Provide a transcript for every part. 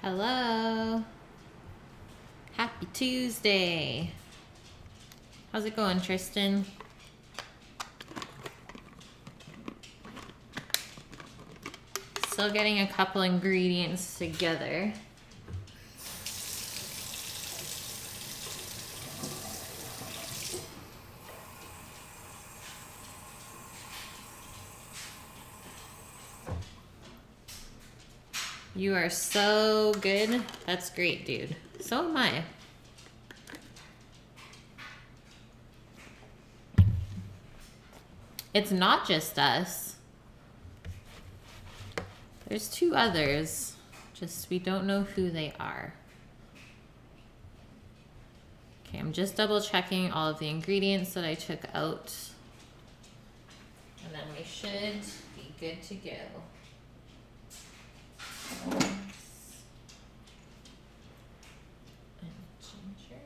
Hello. Happy Tuesday. How's it going, Tristan? Still getting a couple ingredients together. You are so good. That's great, dude. So am I. It's not just us. There's two others. Just we don't know who they are. Okay, I'm just double checking all of the ingredients that I took out. And then we should be good to go. And ginger.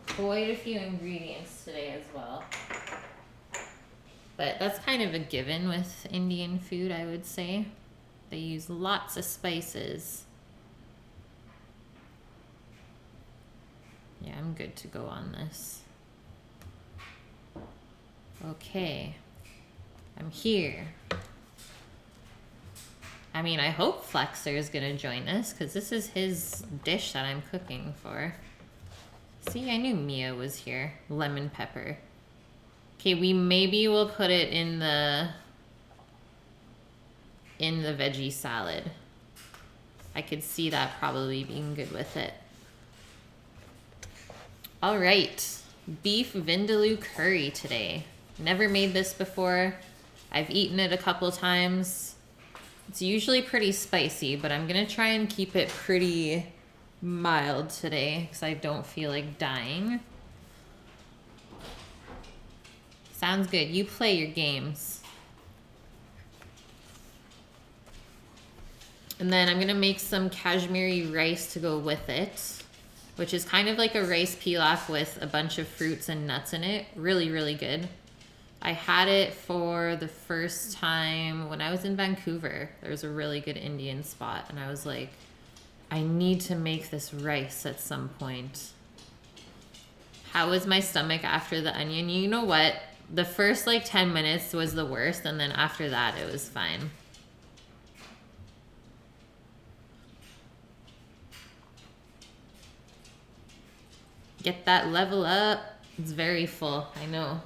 Quite a few ingredients today as well. But that's kind of a given with Indian food, I would say. They use lots of spices. Yeah, I'm good to go on this. Okay. I'm here. I mean, I hope Flexer is going to join us because this is his dish that I'm cooking for. See, I knew Mia was here. Lemon pepper. Okay, we maybe will put it in the veggie salad. I could see that probably being good with it. All right, beef vindaloo curry today. Never made this before. I've eaten it a couple times. It's usually pretty spicy, but I'm gonna try and keep it pretty mild today because I don't feel like dying. Sounds good. You play your games. And then I'm gonna make some Kashmiri rice to go with it, which is kind of like a rice pilaf with a bunch of fruits and nuts in it. Really, really good. I had it for the first time when I was in Vancouver. There was a really good Indian spot, and I was like, I need to make this rice at some point. How was my stomach after the onion? You know what? The first like 10 minutes was the worst, and then after that, it was fine. Get that level up. It's very full, I know.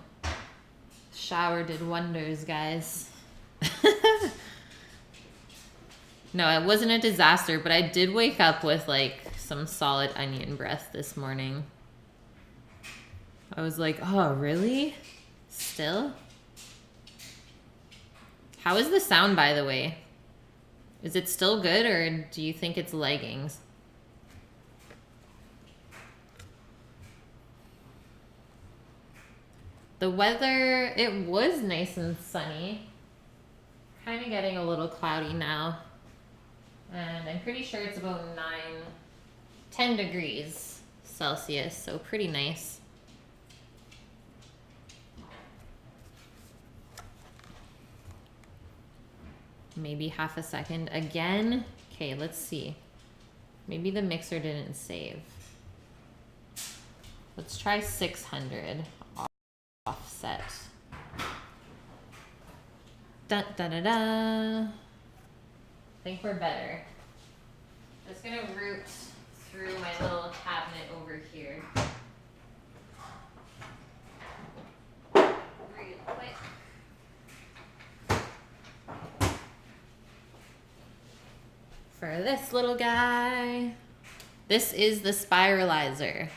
Shower did wonders, guys. No, it wasn't a disaster, but I did wake up with like some solid onion breath this morning. I was like, oh, really? Still? How is the sound, by the way? Is it still good, or do you think it's lagging? The weather, it was nice and sunny. Kind of getting a little cloudy now. And I'm pretty sure it's about 10 degrees Celsius, so pretty nice. Maybe half a second again. Okay, let's see. Maybe the mixer didn't save. Let's try 600. Offset. Da da da da. I think we're better. Just gonna root through my little cabinet over here. Real quick. For this little guy. This is the spiralizer.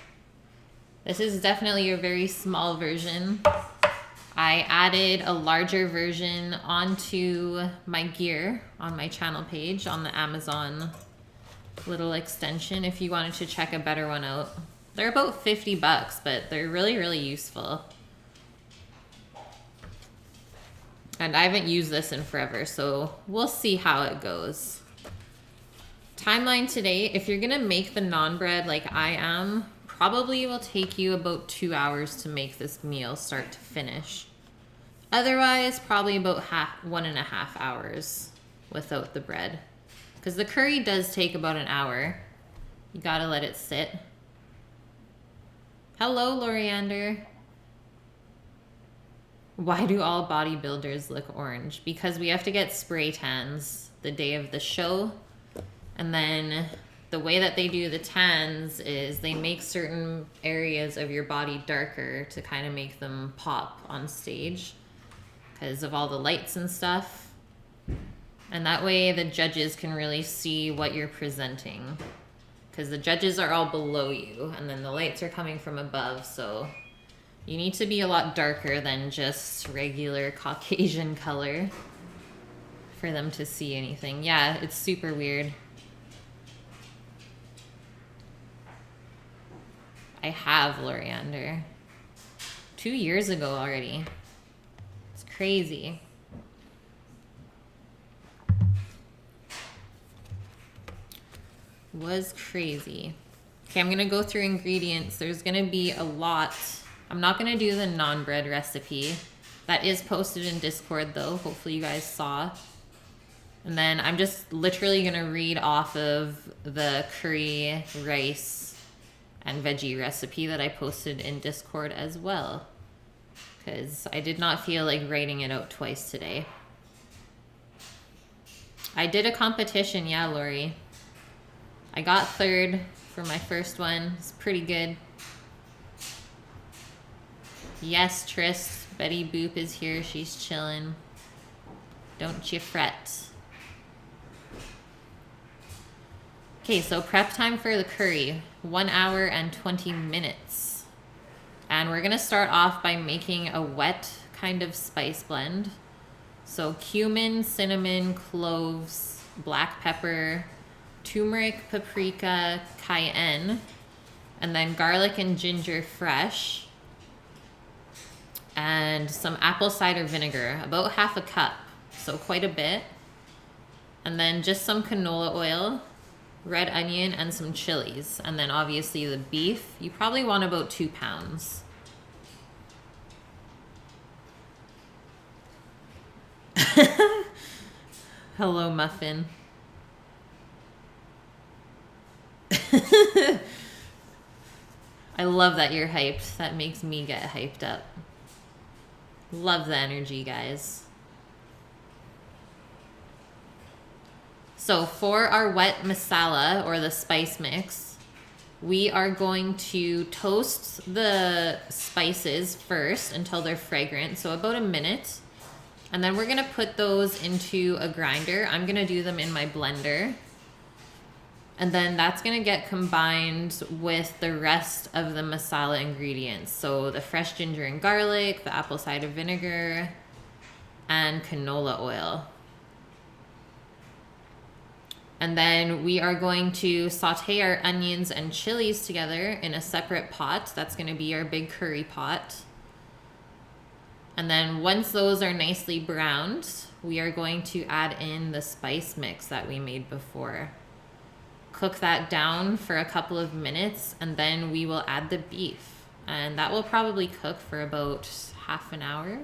This is definitely a very small version. I added a larger version onto my gear on my channel page on the Amazon little extension if you wanted to check a better one out. They're about 50 bucks, but they're really, really useful. And I haven't used this in forever, so we'll see how it goes. Timeline today, if you're gonna make the naan bread like I am, probably will take you about 2 hours to make this meal start to finish. Otherwise, probably about 1.5 hours without the bread. because the curry does take about an hour. You gotta let it sit. Hello, Loriander. Why do all bodybuilders look orange? Because we have to get spray tans the day of the show. And then the way that they do the tans is they make certain areas of your body darker to kind of make them pop on stage because of all the lights and stuff. And that way the judges can really see what you're presenting, because the judges are all below you and then the lights are coming from above. So you need to be a lot darker than just regular Caucasian color for them to see anything. Yeah, it's super weird. I have Loriander. 2 years ago already. It's crazy. Was crazy. Okay, I'm gonna go through ingredients. There's gonna be a lot. I'm not gonna do the naan bread recipe. That is posted in Discord though. Hopefully you guys saw. And then I'm just literally gonna read off of the curry, rice, and veggie recipe that I posted in Discord as well, because I did not feel like writing it out twice today. I did a competition, yeah, Lori. I got 3rd for my first one. It's pretty good. Yes, Trist. Betty Boop is here. She's chilling. Don't you fret. Okay, so prep time for the curry. 1 hour and 20 minutes. And we're gonna start off by making a wet kind of spice blend. So cumin, cinnamon, cloves, black pepper, turmeric, paprika, cayenne, and then garlic and ginger fresh, and some apple cider vinegar, about half a cup, so quite a bit. And then just some canola oil, red onion, and some chilies. And then obviously the beef, you probably want about 2 pounds. Hello, Muffin. I love that you're hyped. That makes me get hyped up. Love the energy, guys. So for our wet masala, or the spice mix, we are going to toast the spices first until they're fragrant, so about a minute. And then we're gonna put those into a grinder. I'm gonna do them in my blender. And then that's gonna get combined with the rest of the masala ingredients. So the fresh ginger and garlic, the apple cider vinegar, and canola oil. And then we are going to saute our onions and chilies together in a separate pot. That's gonna be our big curry pot. And then once those are nicely browned, we are going to add in the spice mix that we made before. Cook that down for a couple of minutes, and then we will add the beef. And that will probably cook for about half an hour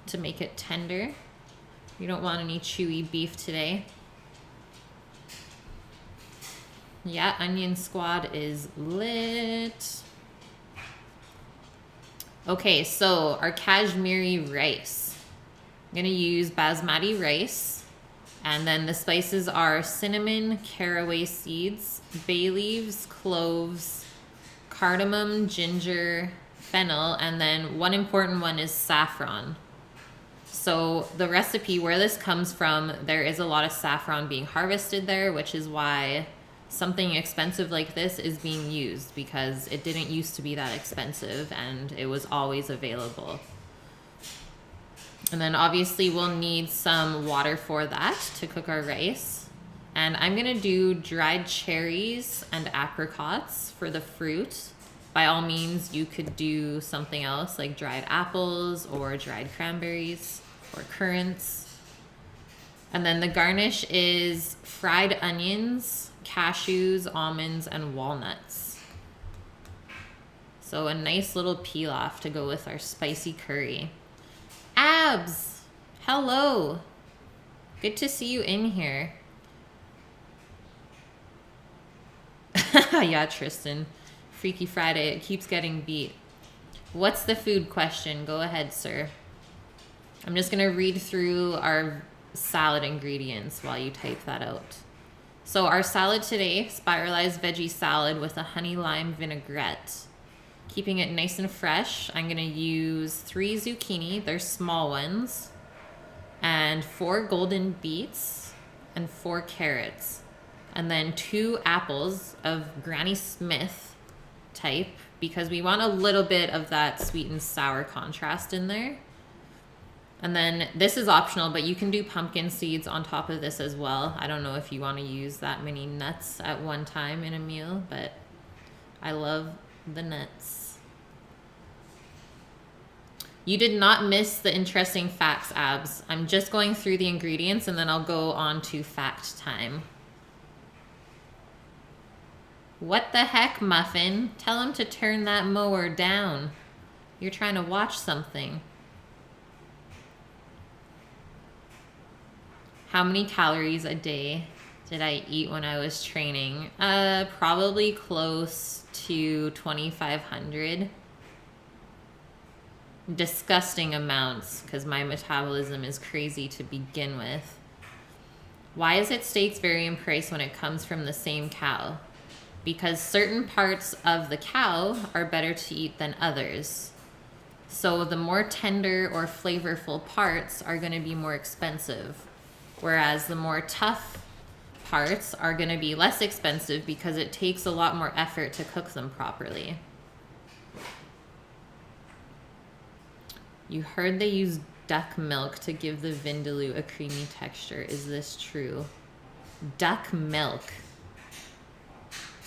to make it tender. You don't want any chewy beef today. Yeah, Onion Squad is lit. Okay, so our Kashmiri rice. I'm gonna use basmati rice. And then the spices are cinnamon, caraway seeds, bay leaves, cloves, cardamom, ginger, fennel, and then one important one is saffron. So the recipe, where this comes from, there is a lot of saffron being harvested there, which is why something expensive like this is being used, because it didn't used to be that expensive and it was always available. And then obviously we'll need some water for that to cook our rice. And I'm gonna do dried cherries and apricots for the fruit. By all means, you could do something else like dried apples or dried cranberries or currants. And then the garnish is fried onions, cashews, almonds, and walnuts. So a nice little pilaf to go with our spicy curry. Abs, hello. Good to see you in here. Yeah, Tristan. Freaky Friday, it keeps getting beat. What's the food question? Go ahead, sir. I'm just going to read through our salad ingredients while you type that out. So our salad today, spiralized veggie salad with a honey lime vinaigrette. Keeping it nice and fresh, I'm going to use 3 zucchini, they're small ones, and 4 golden beets and 4 carrots. And then 2 apples of Granny Smith type, because we want a little bit of that sweet and sour contrast in there. And then this is optional, but you can do pumpkin seeds on top of this as well. I don't know if you want to use that many nuts at one time in a meal, but I love the nuts. You did not miss the interesting facts, Abs. I'm just going through the ingredients and then I'll go on to fact time. What the heck, Muffin? Tell him to turn that mower down. You're trying to watch something. How many calories a day did I eat when I was training? Probably close to 2,500. Disgusting amounts because my metabolism is crazy to begin with. Why is it states vary in price when it comes from the same cow? Because certain parts of the cow are better to eat than others. So the more tender or flavorful parts are going to be more expensive, whereas the more tough parts are going to be less expensive because it takes a lot more effort to cook them properly. You heard they use duck milk to give the vindaloo a creamy texture. Is this true? Duck milk?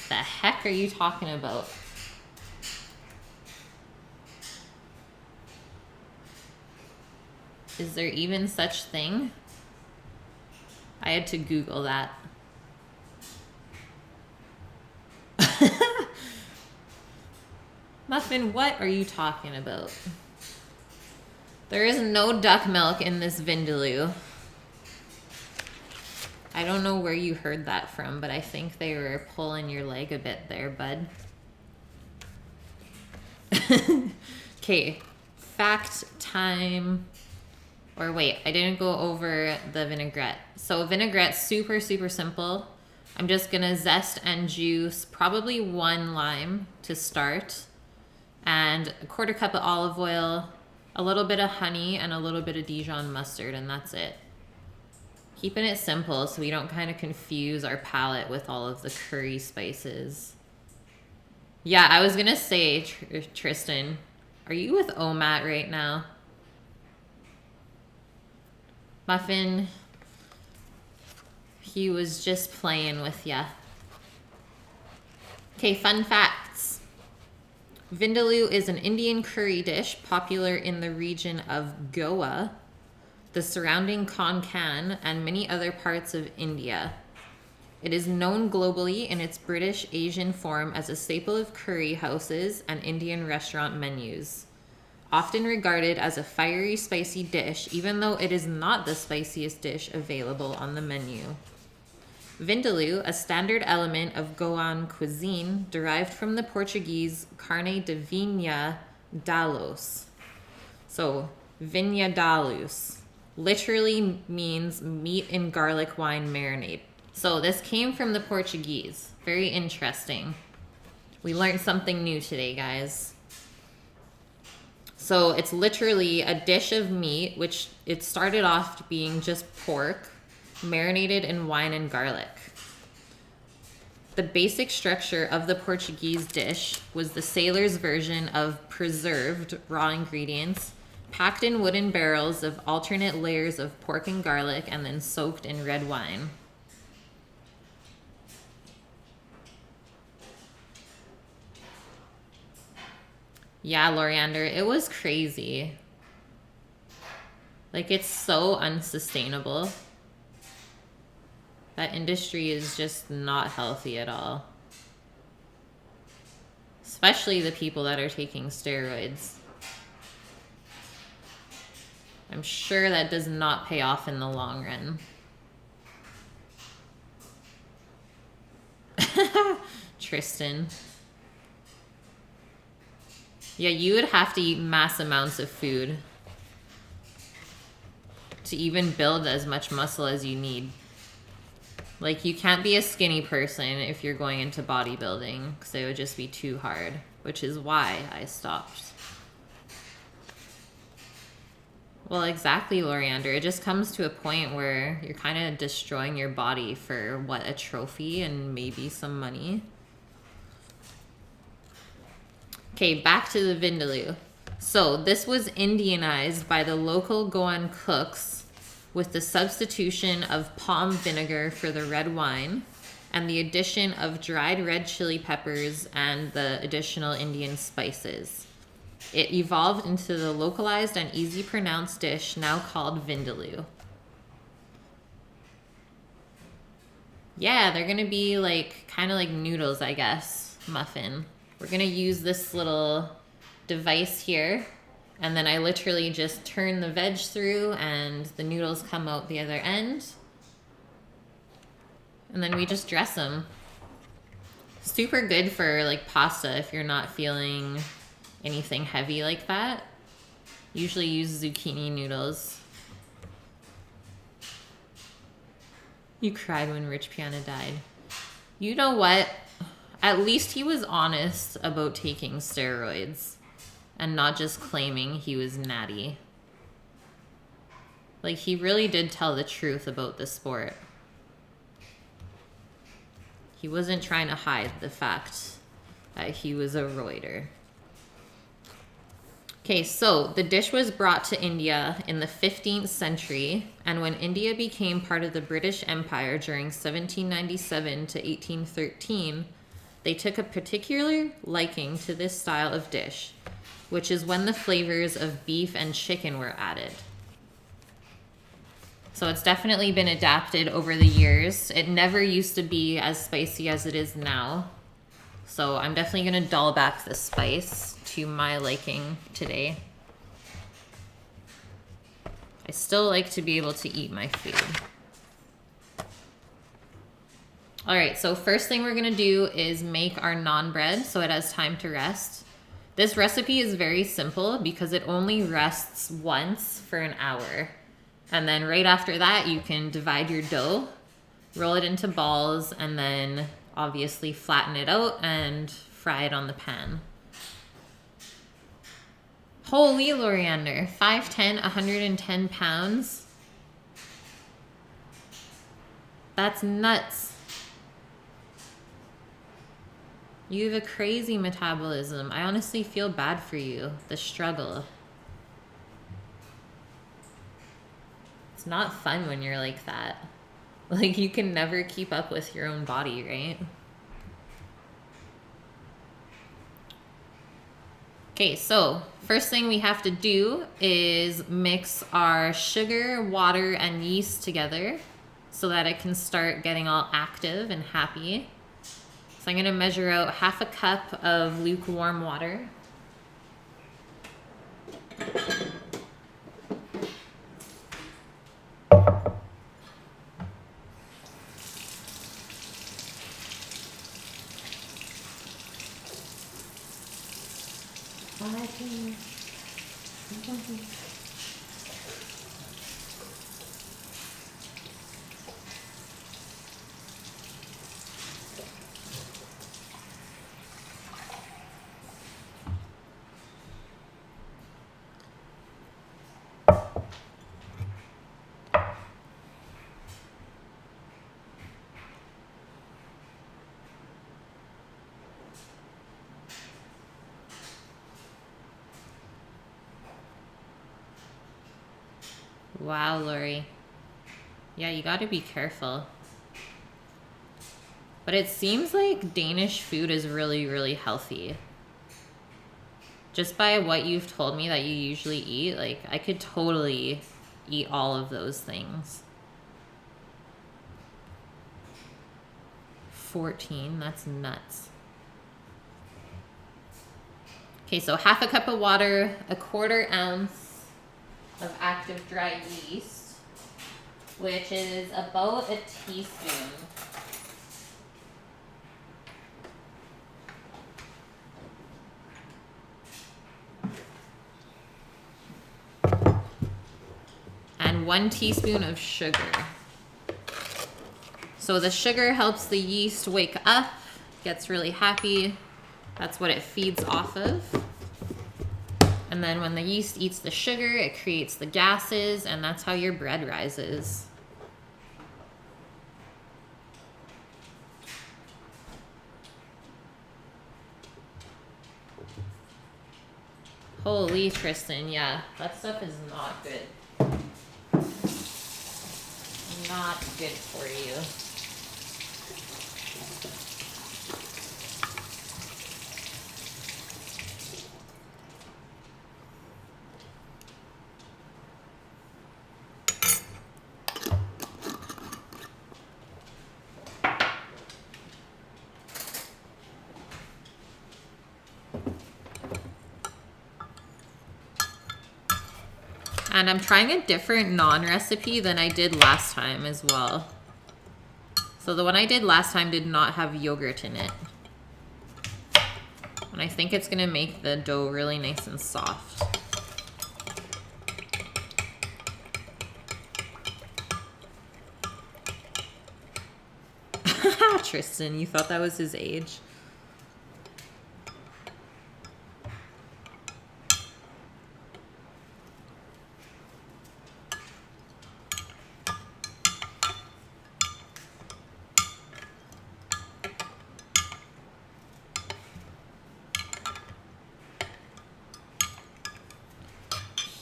The heck are you talking about? Is there even such thing? I had to Google that. Muffin, what are you talking about? There is no duck milk in this vindaloo. I don't know where you heard that from, but I think they were pulling your leg a bit there, bud. Okay, fact time. Or wait, I didn't go over the vinaigrette. So vinaigrette, super, super simple. I'm just gonna zest and juice probably 1 lime to start, and a 1/4 cup of olive oil, a little bit of honey, and a little bit of Dijon mustard, and that's it. Keeping it simple so we don't kind of confuse our palate with all of the curry spices. Yeah, I was gonna say, Tristan, are you with OMAT right now? Muffin, he was just playing with ya. Okay, fun facts. Vindaloo is an Indian curry dish popular in the region of Goa, the surrounding Konkan, and many other parts of India. It is known globally in its British Asian form as a staple of curry houses and Indian restaurant menus. Often regarded as a fiery, spicy dish, even though it is not the spiciest dish available on the menu. Vindaloo, a standard element of Goan cuisine, derived from the Portuguese carne de vinha dalos. So, vinha dalos literally means meat in garlic wine marinade. So this came from the Portuguese. Very interesting. We learned something new today, guys. So it's literally a dish of meat, which it started off being just pork, marinated in wine and garlic. The basic structure of the Portuguese dish was the sailor's version of preserved raw ingredients, packed in wooden barrels of alternate layers of pork and garlic, and then soaked in red wine. Yeah, Loriander, it was crazy. Like, it's so unsustainable. That industry is just not healthy at all. Especially the people that are taking steroids. I'm sure that does not pay off in the long run. Tristan. Yeah, you would have to eat mass amounts of food to even build as much muscle as you need. Like, you can't be a skinny person if you're going into bodybuilding, because it would just be too hard, which is why I stopped. Well, exactly, Loriander. It just comes to a point where you're kind of destroying your body for, what, a trophy and maybe some money? Okay, back to the vindaloo. So this was Indianized by the local Goan cooks with the substitution of palm vinegar for the red wine and the addition of dried red chili peppers and the additional Indian spices. It evolved into the localized and easy pronounced dish now called vindaloo. Yeah, they're gonna be like, kind of like noodles, I guess, muffin. We're gonna use this little device here, and then I literally just turn the veg through and the noodles come out the other end. And then we just dress them. Super good for like pasta if you're not feeling anything heavy like that. Usually use zucchini noodles. You cried when Rich Piana died. You know what? At least he was honest about taking steroids and not just claiming he was natty. Like, he really did tell the truth about the sport. He wasn't trying to hide the fact that he was a roider. Okay, so the dish was brought to India in the 15th century, and when India became part of the British Empire during 1797 to 1813, they took a particular liking to this style of dish, which is when the flavors of beef and chicken were added. So it's definitely been adapted over the years. It never used to be as spicy as it is now. So I'm definitely going to dull back the spice to my liking today. I still like to be able to eat my food. All right, so first thing we're gonna do is make our naan bread so it has time to rest. This recipe is very simple because it only rests once for an hour. And then right after that, you can divide your dough, roll it into balls, and then obviously flatten it out and fry it on the pan. Holy Loriander, 5'10", 110 pounds. That's nuts. You have a crazy metabolism. I honestly feel bad for you, the struggle. It's not fun when you're like that. Like, you can never keep up with your own body, right? Okay, so first thing we have to do is mix our sugar, water, and yeast together so that it can start getting all active and happy. So I'm going to measure out 1/2 cup of lukewarm water. Wow, Lori. Yeah, you gotta be careful. But it seems like Danish food is really, really healthy. Just by what you've told me that you usually eat, like, I could totally eat all of those things. 14, that's nuts. Okay, so 1/2 cup of water, 1/4 ounce of active dry yeast, which is about a teaspoon. 1 teaspoon of sugar. So the sugar helps the yeast wake up, gets really happy. That's what it feeds off of. And then when the yeast eats the sugar, it creates the gases, and that's how your bread rises. Holy Tristan, yeah, that stuff is not good. Not good for you. And I'm trying a different naan recipe than I did last time as well. So the one I did last time did not have yogurt in it. And I think it's gonna make the dough really nice and soft. Tristan, you thought that was his age?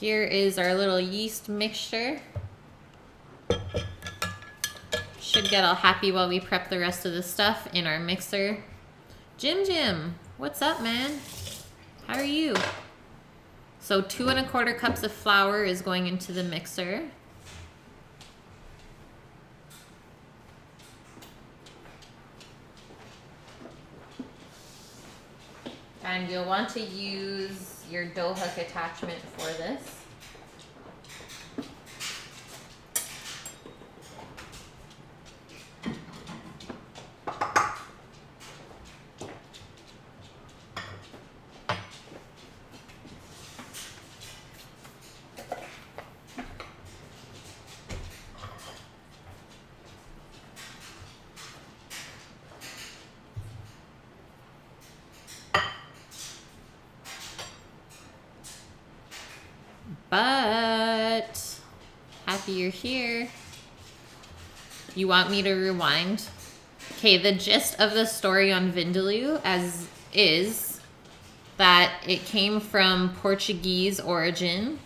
Here is our little yeast mixture. Should get all happy while we prep the rest of the stuff in our mixer. Jim, what's up, man? How are you? So 2 1/4 cups of flour is going into the mixer. And you'll want to use your dough hook attachment for this. But happy you're here. You want me to rewind? Okay, the gist of the story on vindaloo is that it came from Portuguese origin,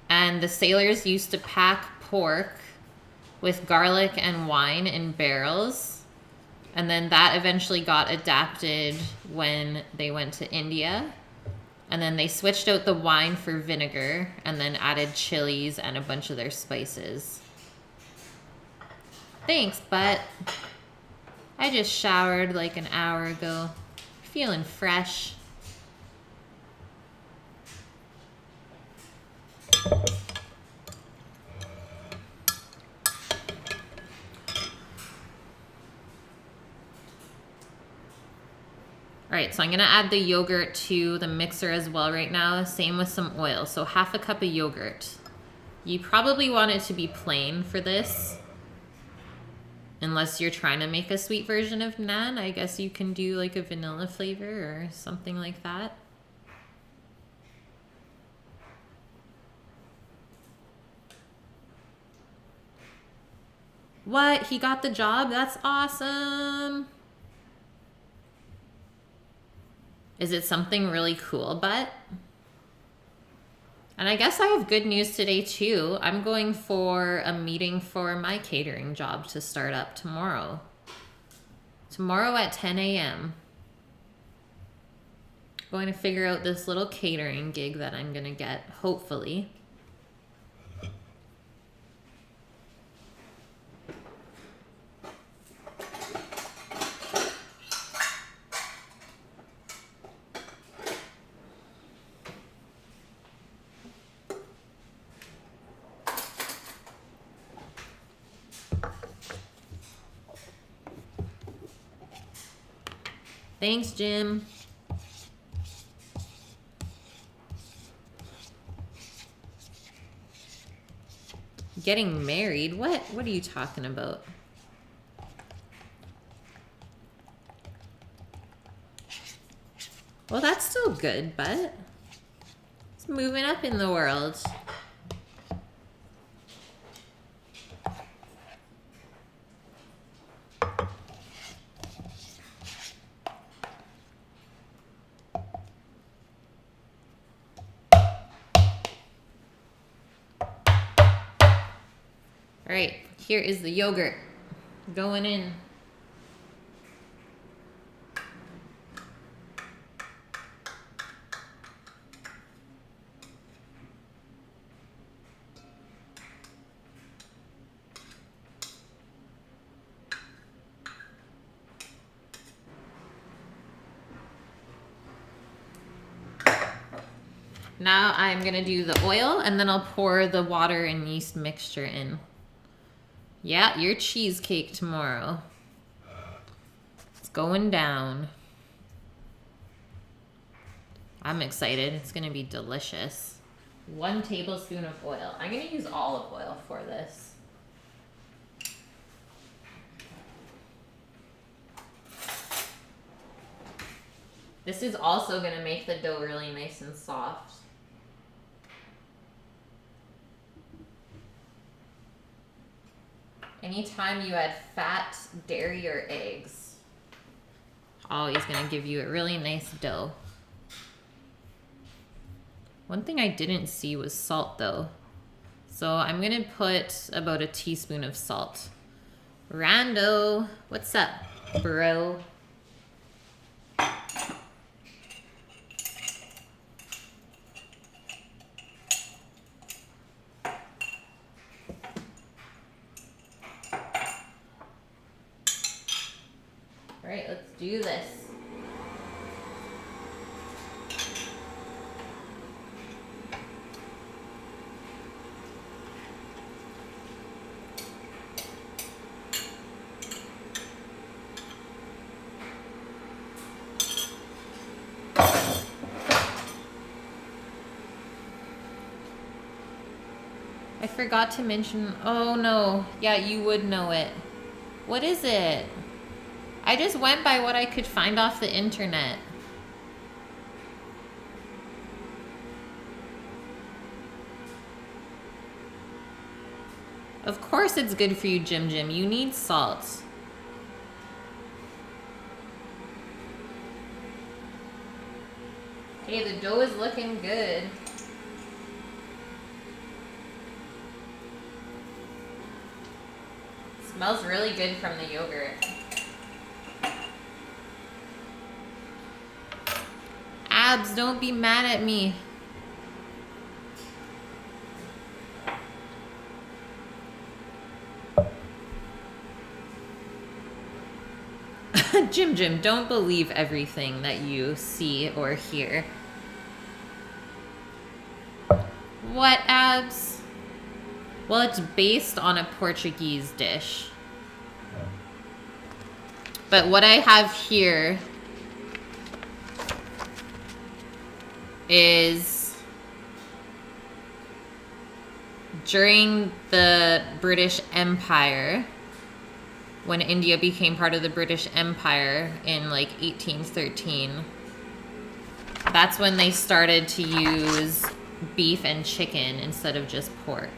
and the sailors used to pack pork with garlic and wine in barrels, and then that eventually got adapted when they went to India. And then they switched out the wine for vinegar and then added chilies and a bunch of their spices. Thanks, but I just showered like an hour ago. Feeling fresh. All right, so I'm gonna add the yogurt to the mixer as well right now, same with some oil. So 1/2 cup of yogurt. You probably want it to be plain for this, unless you're trying to make a sweet version of naan. I guess you can do like a vanilla flavor or something like that. What? He got the job? That's awesome. Is it something really cool, but? And I guess I have good news today too. I'm going for a meeting for my catering job to start up tomorrow. Tomorrow at 10 a.m. Going to figure out this little catering gig that I'm gonna get, hopefully. Thanks, Jim. Getting married? What? What are you talking about? Well, that's still good, but it's moving up in the world. All right, here is the yogurt going in. Now I'm gonna do the oil and then I'll pour the water and yeast mixture in. Yeah, your cheesecake tomorrow. It's going down. I'm excited. It's gonna be delicious. 1 tablespoon of oil. I'm gonna use olive oil for this. This is also gonna make the dough really nice and soft. Anytime you add fat, dairy, or eggs, always gonna give you a really nice dough. One thing I didn't see was salt though. So I'm gonna put about a teaspoon of salt. Rando, what's up, bro? All right, let's do this. I forgot to mention, oh no, yeah, you would know it. What is it? I just went by what I could find off the internet. Of course it's good for you, Jim Jim. You need salt. Hey, the dough is looking good. Smells really good from the yogurt. Abs, don't be mad at me. Jim Jim, don't believe everything that you see or hear. What, Abs? Well, it's based on a Portuguese dish. But what I have here is during the British Empire, when India became part of the British Empire in like 1813, that's when they started to use beef and chicken instead of just pork.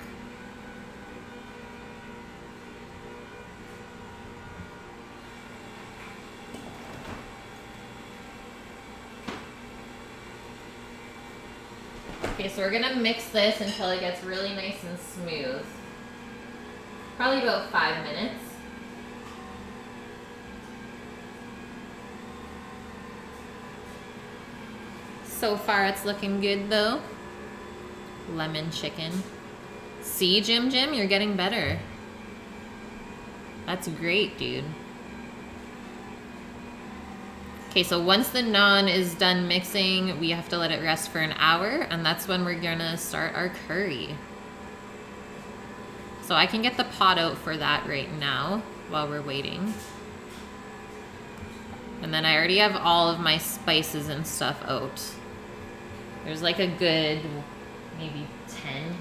Okay, so we're gonna mix this until it gets really nice and smooth. Probably about 5 minutes. So far it's looking good though. Lemon chicken. See, Jim Jim, you're getting better. That's great, dude. Okay, so once the naan is done mixing, we have to let it rest for an hour, and that's when we're gonna start our curry. So I can get the pot out for that right now while we're waiting. And then I already have all of my spices and stuff out. There's like a good maybe 10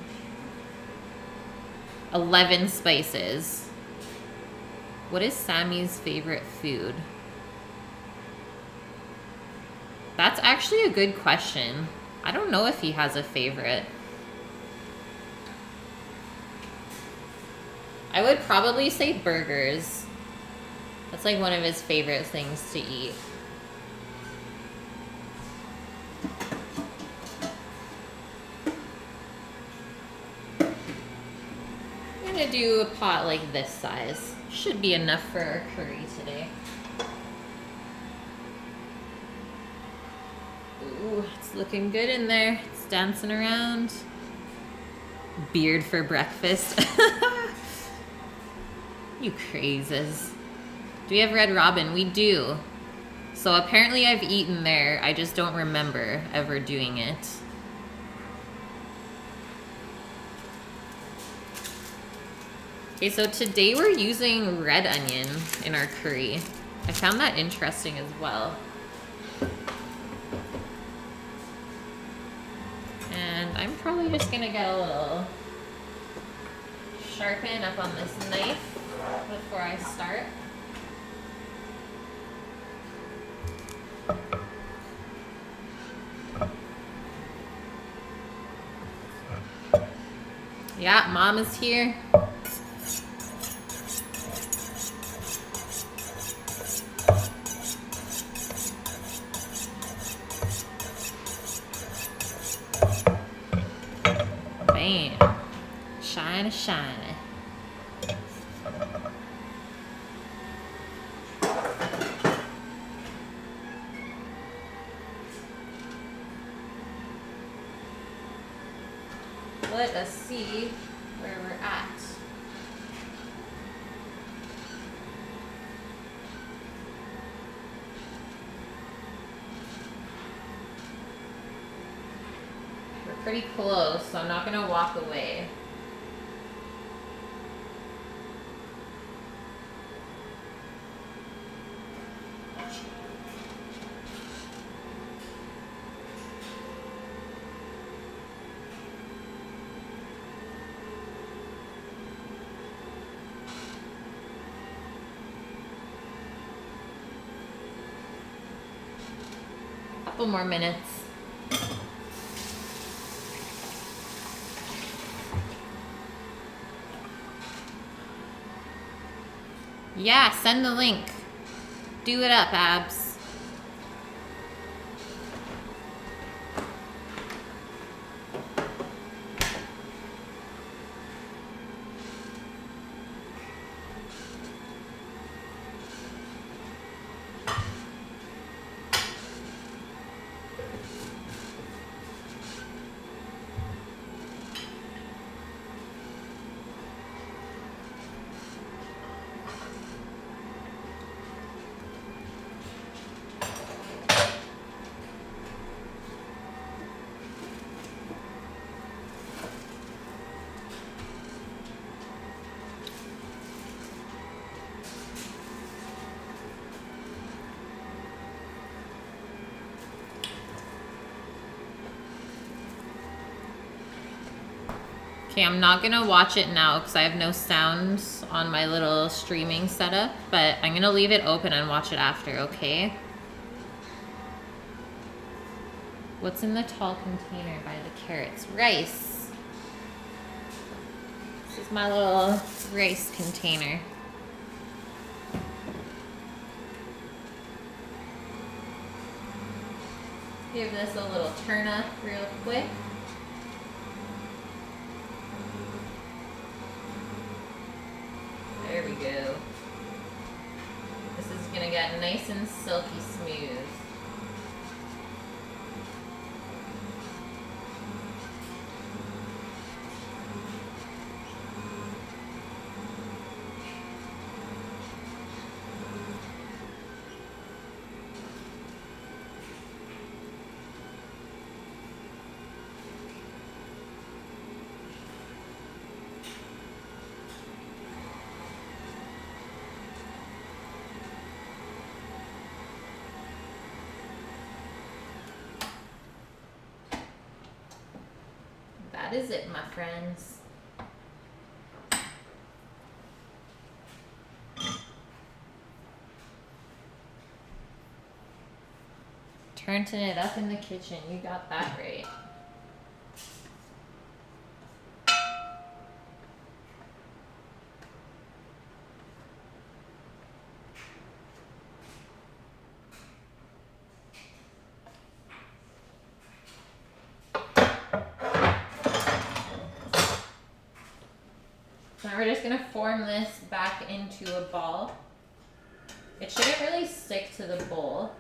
11 spices. What is Sammy's favorite food? That's actually a good question. I don't know if he has a favorite. I would probably say burgers. That's like one of his favorite things to eat. I'm gonna do a pot like this size. Should be enough for our curry today. Ooh, it's looking good in there. It's dancing around. Beard for breakfast. You crazes. Do we have Red Robin? We do. So apparently I've eaten there. I just don't remember ever doing it. Okay, so today we're using red onion in our curry. I found that interesting as well. And I'm probably just gonna get a little sharpen up on this knife before I start. Yeah, Mom is here. Bam. Shine, shine. Let us see where we're at. We're pretty close, so I'm not gonna walk away. Couple more minutes. Yeah, send the link. Do it up, Abs. Okay, I'm not gonna watch it now because I have no sounds on my little streaming setup, but I'm gonna leave it open and watch it after, okay? What's in the tall container by the carrots? Rice. This is my little rice container. Give this a little turn up real quick. There we go. This is gonna get nice and silky smooth. That is it, my friends. Turning it up in the kitchen. You got that right. Now we're just gonna form this back into a ball. It shouldn't really stick to the bowl.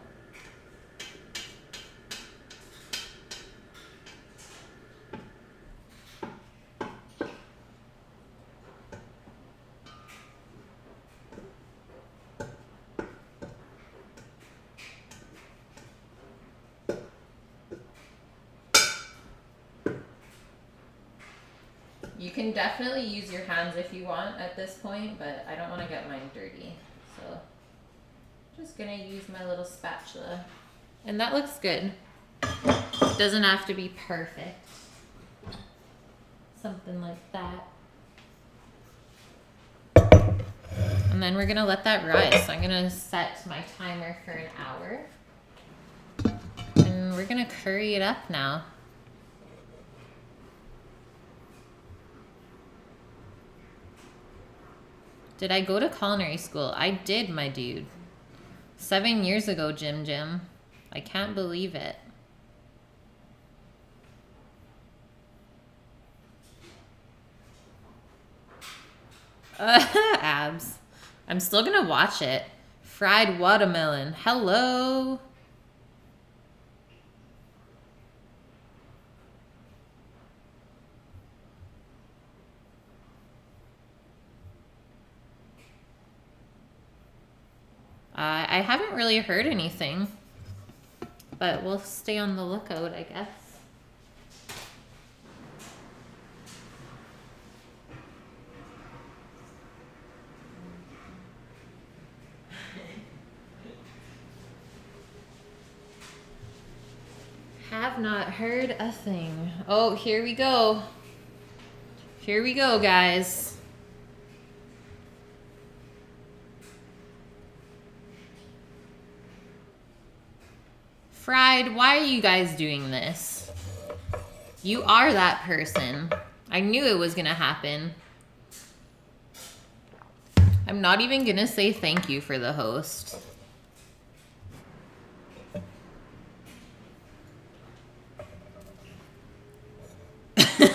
You can definitely use your hands if you want at this point, but I don't want to get mine dirty. So just gonna use my little spatula. And that looks good. Doesn't have to be perfect. Something like that. And then we're gonna let that rise. So I'm gonna set my timer for an hour. And we're gonna curry it up now. Did I go to culinary school? I did, my dude. 7 years ago, Jim. I can't believe it. Abs. I'm still gonna watch it. Fried watermelon. Hello. I haven't really heard anything, but we'll stay on the lookout, I guess. Have not heard a thing. Oh, here we go. Here we go, guys. Fried, why are you guys doing this? You are that person. I knew it was gonna happen. I'm not even gonna say thank you for the host.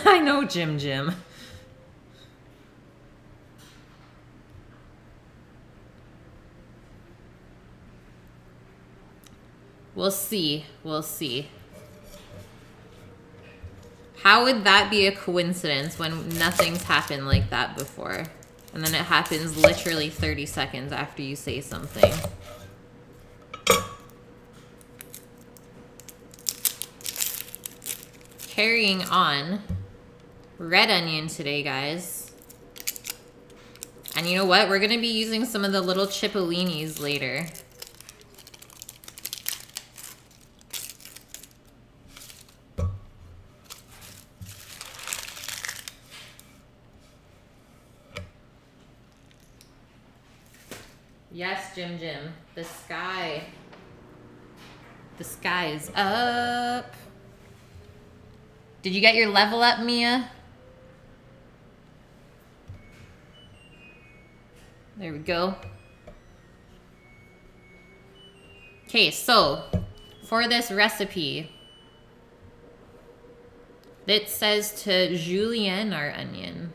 I know, Jim. We'll see. We'll see. How would that be a coincidence when nothing's happened like that before? And then it happens literally 30 seconds after you say something. Carrying on. Red onion today, guys. And you know what? We're going to be using some of the little cipollinis later. Yes, Jim. The sky is up. Did you get your level up, Mia? There we go. Okay, so for this recipe, it says to julienne our onion.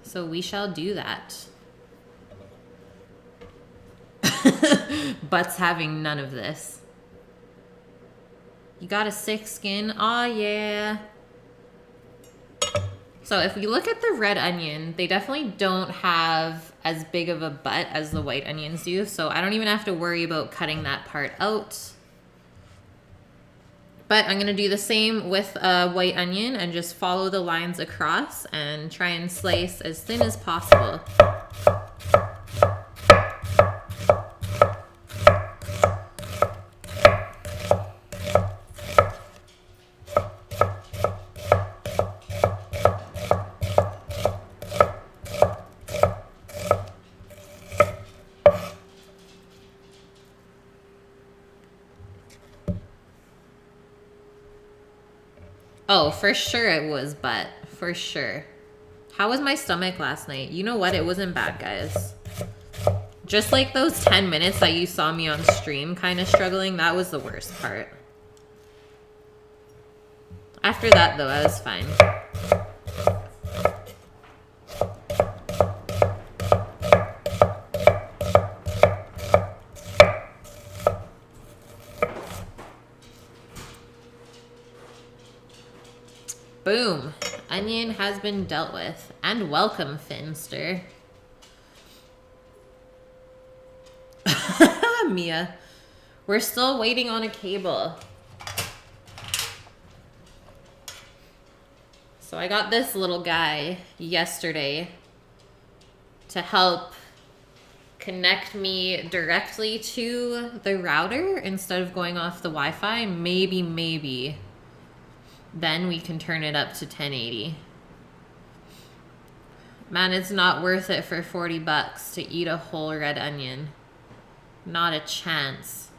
So we shall do that. But's having none of this. You got a sick skin? Aw, yeah. So if we look at the red onion, they definitely don't have as big of a butt as the white onions do. So I don't even have to worry about cutting that part out. But I'm going to do the same with a white onion and just follow the lines across and try and slice as thin as possible. Oh, for sure it was, but for sure. How was my stomach last night? You know what? It wasn't bad, guys. Just like those 10 minutes that you saw me on stream kind of struggling, that was the worst part. After that, though, I was fine. Boom. Onion has been dealt with. And welcome, Finster. Mia. We're still waiting on a cable. So I got this little guy yesterday to help connect me directly to the router instead of going off the Wi-Fi. Maybe. Then we can turn it up to 1080. Man, it's not worth it for 40 bucks to eat a whole red onion. Not a chance.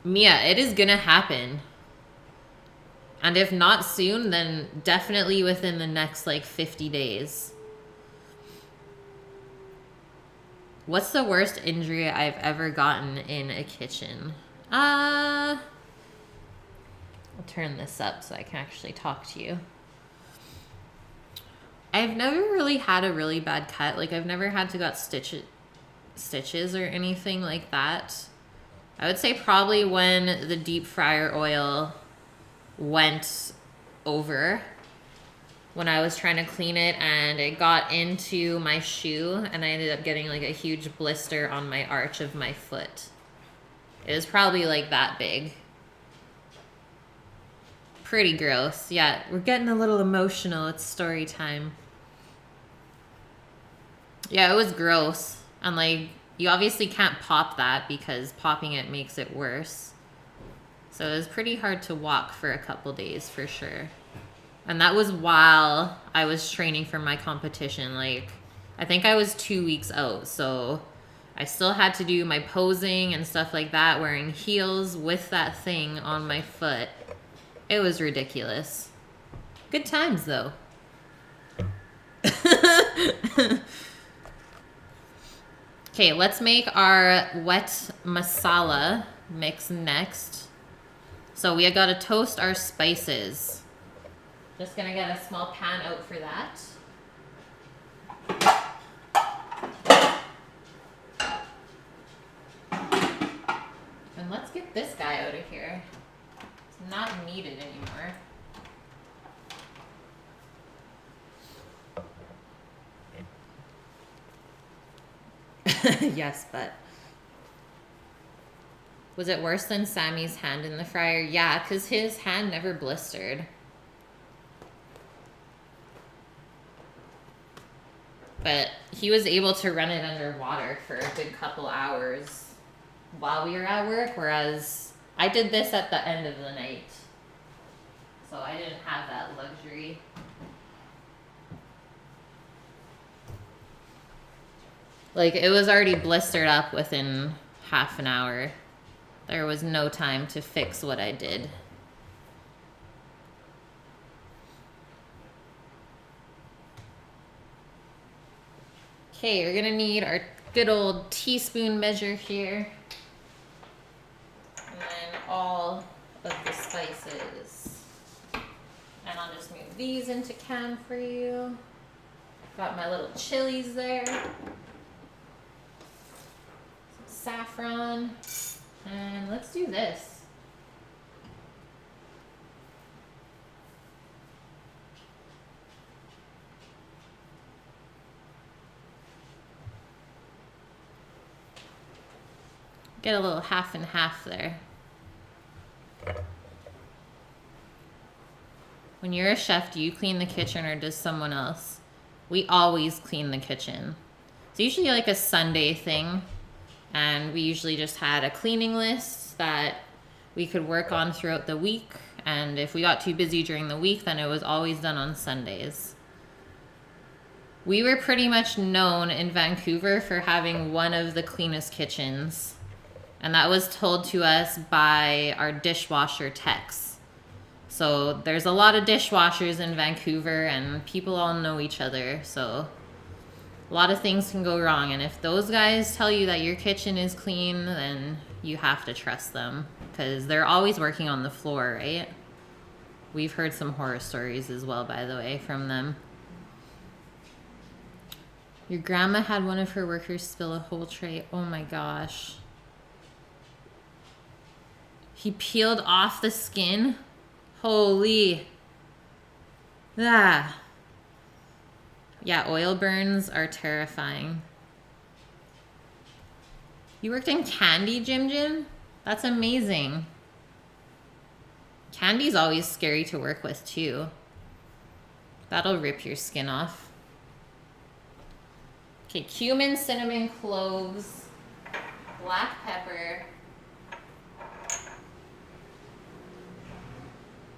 Mia, it is gonna happen. And if not soon, then definitely within the next like 50 days. What's the worst injury I've ever gotten in a kitchen? I'll turn this up so I can actually talk to you. I've never really had a really bad cut. Like, I've never had to got stitches or anything like that. I would say probably when the deep fryer oil went over when I was trying to clean it and it got into my shoe and I ended up getting like a huge blister on my arch of my foot. It was probably like that big. Pretty gross. Yeah, we're getting a little emotional. It's story time. Yeah, it was gross. And like, you obviously can't pop that because popping it makes it worse. So it was pretty hard to walk for a couple days for sure. And that was while I was training for my competition. Like, I think I was 2 weeks out. So I still had to do my posing and stuff like that, wearing heels with that thing on my foot. It was ridiculous. Good times though. Okay, let's make our wet masala mix next. So we got to toast our spices. Just gonna get a small pan out for that. And let's get this guy out of here. It's not needed anymore. Yes, but was it worse than Sammy's hand in the fryer? Yeah, because his hand never blistered. But he was able to run it underwater for a good couple hours while we were at work, whereas I did this at the end of the night. So I didn't have that luxury. Like, it was already blistered up within half an hour. There was no time to fix what I did. Okay, you're gonna need our good old teaspoon measure here. And then all of the spices. And I'll just move these into can for you. Got my little chilies there. Saffron, and let's do this. Get a little half and half there. When you're a chef, do you clean the kitchen or does someone else? We always clean the kitchen. It's usually like a Sunday thing. And we usually just had a cleaning list that we could work on throughout the week. And if we got too busy during the week, then it was always done on Sundays. We were pretty much known in Vancouver for having one of the cleanest kitchens. And that was told to us by our dishwasher techs. So there's a lot of dishwashers in Vancouver and people all know each other. So a lot of things can go wrong. And if those guys tell you that your kitchen is clean, then you have to trust them because they're always working on the floor, right? We've heard some horror stories as well, by the way, from them. Your grandma had one of her workers spill a whole tray. Oh my gosh. He peeled off the skin. Holy. Ah. Yeah, oil burns are terrifying. You worked in candy, Jim Jim? That's amazing. Candy's always scary to work with too. That'll rip your skin off. Okay, cumin, cinnamon, cloves, black pepper,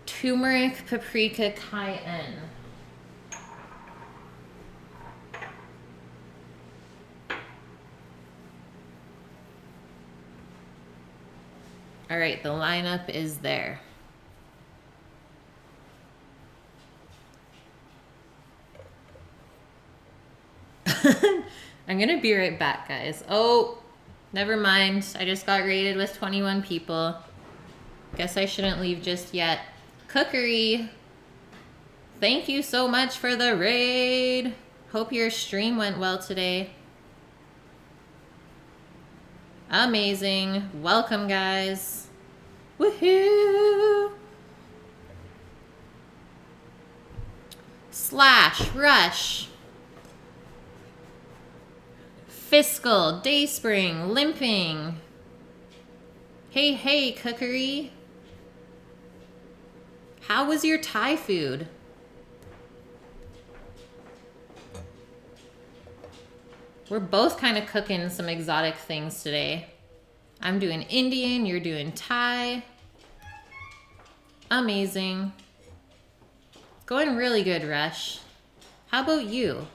turmeric, paprika, cayenne. All right, the lineup is there. I'm gonna be right back, guys. Oh, never mind. I just got raided with 21 people. Guess I shouldn't leave just yet. Cookery, thank you so much for the raid. Hope your stream went well today. Amazing. Welcome, guys. Woohoo! Slash, rush. Fiscal, Dayspring, Limping. Hey, hey, Cookery. How was your Thai food? We're both kind of cooking some exotic things today. I'm doing Indian, you're doing Thai. Amazing. Going really good, Rush. How about you?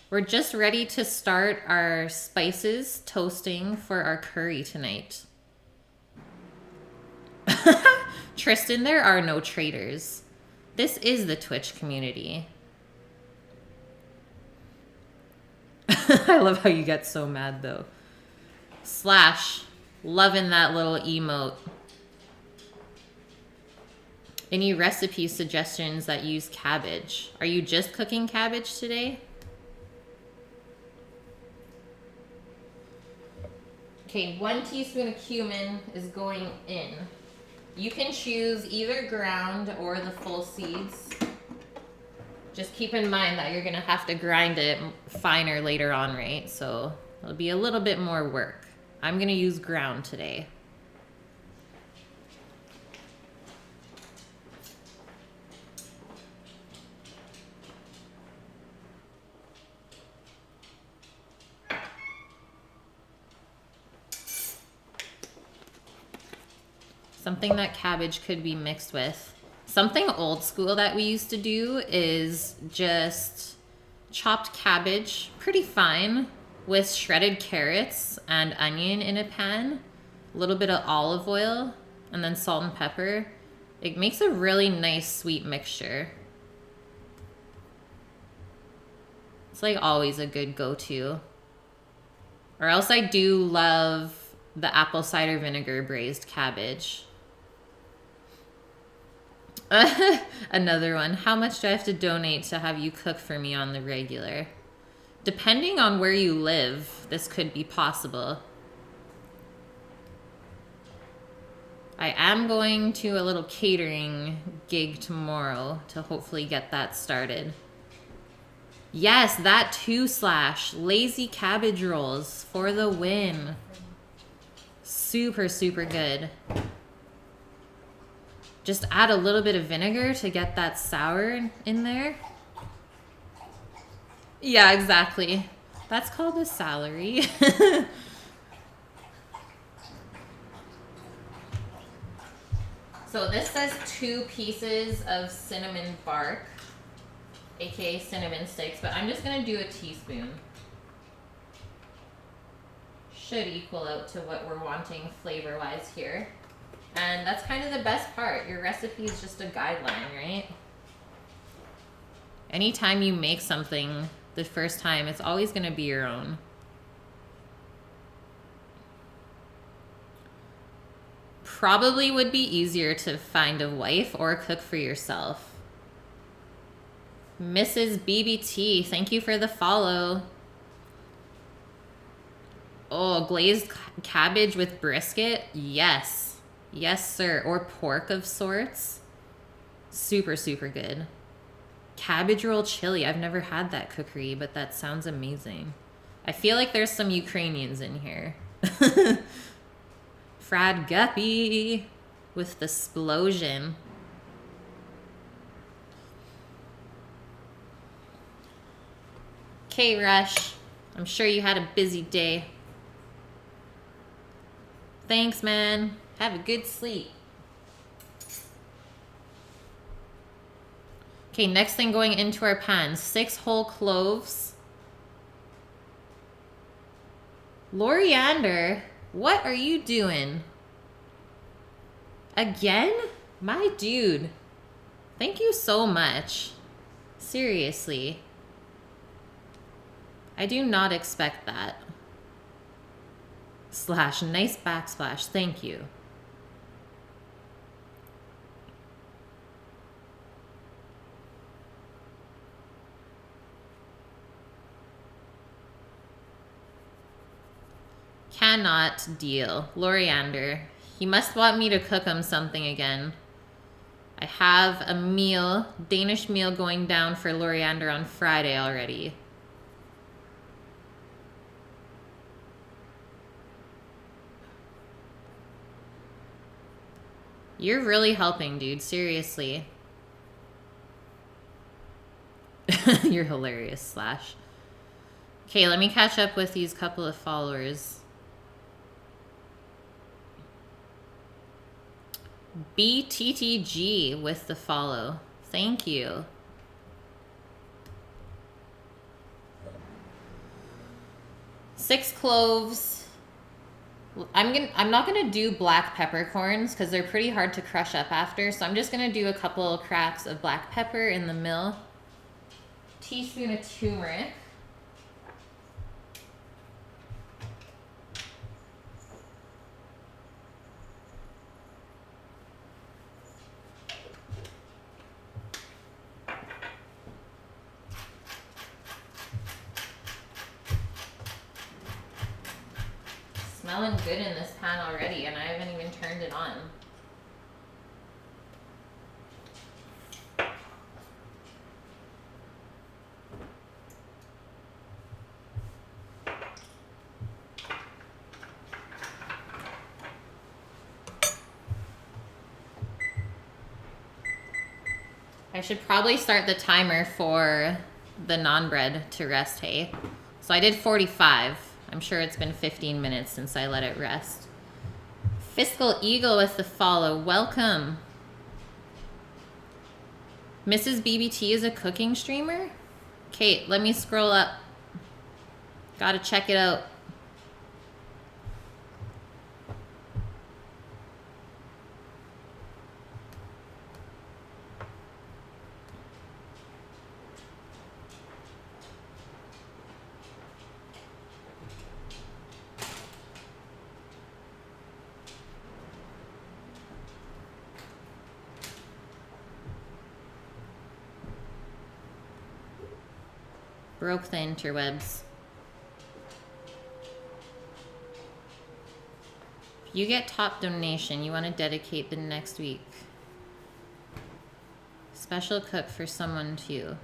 We're just ready to start our spices toasting for our curry tonight. Tristan, there are no traitors. This is the Twitch community. I love how you get so mad though. Slash, loving that little emote. Any recipe suggestions that use cabbage? Are you just cooking cabbage today? Okay, 1 teaspoon of cumin is going in. You can choose either ground or the full seeds. Just keep in mind that you're gonna have to grind it finer later on, right? So it'll be a little bit more work. I'm gonna use ground today. Something that cabbage could be mixed with. Something old school that we used to do is just chopped cabbage pretty fine with shredded carrots and onion in a pan, a little bit of olive oil, and then salt and pepper. It makes a really nice sweet mixture. It's like always a good go-to. Or else I do love the apple cider vinegar braised cabbage. Another one. How much do I have to donate to have you cook for me on the regular? Depending on where you live, this could be possible. I am going to a little catering gig tomorrow to hopefully get that started. Yes, that too, Slash. Lazy cabbage rolls for the win. Super, super good. Just add a little bit of vinegar to get that sour in there. Yeah, exactly. That's called a celery. So this says 2 pieces of cinnamon bark, aka cinnamon sticks, but I'm just gonna do a teaspoon. should equal out to what we're wanting flavor-wise here. And that's kind of the best part. Your recipe is just a guideline, right? Anytime you make something the first time, it's always going to be your own. Probably would be easier to find a wife or cook for yourself. Mrs. BBT, thank you for the follow. Oh, glazed cabbage with brisket? Yes. Yes, sir. Or pork of sorts. Super, super good. Cabbage roll chili. I've never had that cookery, but that sounds amazing. I feel like there's some Ukrainians in here. Frad Guppy with the splosion. Okay, Rush. I'm sure you had a busy day. Thanks, man. Have a good sleep. Okay, next thing going into our pan. 6 whole cloves. Loriander, what are you doing? Again? My dude. Thank you so much. Seriously. I do not expect that. Slash, nice backsplash. Thank you. Cannot deal. Loriander. He must want me to cook him something again. I have a meal, Danish meal going down for Loriander on Friday already. You're really helping, dude. Seriously. You're hilarious, Slash. Okay, let me catch up with these couple of followers. BTTG with the follow. Thank you. Six cloves. I'm not gonna do black peppercorns because they're pretty hard to crush up after, so I'm just gonna do a couple cracks of black pepper in the mill. Teaspoon of turmeric. Smelling good in this pan already, and I haven't even turned it on. I should probably start the timer for the naan bread to rest, hey? So I did 45. I'm sure it's been 15 minutes since I let it rest. Fiscal Eagle with the follow. Welcome. Mrs. BBT is a cooking streamer? Kate, let me scroll up. Gotta check it out. Broke the interwebs. If you get top donation, you want to dedicate the next week. Special cook for someone too.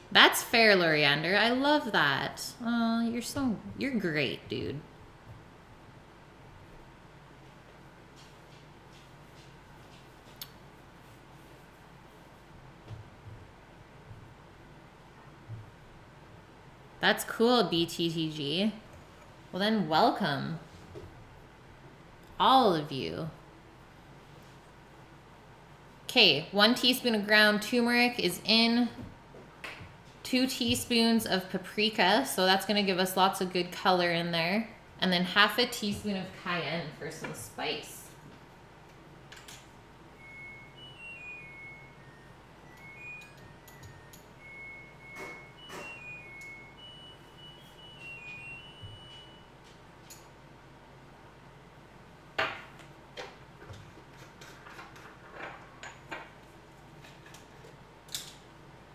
That's fair, Loriander. I love that. Oh, you're great, dude. That's cool, BTTG. Well then, welcome. All of you. Okay, 1 teaspoon of ground turmeric is in. 2 teaspoons of paprika, so that's gonna give us lots of good color in there. And then half a teaspoon of cayenne for some spice.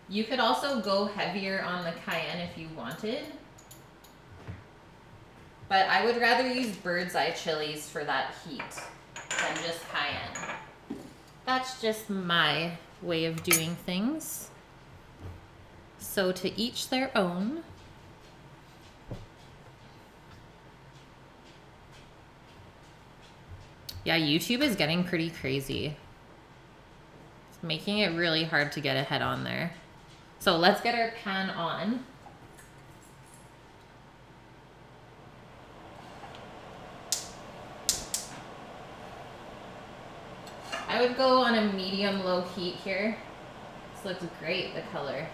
You could also go heavier on the cayenne if you wanted. But I would rather use bird's eye chilies for that heat than just cayenne. That's just my way of doing things. So to each their own. Yeah, YouTube is getting pretty crazy. It's making it really hard to get ahead on there. So let's get our pan on. I would go on a medium-low heat here. This looks great, the color.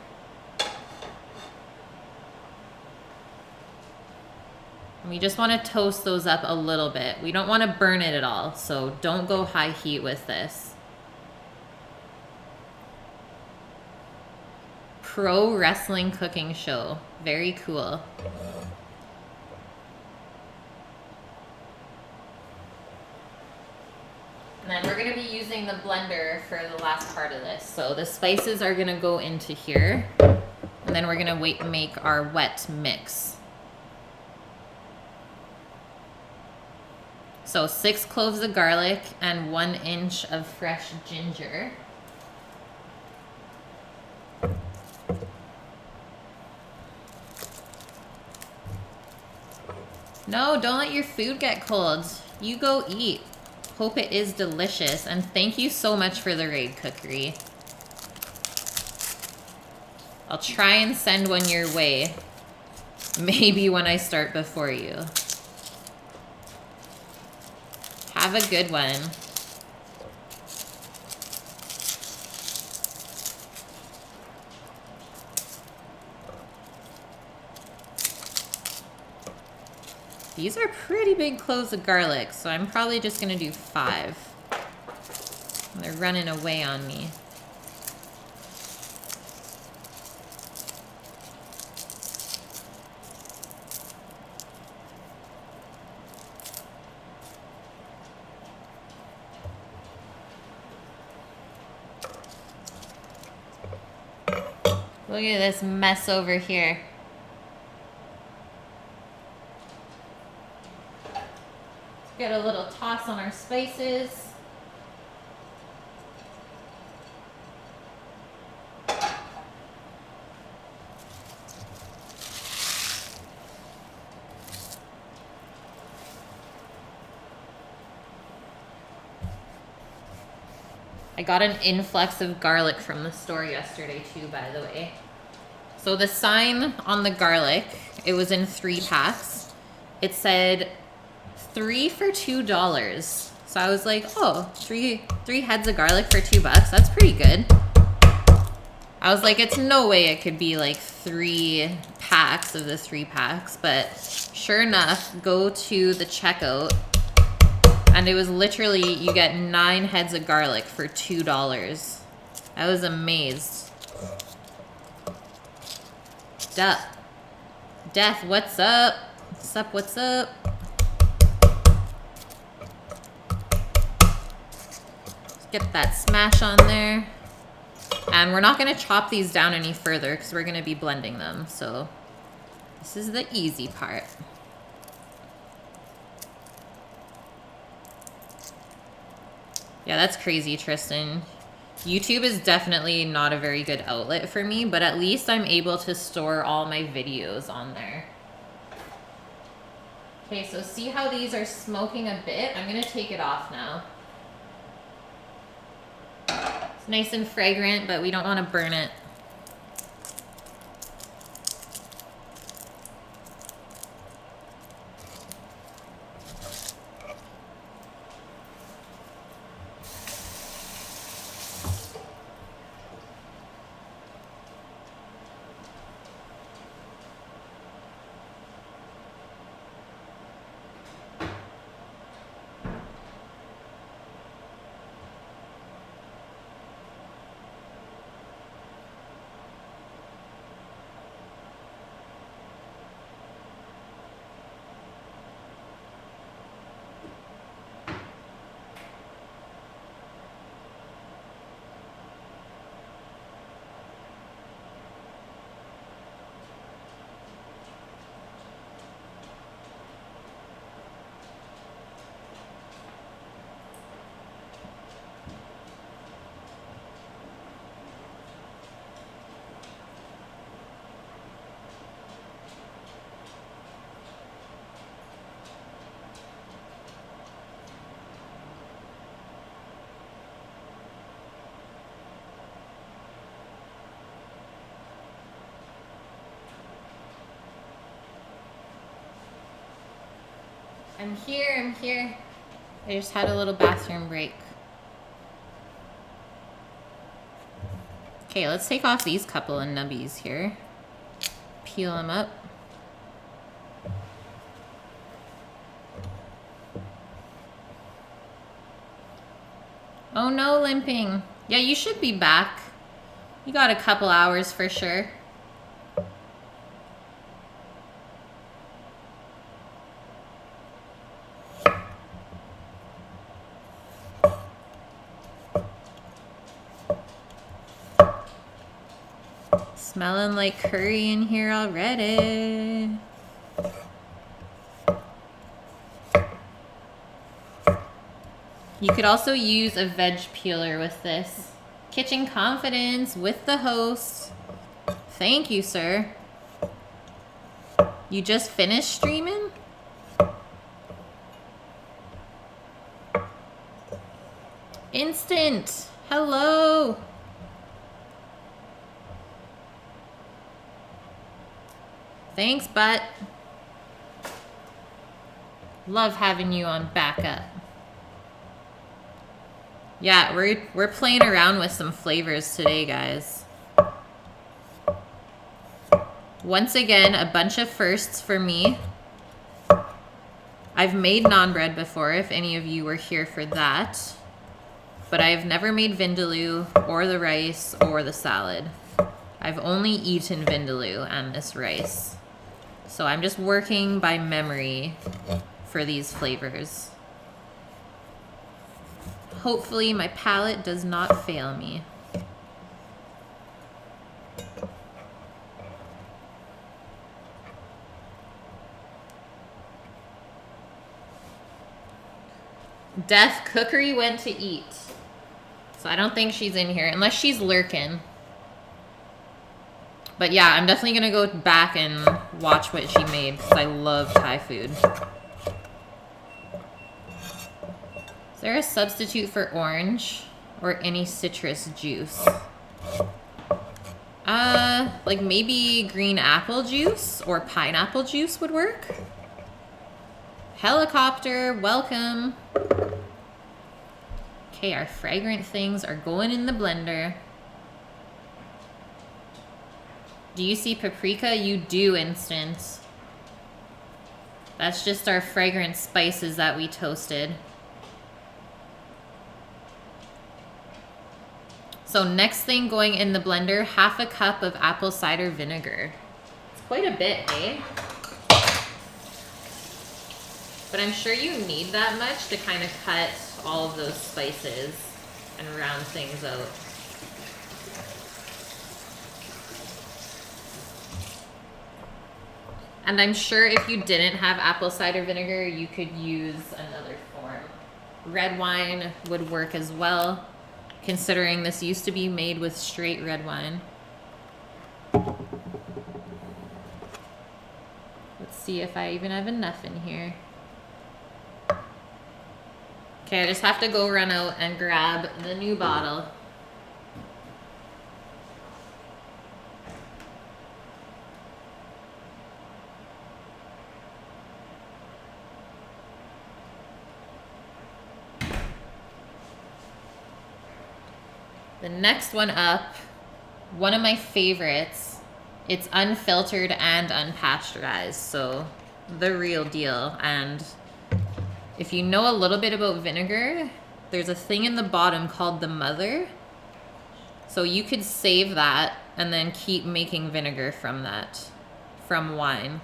And we just want to toast those up a little bit. We don't want to burn it at all, so don't go high heat with this. Pro wrestling cooking show. Very cool. And then we're going to be using the blender for the last part of this. So the spices are going to go into here. And then we're going to make our wet mix. So 6 cloves of garlic and 1 inch of fresh ginger. No, don't let your food get cold. You go eat. Hope it is delicious. And thank you so much for the raid cookery. I'll try and send one your way. Maybe when I start before you. Have a good one. These are pretty big cloves of garlic, so I'm probably just gonna do 5. They're running away on me. Look at this mess over here. Let's get a little toss on our spices. I got an influx of garlic from the store yesterday too, by the way. So the sign on the garlic, it was in 3 packs. It said 3 for $2. So I was like, oh, three heads of garlic for $2. That's pretty good. I was like, it's no way it could be like 3 packs of the 3 packs. But sure enough, go to the checkout. And it was literally, you get 9 heads of garlic for $2. I was amazed. Death, what's up? What's up, what's up? Let's get that smash on there. And we're not gonna chop these down any further because we're gonna be blending them. So this is the easy part. Yeah, that's crazy, Tristan. YouTube is definitely not a very good outlet for me, but at least I'm able to store all my videos on there. Okay, so see how these are smoking a bit? I'm gonna take it off now. It's nice and fragrant, but we don't want to burn it. I'm here, I'm here. I just had a little bathroom break. Okay, let's take off these couple of nubbies here. Peel them up. Oh no, limping. Yeah, you should be back. You got a couple hours for sure. Smelling like curry in here already. You could also use a veg peeler with this. Kitchen confidence with the host. Thank you, sir. You just finished streaming? Instant. Hello. Thanks, butt. Love having you on backup. Yeah, we're playing around with some flavors today, guys. Once again, a bunch of firsts for me. I've made naan bread before, if any of you were here for that. But I've never made vindaloo, or the rice, or the salad. I've only eaten vindaloo and this rice. So I'm just working by memory for these flavors. Hopefully my palate does not fail me. Death Cookery went to eat. So I don't think she's in here, unless she's lurking. But yeah, I'm definitely gonna go back and watch what she made, because I love Thai food. Is there a substitute for orange or any citrus juice? Like maybe green apple juice or pineapple juice would work. Helicopter, welcome. Okay, our fragrant things are going in the blender. Do you see paprika? You do, Instant. That's just our fragrant spices that we toasted. So next thing going in the blender, half a cup of apple cider vinegar. It's quite a bit, eh? But I'm sure you need that much to kind of cut all of those spices and round things out. And I'm sure if you didn't have apple cider vinegar, you could use another form. Red wine would work as well, considering this used to be made with straight red wine. Let's see if I even have enough in here. Okay, I just have to go run out and grab the new bottle. The next one up, one of my favorites. It's unfiltered and unpasteurized, so the real deal. And if you know a little bit about vinegar, there's a thing in the bottom called the mother. So you could save that and then keep making vinegar from that, from wine.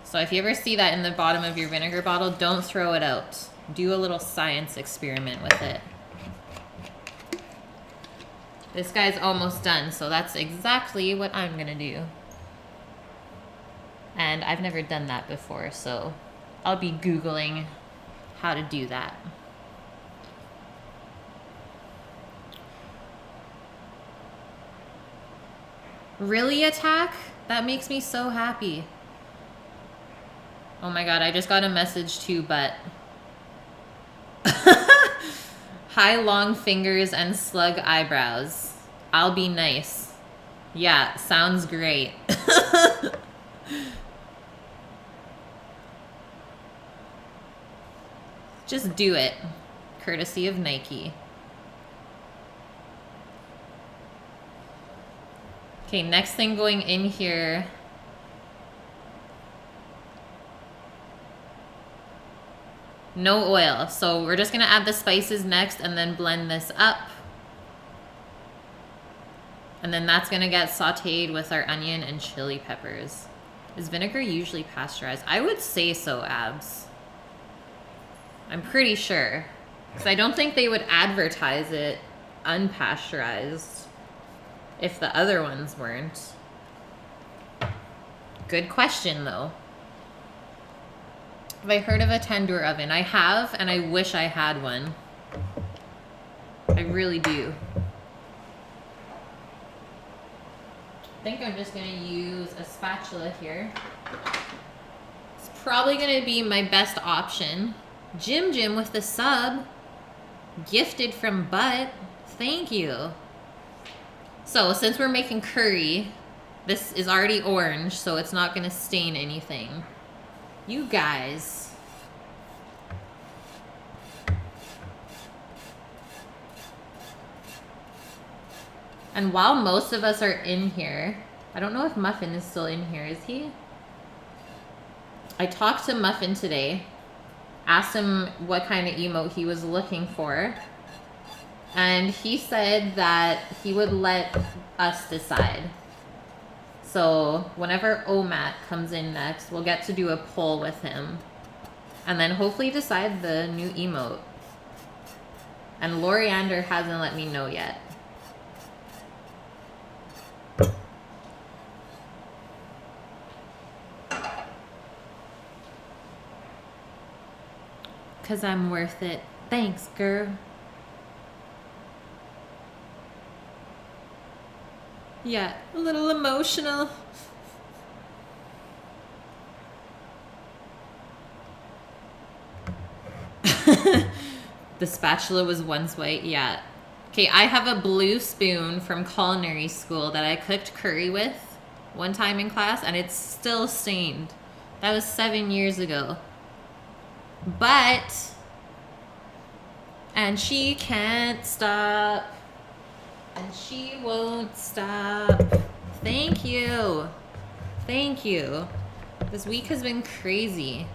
So if you ever see that in the bottom of your vinegar bottle, don't throw it out. Do a little science experiment with it. This guy's almost done, so that's exactly what I'm gonna do. And I've never done that before, so I'll be Googling how to do that. Really, Attack? That makes me so happy. Oh my god, I just got a message too, but high long fingers and slug eyebrows. I'll be nice. Yeah, sounds great. Just do it. Courtesy of Nike. Okay, next thing going in here. No oil. So we're just gonna add the spices next and then blend this up. And then that's gonna get sauteed with our onion and chili peppers. Is vinegar usually pasteurized? I would say so, Abs. I'm pretty sure. Because I don't think they would advertise it unpasteurized if the other ones weren't. Good question, though. Have I heard of a tandoor oven? I have, and I wish I had one. I really do. I think I'm just going to use a spatula here. It's probably going to be my best option. Jim with the sub. Gifted from Butt. Thank you. So, since we're making curry, this is already orange, so it's not going to stain anything. You guys. And while most of us are in here, I don't know if Muffin is still in here. Is he? I talked to Muffin today. Asked him what kind of emote he was looking for. And he said that he would let us decide. So whenever OMAT comes in next, we'll get to do a poll with him. And then hopefully decide the new emote. And Loriander hasn't let me know yet. Cause I'm worth it. Thanks, girl. Yeah, a little emotional. The spatula was once white, yeah. Okay, I have a blue spoon from culinary school that I cooked curry with one time in class, and it's still stained. That was 7 years ago. But, and she can't stop. And she won't stop. Thank you. Thank you. This week has been crazy.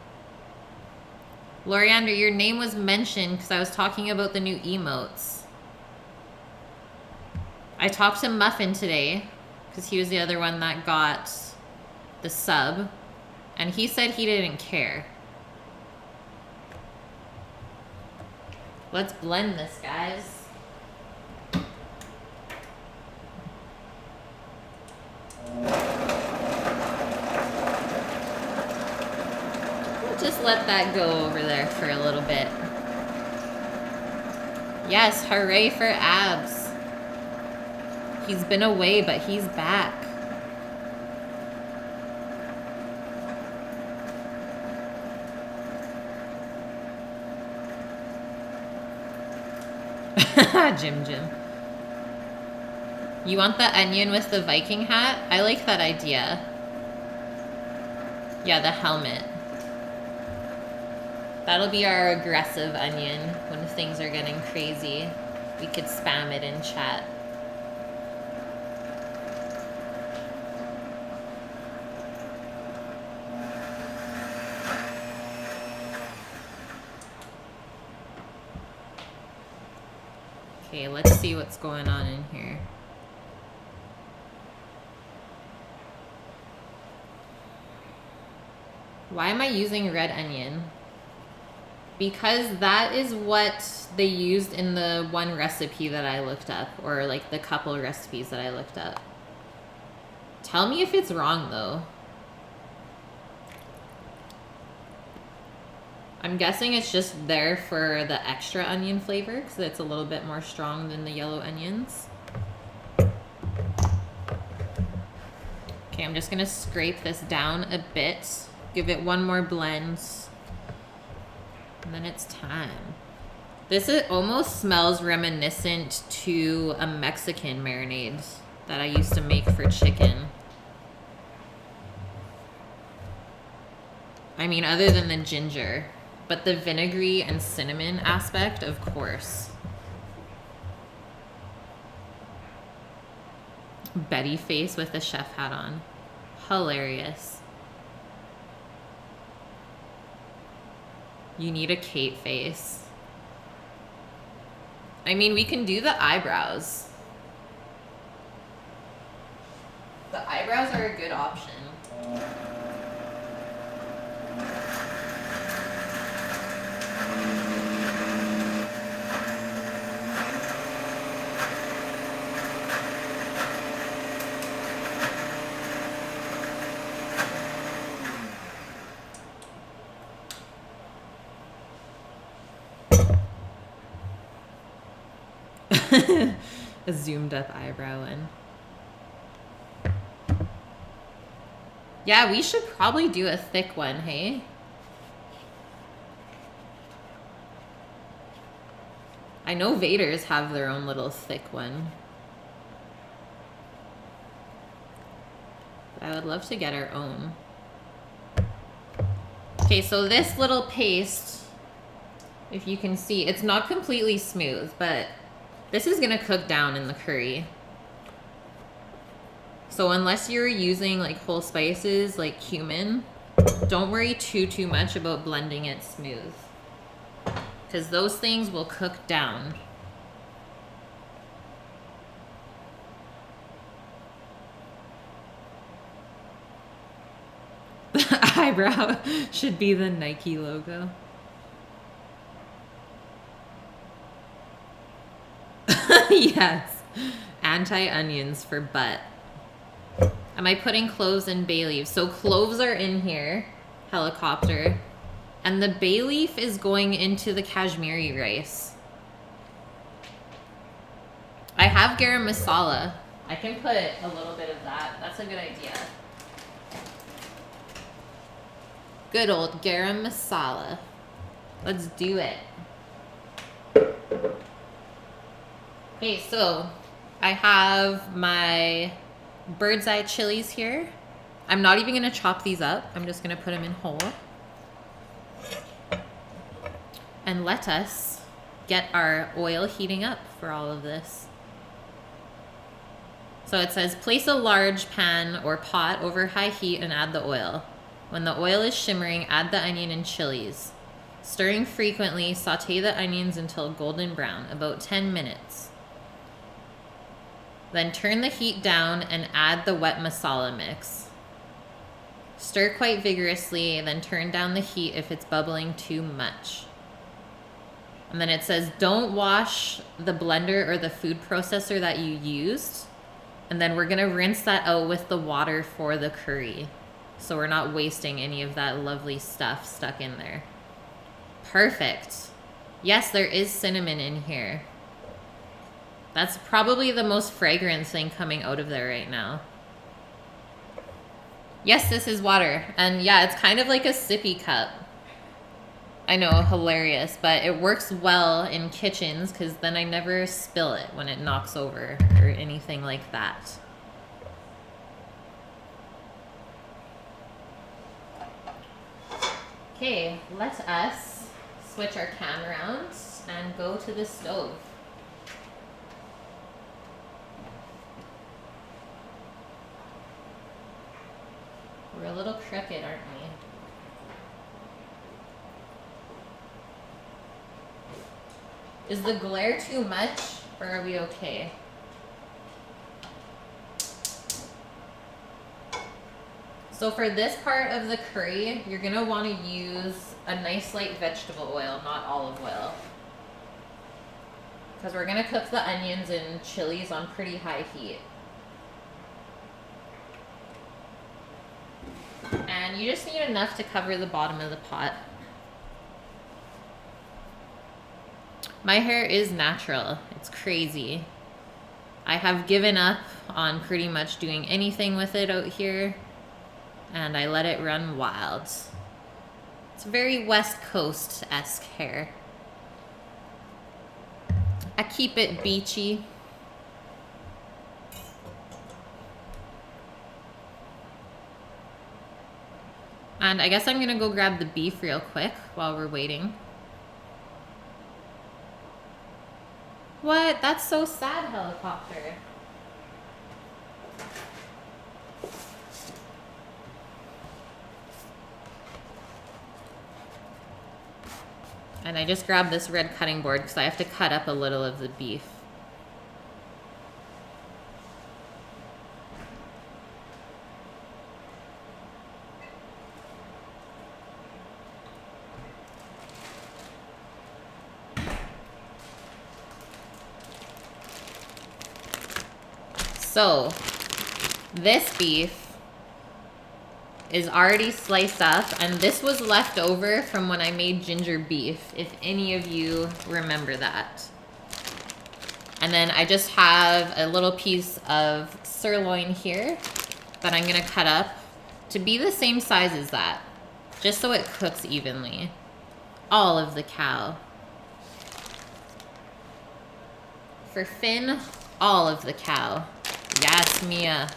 Loriander, your name was mentioned because I was talking about the new emotes. I talked to Muffin today because he was the other one that got the sub. And he said he didn't care. Let's blend this, guys. We'll just let that go over there for a little bit. Yes, hooray for Abs. He's been away, but he's back. Jim. You want the onion with the Viking hat? I like that idea. Yeah, the helmet. That'll be our aggressive onion when things are getting crazy. We could spam it in chat. Okay, let's see what's going on in here. Why am I using red onion? Because that is what they used in the one recipe that I looked up, or like the couple recipes that I looked up. Tell me if it's wrong though. I'm guessing it's just there for the extra onion flavor because it's a little bit more strong than the yellow onions. Okay, I'm just gonna scrape this down a bit. Give it one more blend. And then it's time. This almost smells reminiscent to a Mexican marinade that I used to make for chicken. I mean, other than the ginger. But the vinegary and cinnamon aspect, of course. Betty face with the chef hat on. Hilarious. You need a Kate face. I mean, we can do the eyebrows. The eyebrows are a good option. A zoomed up eyebrow one. Yeah, we should probably do a thick one, hey? I know Vader's have their own little thick one. I would love to get our own. Okay, so this little paste, if you can see, it's not completely smooth, but this is gonna cook down in the curry. So unless you're using like whole spices like cumin, don't worry too much about blending it smooth, because those things will cook down. The eyebrow should be the Nike logo. Yes, anti-onions for butt. Am I putting cloves and bay leaves? So cloves are in here, helicopter, and the bay leaf is going into the Kashmiri rice. I have garam masala. I can put a little bit of that. That's a good idea. Good old garam masala. Let's do it. Okay, so I have my bird's eye chilies here. I'm not even gonna chop these up. I'm just gonna put them in whole. And let us get our oil heating up for all of this. So it says, place a large pan or pot over high heat and add the oil. When the oil is shimmering, add the onion and chilies. Stirring frequently, saute the onions until golden brown, about 10 minutes. Then turn the heat down and add the wet masala mix. Stir quite vigorously, then turn down the heat if it's bubbling too much. And then it says, don't wash the blender or the food processor that you used. And then we're gonna rinse that out with the water for the curry, so we're not wasting any of that lovely stuff stuck in there. Perfect. Yes, there is cinnamon in here. That's probably the most fragrant thing coming out of there right now. Yes, this is water. And yeah, it's kind of like a sippy cup. I know, hilarious, but it works well in kitchens because then I never spill it when it knocks over or anything like that. Okay, let us switch our cam around and go to the stove. We're a little crooked, aren't we? Is the glare too much, or are we okay? So for this part of the curry, you're gonna wanna use a nice light vegetable oil, not olive oil. Because we're gonna cook the onions and chilies on pretty high heat. And you just need enough to cover the bottom of the pot. My hair is natural. It's crazy. I have given up on pretty much doing anything with it out here, and I let it run wild. It's very West Coast-esque hair. I keep it beachy. And I guess I'm gonna go grab the beef real quick while we're waiting. What? That's so sad, helicopter. And I just grabbed this red cutting board because I have to cut up a little of the beef. So, this beef is already sliced up, and this was left over from when I made ginger beef, if any of you remember that. And then I just have a little piece of sirloin here that I'm gonna cut up to be the same size as that, just so it cooks evenly. All of the cow. For Finn, all of the cow. Yes, Mia.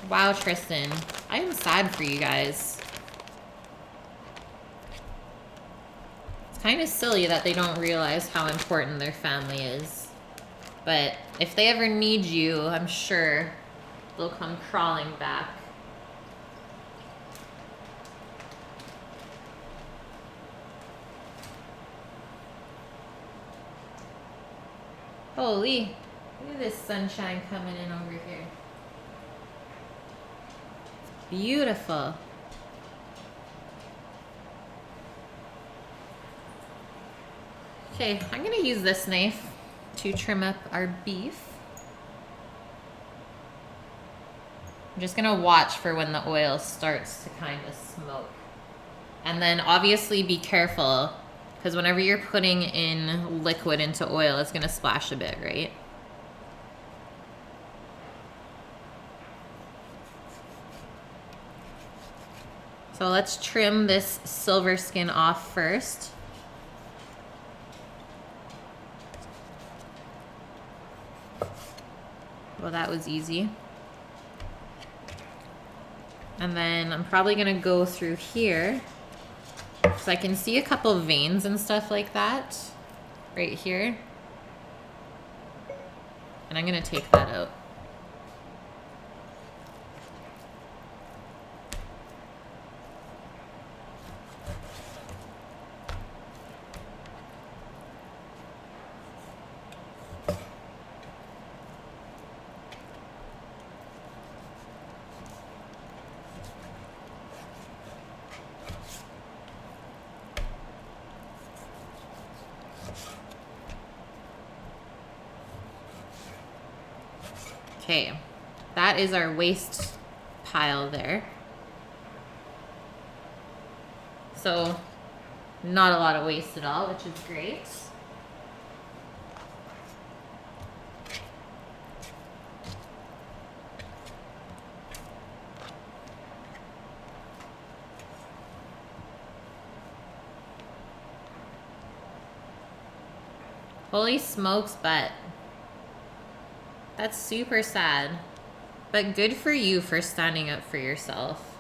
Wow, Tristan. I am sad for you guys. It's kind of silly that they don't realize how important their family is. But if they ever need you, I'm sure they'll come crawling back. Holy, look at this sunshine coming in over here. Beautiful. Okay, I'm gonna use this knife to trim up our beef. I'm just gonna watch for when the oil starts to kind of smoke. And then obviously be careful, because whenever you're putting in liquid into oil, it's gonna splash a bit, right? So let's trim this silver skin off first. Well, that was easy. And then I'm probably gonna go through here, because I can see a couple veins and stuff like that right here. And I'm gonna take that out. Okay, that is our waste pile there. So, not a lot of waste at all, which is great. Holy smokes, but that's super sad. But good for you for standing up for yourself.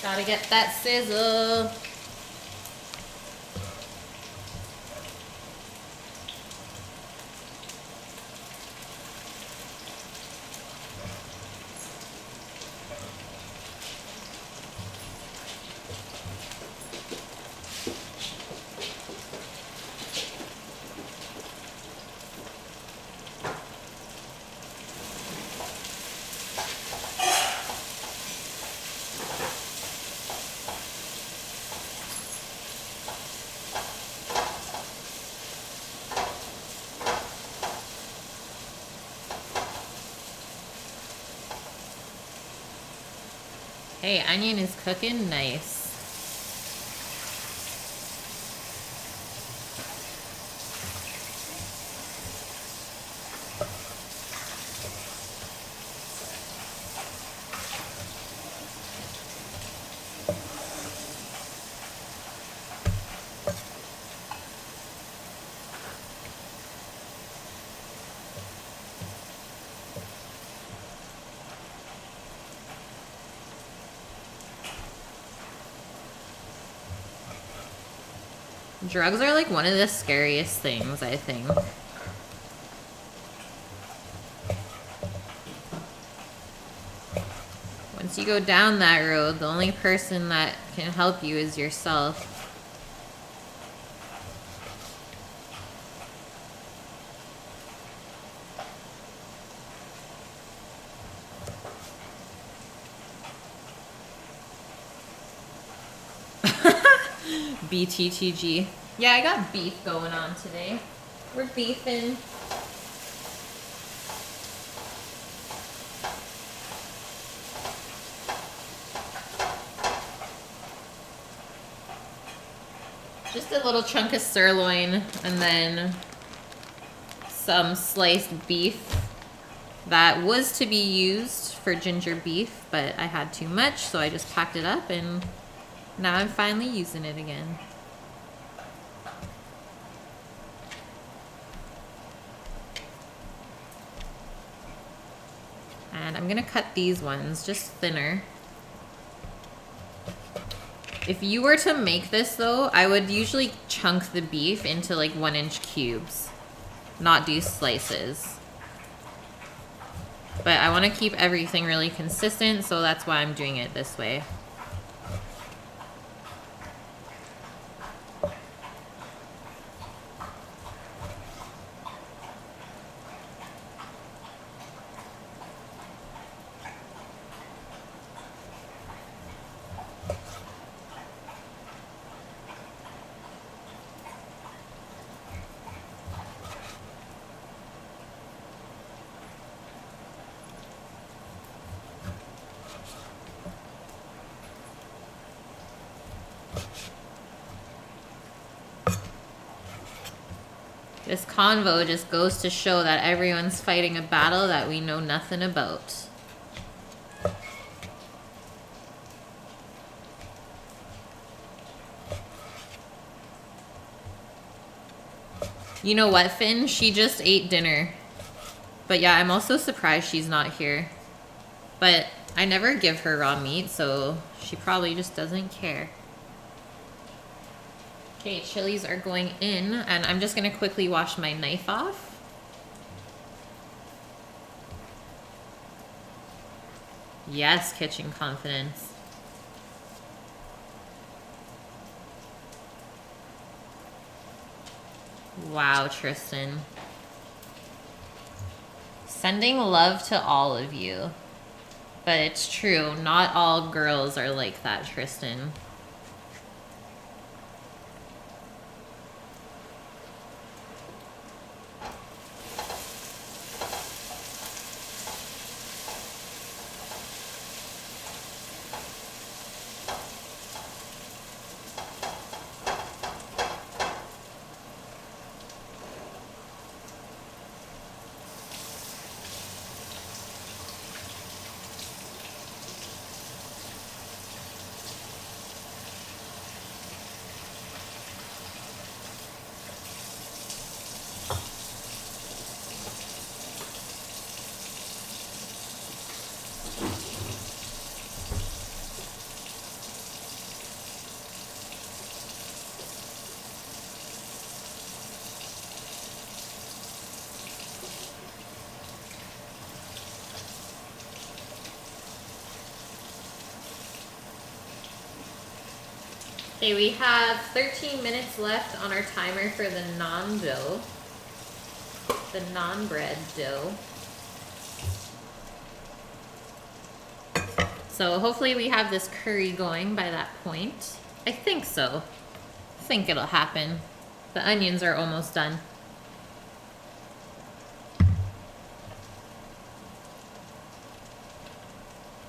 Gotta get that sizzle. Hey, onion is cooking nice. Drugs are like one of the scariest things, I think. Once you go down that road, the only person that can help you is yourself. BTTG. Yeah, I got beef going on today. We're beefing. Just a little chunk of sirloin and then some sliced beef that was to be used for ginger beef, but I had too much, so I just packed it up and now I'm finally using it again. And I'm gonna cut these ones just thinner. If you were to make this though, I would usually chunk the beef into like 1-inch cubes, not do slices. But I want to keep everything really consistent, so that's why I'm doing it this way. This convo just goes to show that everyone's fighting a battle that we know nothing about. You know what, Finn? She just ate dinner. But yeah, I'm also surprised she's not here. But I never give her raw meat, so she probably just doesn't care. Okay, chilies are going in, and I'm just gonna quickly wash my knife off. Yes, kitchen confidence. Wow, Tristan. Sending love to all of you. But it's true, not all girls are like that, Tristan. Okay, we have 13 minutes left on our timer for the naan dough. The naan bread dough. So hopefully we have this curry going by that point. I think so. I think it'll happen. The onions are almost done.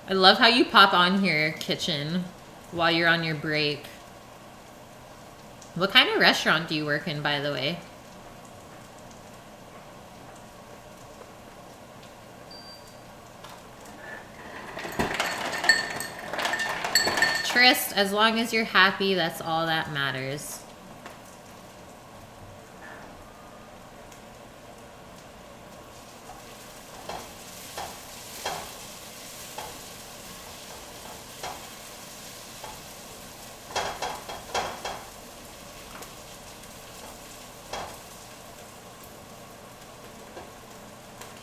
I love how you pop on here, kitchen, while you're on your break. What kind of restaurant do you work in, by the way? Trist, as long as you're happy, that's all that matters.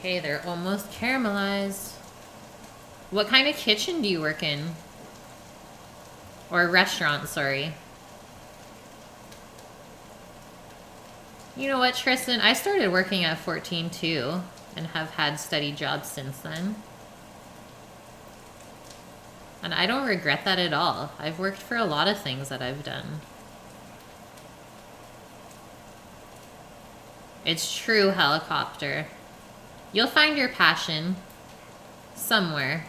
Okay, they're almost caramelized. What kind of kitchen do you work in? Or restaurant, sorry. You know what, Tristan? I started working at 14 too, and have had steady jobs since then. And I don't regret that at all. I've worked for a lot of things that I've done. It's true, helicopter. You'll find your passion. Somewhere.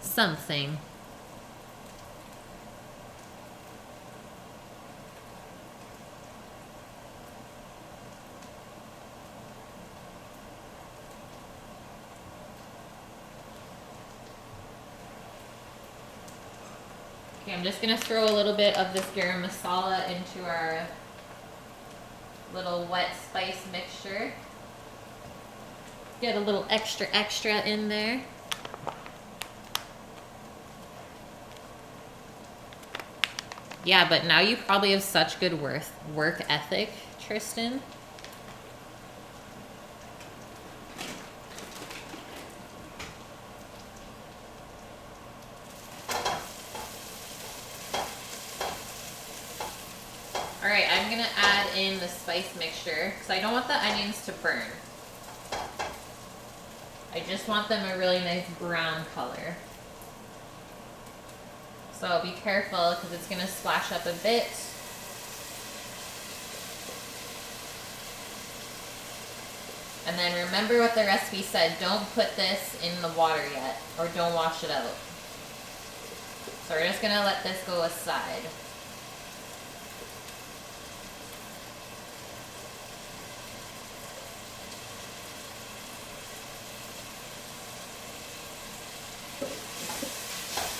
Something. Okay, I'm just gonna throw a little bit of this garam masala into our little wet spice mixture. Get a little extra in there. Yeah, but now you probably have such good work ethic, Tristan. Alright, I'm gonna add in the spice mixture because I don't want the onions to burn. I just want them a really nice brown color. So be careful because it's gonna splash up a bit. And then remember what the recipe said, don't put this in the water yet, or don't wash it out. So we're just gonna let this go aside.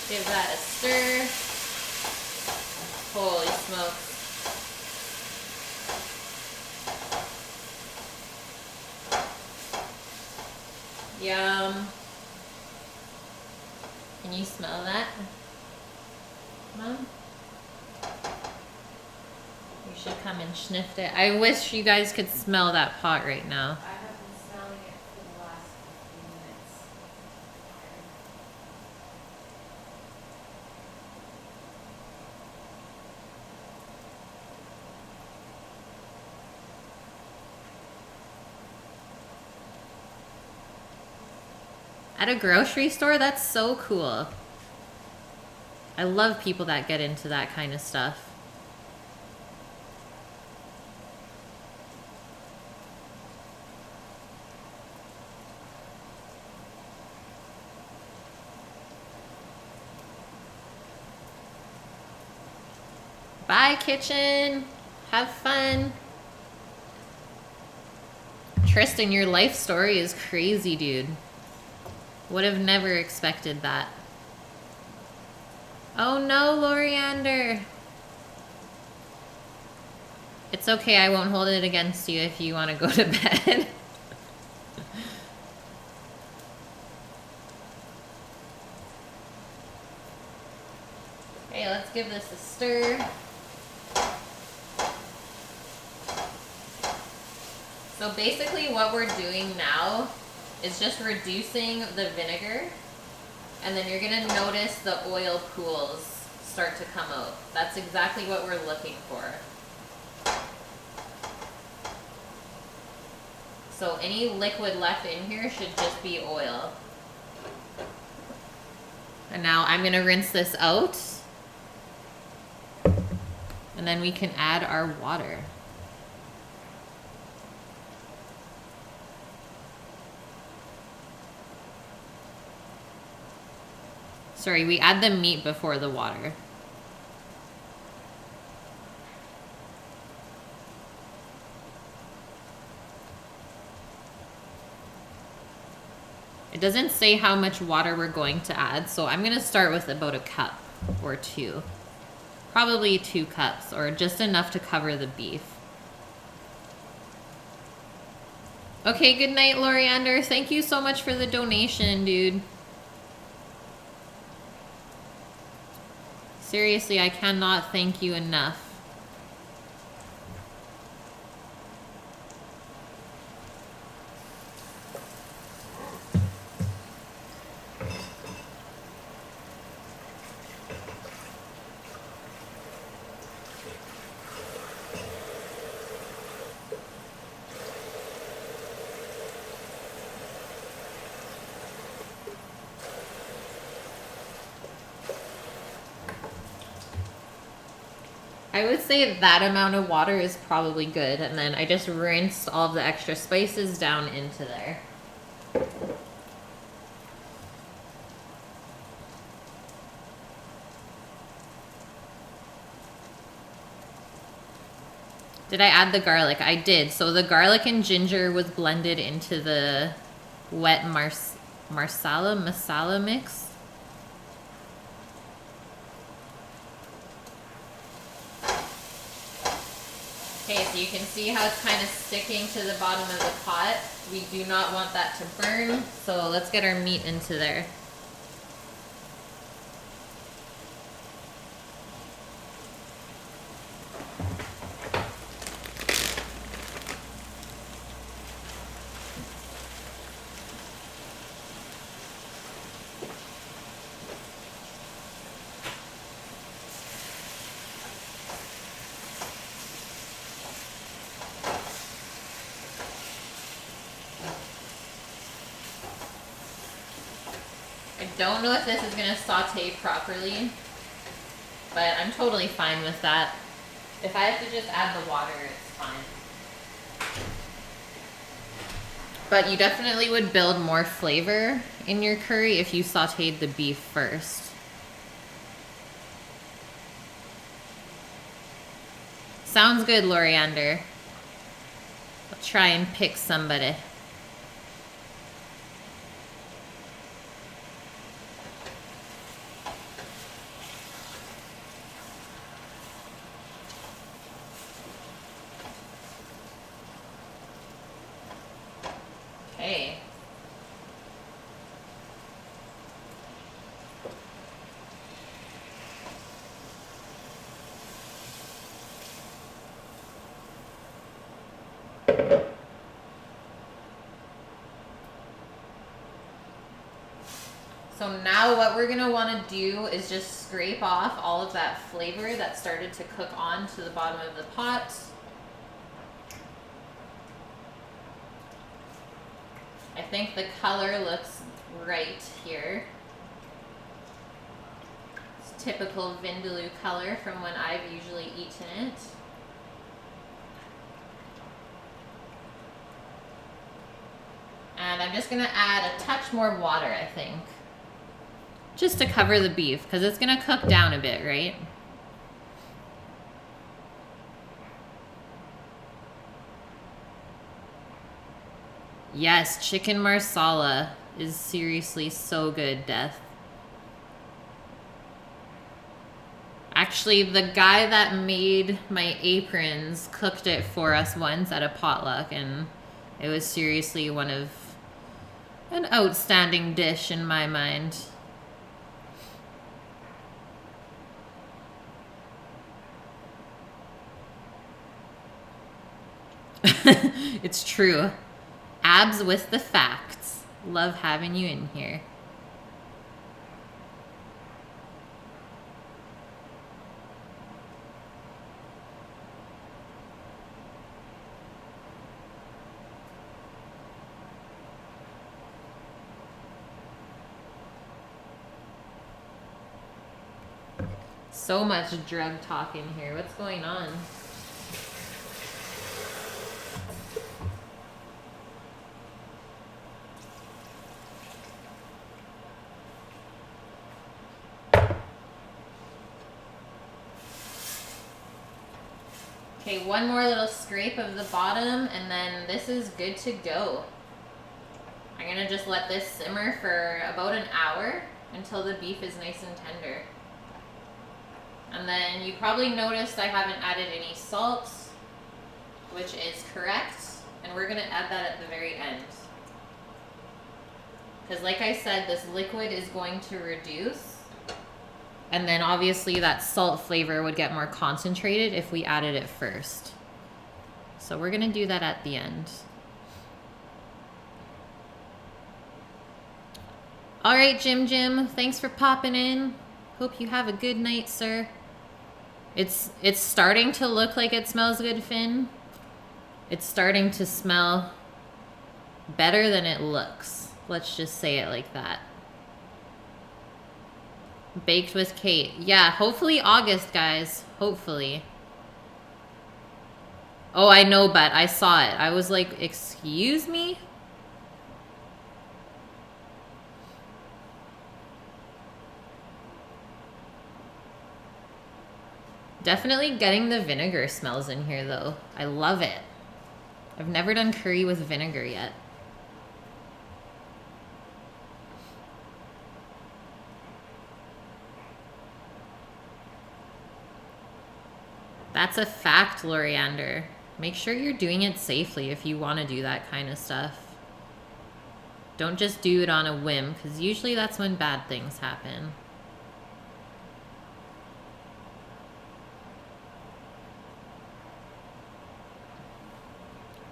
Give that a stir. Holy smokes. Yum. Can you smell that, Mom? You should come and sniff it. I wish you guys could smell that pot right now. I have been smelling it for the last 15 minutes. At a grocery store? That's so cool. I love people that get into that kind of stuff. Bye, kitchen. Have fun. Tristan, your life story is crazy, dude. Would have never expected that. Oh no, Loriander. It's okay, I won't hold it against you if you want to go to bed. Okay, let's give this a stir. So basically what we're doing now is just reducing the vinegar, and then you're gonna notice the oil pools start to come out. That's exactly what we're looking for. So any liquid left in here should just be oil. And now I'm gonna rinse this out, and then we can add our water. Sorry, we add the meat before the water. It doesn't say how much water we're going to add, so I'm gonna start with about a cup or two. Probably 2 cups, or just enough to cover the beef. Okay, good night, Loriander. Thank you so much for the donation, dude. Seriously, I cannot thank you enough. I would say that amount of water is probably good. And then I just rinsed all of the extra spices down into there. Did I add the garlic? I did. So the garlic and ginger was blended into the wet masala mix. Okay, so you can see how it's kind of sticking to the bottom of the pot. We do not want that to burn, so let's get our meat into there. I don't know if this is going to saute properly, but I'm totally fine with that. If I have to just add the water, it's fine. But you definitely would build more flavor in your curry if you sauteed the beef first. Sounds good, Loriander. I'll try and pick somebody. Okay. So now what we're gonna wanna do is just scrape off all of that flavor that started to cook on to the bottom of the pot. I think the color looks right here. It's typical vindaloo color from when I've usually eaten it. And I'm just gonna add a touch more water, I think. Just to cover the beef, because it's gonna cook down a bit, right? Yes, chicken marsala is seriously so good, Death. Actually, the guy that made my aprons cooked it for us once at a potluck, and it was seriously an outstanding dish in my mind. It's true. Abs with the facts. Love having you in here. So much drug talk in here. What's going on? Okay, one more little scrape of the bottom, and then this is good to go. I'm gonna just let this simmer for about an hour until the beef is nice and tender. And then you probably noticed I haven't added any salt, which is correct, and we're gonna add that at the very end. Because like I said, this liquid is going to reduce. And then obviously that salt flavor would get more concentrated if we added it first. So we're gonna do that at the end. All right, Jim, thanks for popping in. Hope you have a good night, sir. It's starting to look like it smells good, Finn. It's starting to smell better than it looks. Let's just say it like that. Baked with Kate. Yeah, hopefully August, guys. Hopefully. Oh, I know, but I saw it. I was like, excuse me? Definitely getting the vinegar smells in here, though. I love it. I've never done curry with vinegar yet. That's a fact, Loriander. Make sure you're doing it safely if you want to do that kind of stuff. Don't just do it on a whim, because usually that's when bad things happen.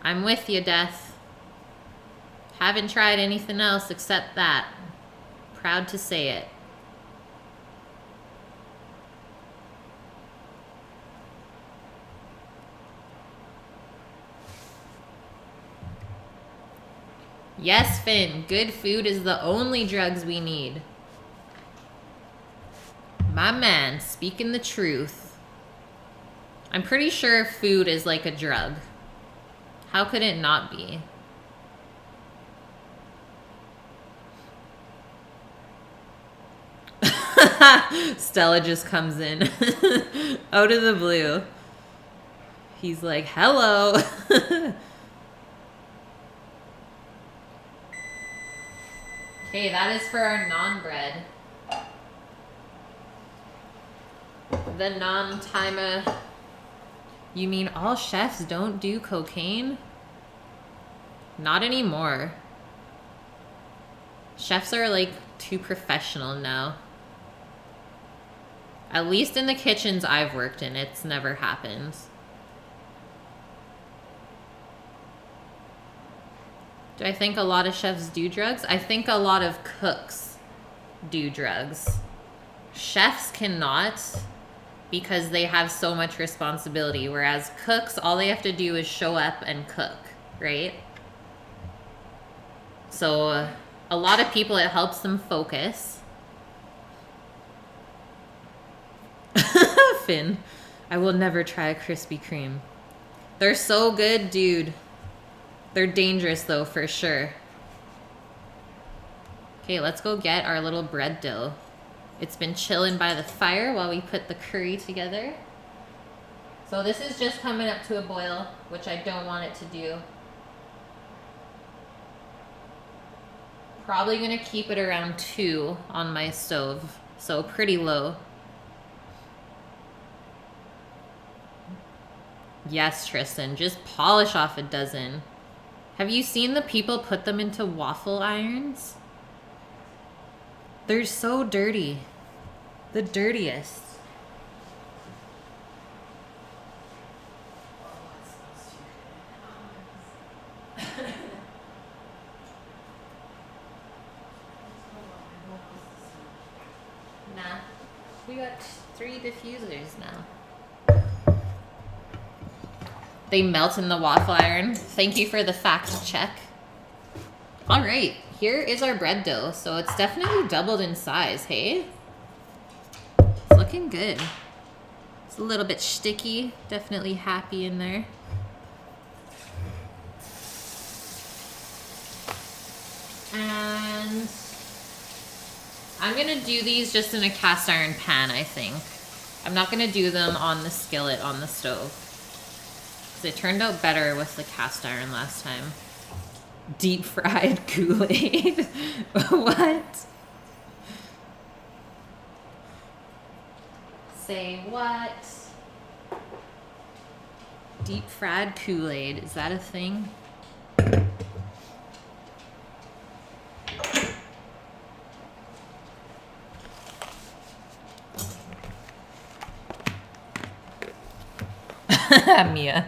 I'm with you, Death. Haven't tried anything else except that. Proud to say it. Yes, Finn, good food is the only drugs we need. My man, speaking the truth. I'm pretty sure food is like a drug. How could it not be? Stella just comes in out of the blue. He's like, hello. Okay, that is for our naan bread. The naan timer. You mean all chefs don't do cocaine? Not anymore. Chefs are like too professional now. At least in the kitchens I've worked in, it's never happened. Do I think a lot of chefs do drugs? I think a lot of cooks do drugs. Chefs cannot because they have so much responsibility, whereas cooks, all they have to do is show up and cook, right? So a lot of people, it helps them focus. Finn, I will never try a Krispy Kreme. They're so good, dude. They're dangerous, though, for sure. Okay, let's go get our little bread dough. It's been chilling by the fire while we put the curry together. So this is just coming up to a boil, which I don't want it to do. Probably going to keep it around 2 on my stove, so pretty low. Yes, Tristan, just polish off a dozen. Have you seen the people put them into waffle irons? They're so dirty. The dirtiest. Nah, we got 3 diffusers now. They melt in the waffle iron. Thank you for the fact check. All right, here is our bread dough. So it's definitely doubled in size, hey? It's looking good. It's a little bit sticky. Definitely happy in there. And I'm gonna do these just in a cast iron pan, I think. I'm not gonna do them on the skillet on the stove. It turned out better with the cast iron last time. Deep fried Kool-Aid. What? Say what? Deep fried Kool-Aid. Is that a thing? Mia.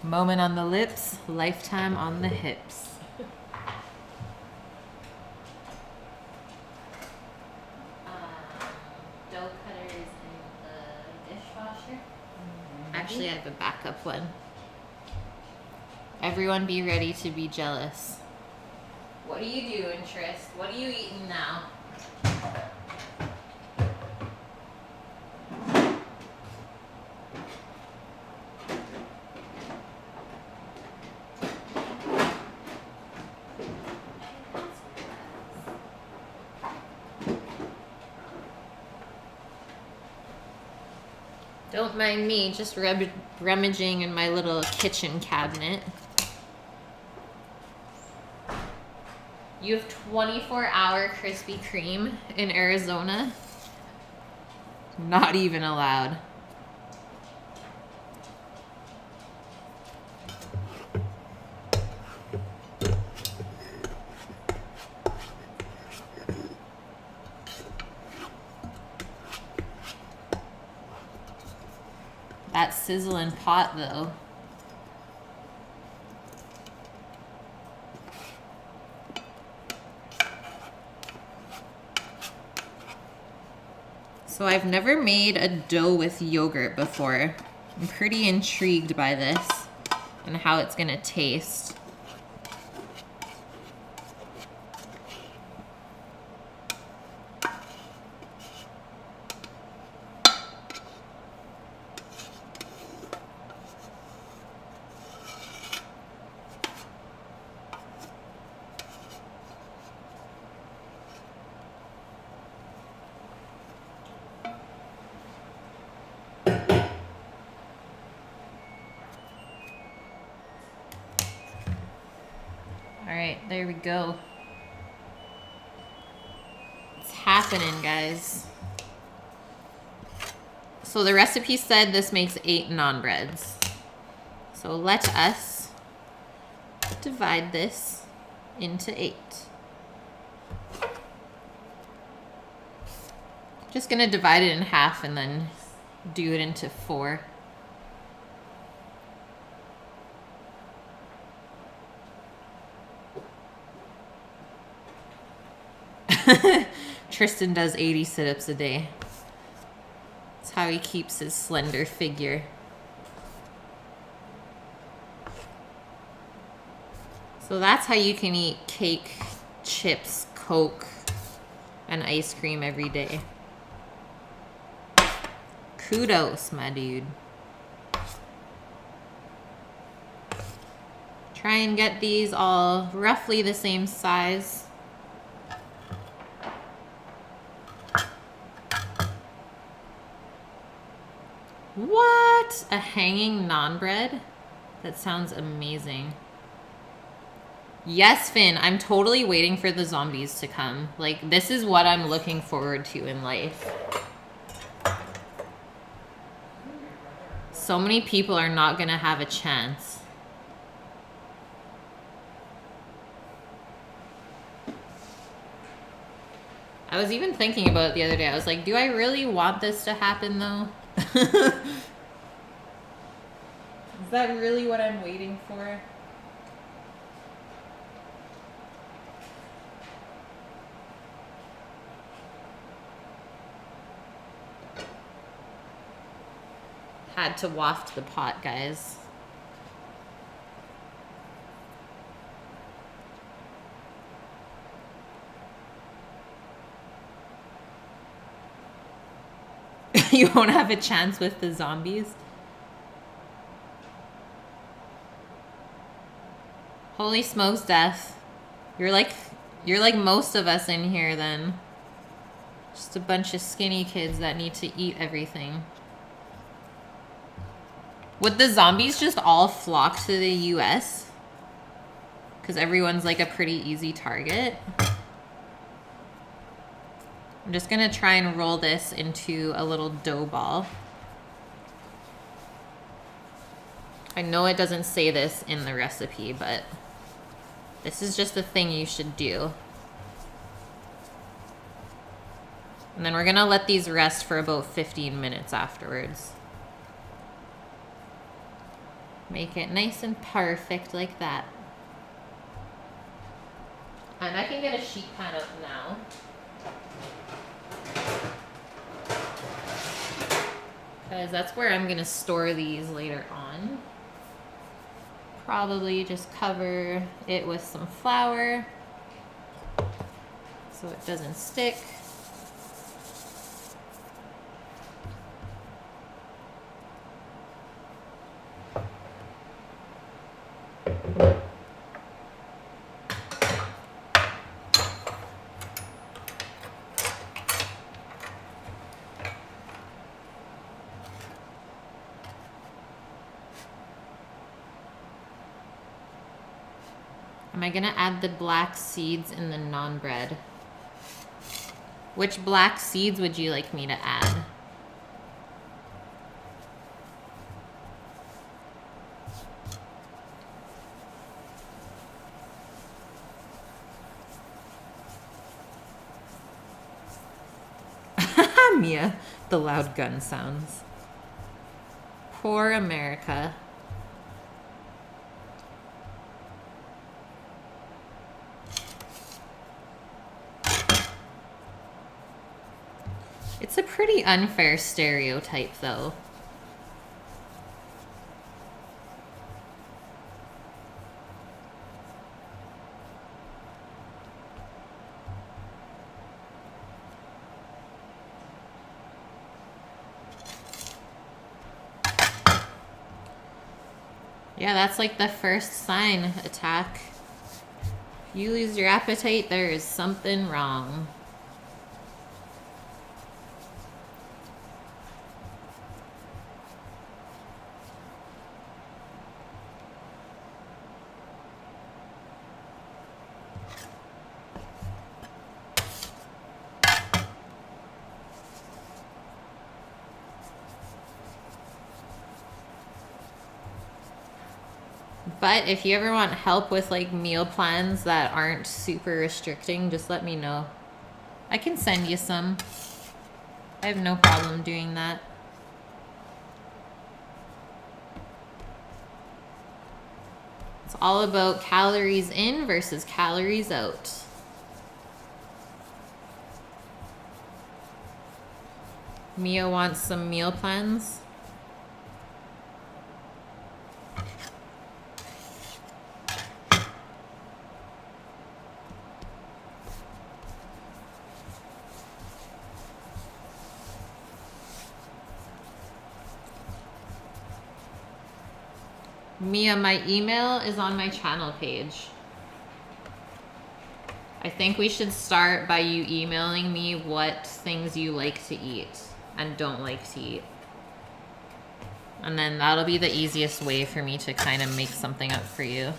Moment on the lips, lifetime on the hips. Dough cutters in the dishwasher. Actually, I have a backup one. Everyone be ready to be jealous. What are you doing, Tris? What are you eating now? Don't mind me, just rummaging in my little kitchen cabinet. You have 24-hour Krispy Kreme in Arizona? Not even allowed. That sizzling pot, though. So I've never made a dough with yogurt before. I'm pretty intrigued by this and how it's gonna taste. All right, there we go. It's happening, guys. So the recipe said this makes 8 naan breads. So let us divide this into 8. Just gonna divide it in half and then do it into 4. Tristan does 80 sit-ups a day. That's how he keeps his slender figure. So that's how you can eat cake, chips, Coke, and ice cream every day. Kudos, my dude. Try and get these all roughly the same size. What? A hanging naan bread? That sounds amazing. Yes, Finn, I'm totally waiting for the zombies to come. Like, this is what I'm looking forward to in life. So many people are not gonna have a chance. I was even thinking about it the other day. I was like, do I really want this to happen, though? Is that really what I'm waiting for? Had to waft the pot, guys. You won't have a chance with the zombies. Holy smokes, Death. You're like most of us in here then. Just a bunch of skinny kids that need to eat everything. Would the zombies just all flock to the US? Because everyone's like a pretty easy target. I'm just gonna try and roll this into a little dough ball. I know it doesn't say this in the recipe, but this is just a thing you should do. And then we're gonna let these rest for about 15 minutes afterwards. Make it nice and perfect like that. And I can get a sheet pan up now. Because that's where I'm gonna store these later on. Probably just cover it with some flour so it doesn't stick. Am I gonna add the black seeds in the naan bread? Which black seeds would you like me to add? Mia, the loud gun sounds. Poor America. It's a pretty unfair stereotype, though. Yeah, that's like the first sign, attack. If you lose your appetite, there is something wrong. But if you ever want help with like meal plans that aren't super restricting, just let me know. I can send you some. I have no problem doing that. It's all about calories in versus calories out. Mia wants some meal plans. Mia, my email is on my channel page. I think we should start by you emailing me what things you like to eat and don't like to eat. And then that'll be the easiest way for me to kind of make something up for you.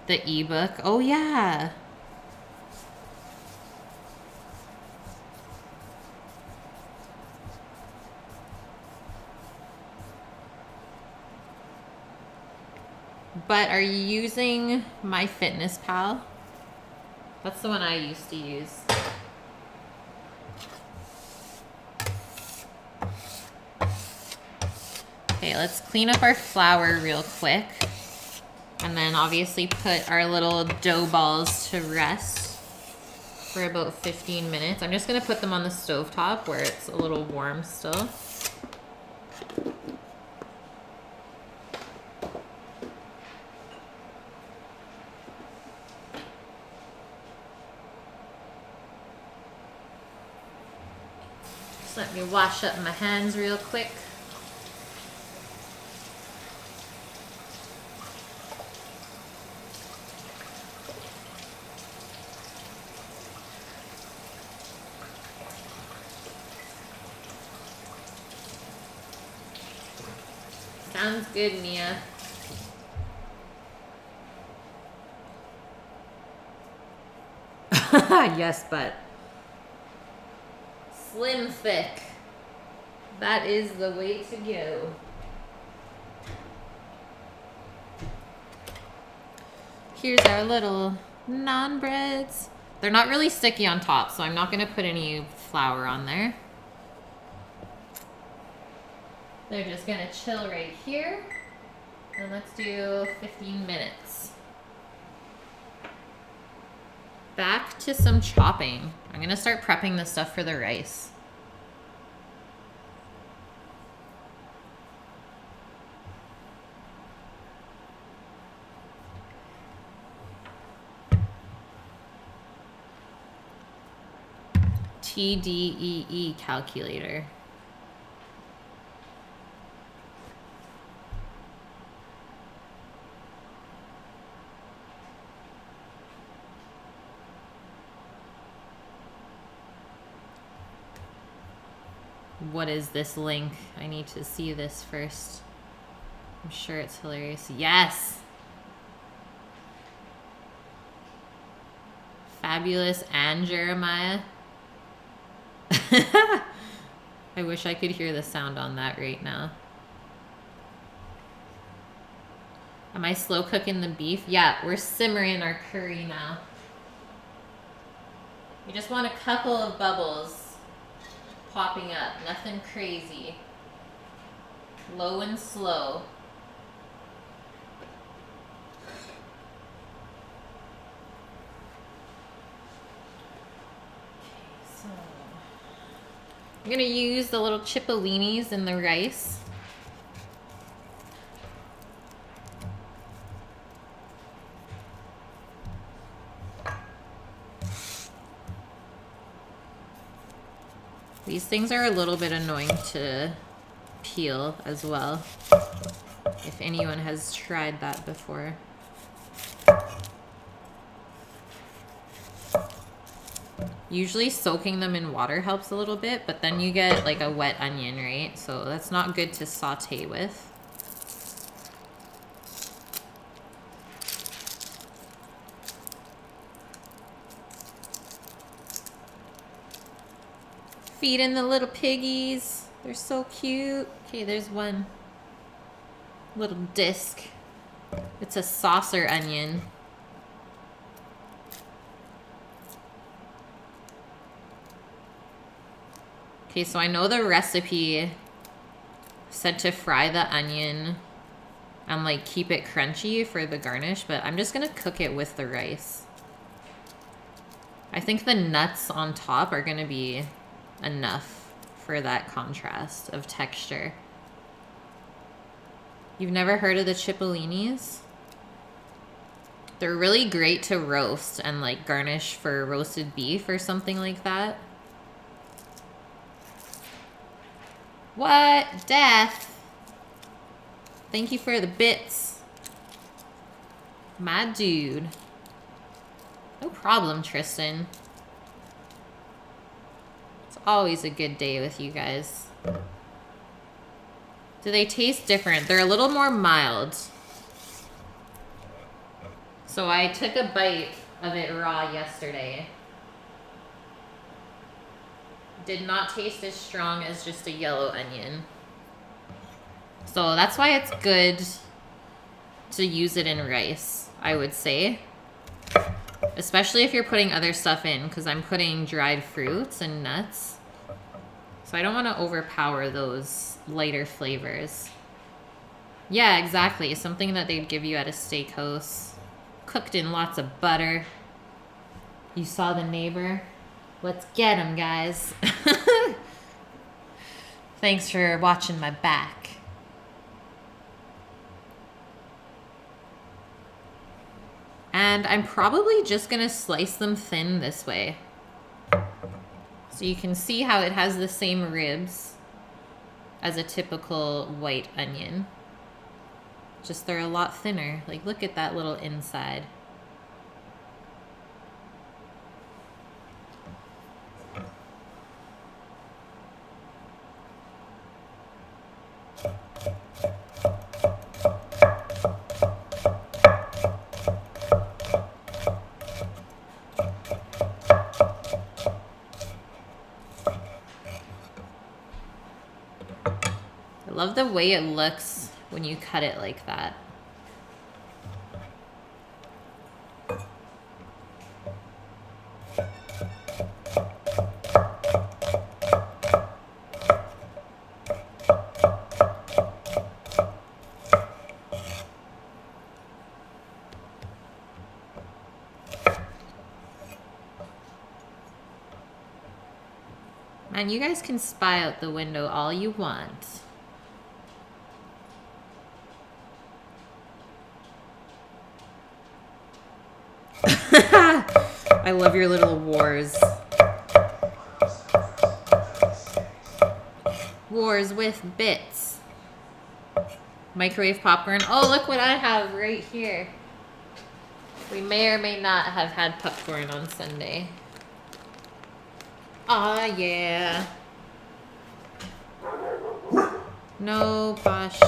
The ebook. Oh, yeah. But are you using MyFitnessPal? That's the one I used to use. Okay, let's clean up our flour real quick. And then obviously put our little dough balls to rest for about 15 minutes. I'm just gonna put them on the stovetop where it's a little warm still. Just let me wash up my hands real quick. Sounds good, Mia. Yes, but slim thick. That is the way to go. Here's our little naan breads. They're not really sticky on top, so I'm not going to put any flour on there. They're just going to chill right here. And let's do 15 minutes. Back to some chopping. I'm going to start prepping the stuff for the rice. TDEE calculator. What is this link? I need to see this first. I'm sure it's hilarious. Yes! Fabulous and Jeremiah. I wish I could hear the sound on that right now. Am I slow cooking the beef? Yeah, we're simmering our curry now. We just want a couple of bubbles popping up. Nothing crazy. Low and slow. Okay, so I'm gonna use the little chipollinis in the rice. These things are a little bit annoying to peel as well, if anyone has tried that before. Usually soaking them in water helps a little bit, but then you get like a wet onion, right? So that's not good to saute with. Feeding the little piggies. They're so cute. Okay, there's one little disc. It's a saucer onion. Okay, so I know the recipe said to fry the onion and like keep it crunchy for the garnish, but I'm just gonna cook it with the rice. I think the nuts on top are gonna be enough for that contrast of texture. You've never heard of the chipollinis? They're really great to roast and like garnish for roasted beef or something like that. What? Death? Thank you for the bits. My dude. No problem, Tristan. It's always a good day with you guys. Do they taste different? They're a little more mild. So I took a bite of it raw yesterday. Did not taste as strong as just a yellow onion. So that's why it's good to use it in rice, I would say. Especially if you're putting other stuff in, because I'm putting dried fruits and nuts. So I don't want to overpower those lighter flavors. Yeah, exactly. Something that they'd give you at a steakhouse. Cooked in lots of butter. You saw the neighbor? Let's get him, guys. Thanks for watching my back. And I'm probably just gonna slice them thin this way. So you can see how it has the same ribs as a typical white onion. Just they're a lot thinner. Like, look at that little inside. I love the way it looks when you cut it like that. Man, you guys can spy out the window all you want. I love your little wars. Wars with bits. Microwave popcorn. Oh, look what I have right here. We may or may not have had popcorn on Sunday. Aw, yeah. No, Posh.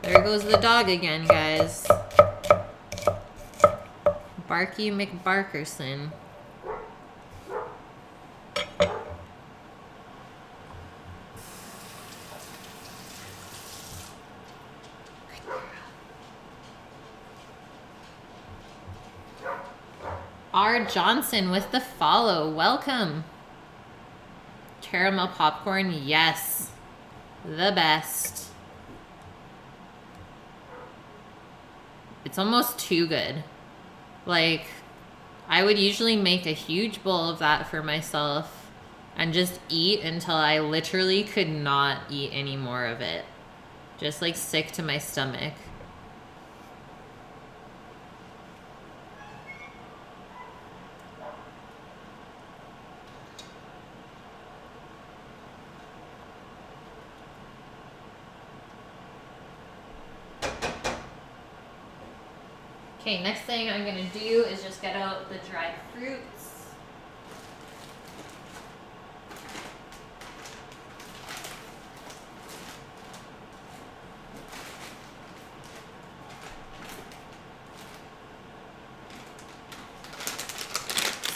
There goes the dog again, guys. Barky McBarkerson. R. Johnson with the follow. Welcome. Caramel popcorn. Yes. The best. It's almost too good. Like, I would usually make a huge bowl of that for myself and just eat until I literally could not eat any more of it. Just like sick to my stomach. Okay, next thing I'm gonna do is just get out the dried fruits.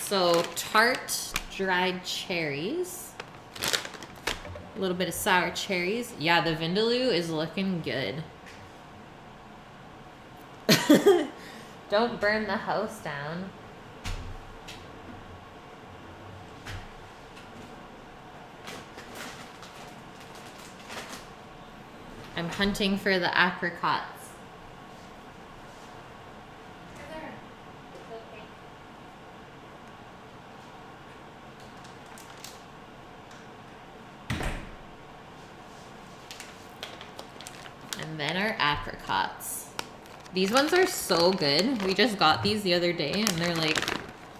So, tart dried cherries. A little bit of sour cherries. Yeah, the vindaloo is looking good. Don't burn the house down. I'm hunting for the apricots. And then our apricots. These ones are so good. We just got these the other day and they're like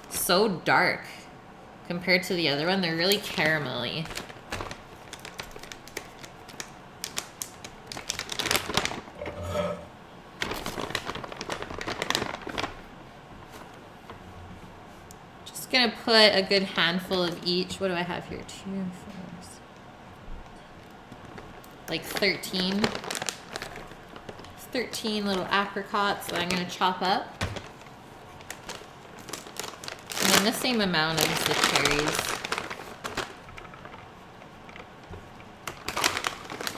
so dark compared to the other one. They're really caramelly. Just gonna put a good handful of each. What do I have here? 2, 4, like 13 little apricots that I'm going to chop up. And then the same amount as the cherries.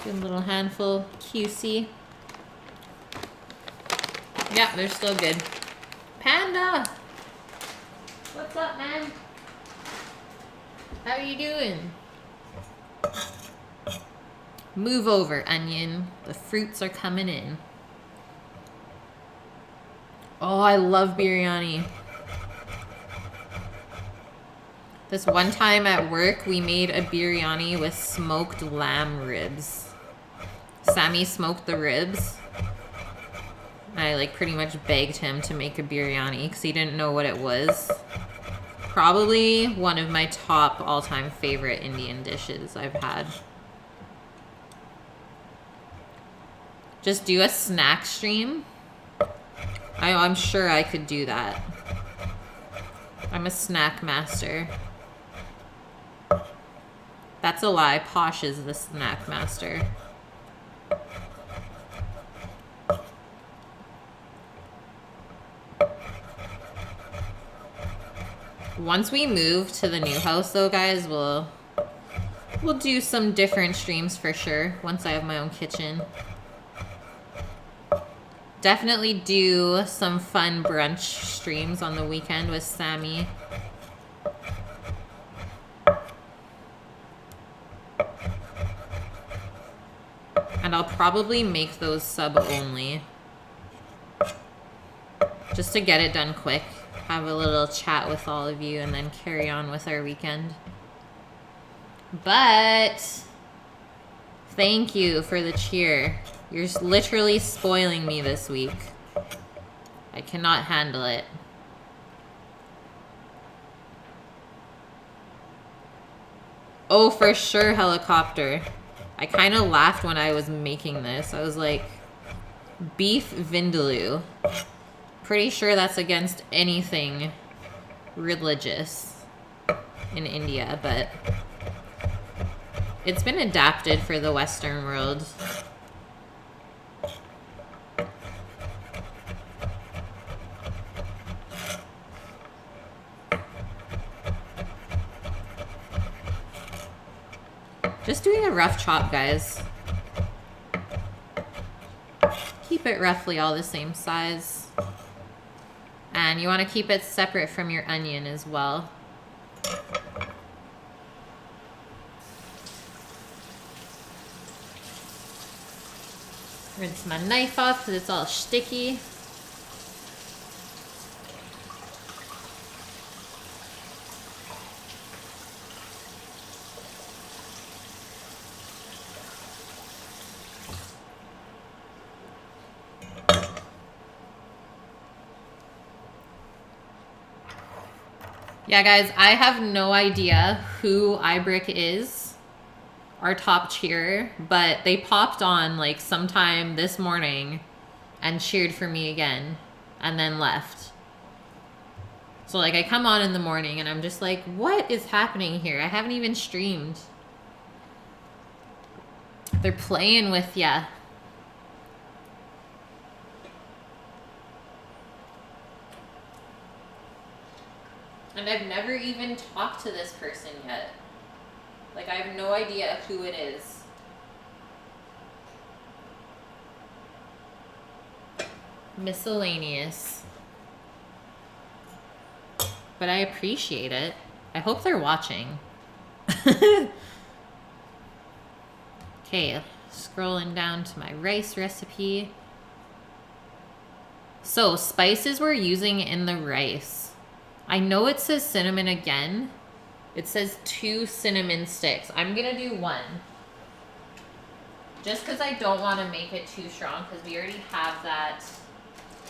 Good little handful. QC. Yeah, they're still good. Panda! What's up, man? How are you doing? Move over, onion. The fruits are coming in. Oh, I love biryani. This one time at work, we made a biryani with smoked lamb ribs. Sammy smoked the ribs. I like pretty much begged him to make a biryani because he didn't know what it was. Probably one of my top all-time favorite Indian dishes I've had. Just do a snack stream. I'm sure I could do that. I'm a snack master. That's a lie. Posh is the snack master. Once we move to the new house though, guys, we'll do some different streams for sure once I have my own kitchen. Definitely do some fun brunch streams on the weekend with Sammy. And I'll probably make those sub only. Just to get it done quick. Have a little chat with all of you and then carry on with our weekend. But thank you for the cheer. You're literally spoiling me this week. I cannot handle it. Oh, for sure, helicopter. I kind of laughed when I was making this. I was like, beef vindaloo. Pretty sure that's against anything religious in India, but it's been adapted for the Western world. Just doing a rough chop, guys. Keep it roughly all the same size. And you want to keep it separate from your onion as well. Rinse my knife off because it's all sticky. Yeah, guys, I have no idea who iBrick is, our top cheerer, but they popped on like sometime this morning and cheered for me again and then left. So like I come on in the morning and I'm just like, what is happening here? I haven't even streamed. They're playing with ya. And I've never even talked to this person yet. Like, I have no idea who it is. Miscellaneous. But I appreciate it. I hope they're watching. Okay, scrolling down to my rice recipe. So, spices we're using in the rice. I know it says cinnamon again. It says 2 cinnamon sticks. I'm gonna do 1. Just because I don't want to make it too strong, because we already have that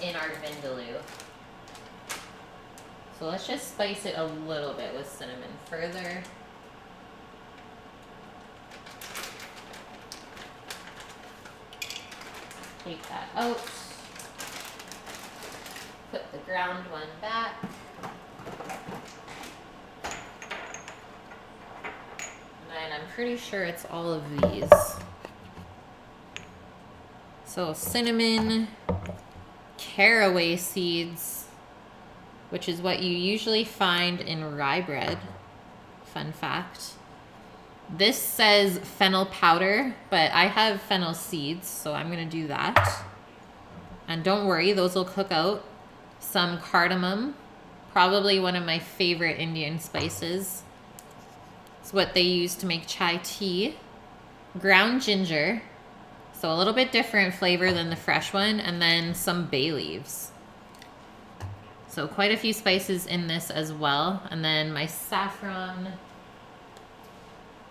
in our vindaloo. So let's just spice it a little bit with cinnamon further. Take that out. Put the ground one back. And I'm pretty sure it's all of these. So cinnamon, caraway seeds, which is what you usually find in rye bread. Fun fact. This says fennel powder, but I have fennel seeds, so I'm gonna do that. And don't worry, those will cook out. Some cardamom, probably one of my favorite Indian spices. It's what they use to make chai tea. Ground ginger, so a little bit different flavor than the fresh one, and then some bay leaves. So quite a few spices in this as well. And then my saffron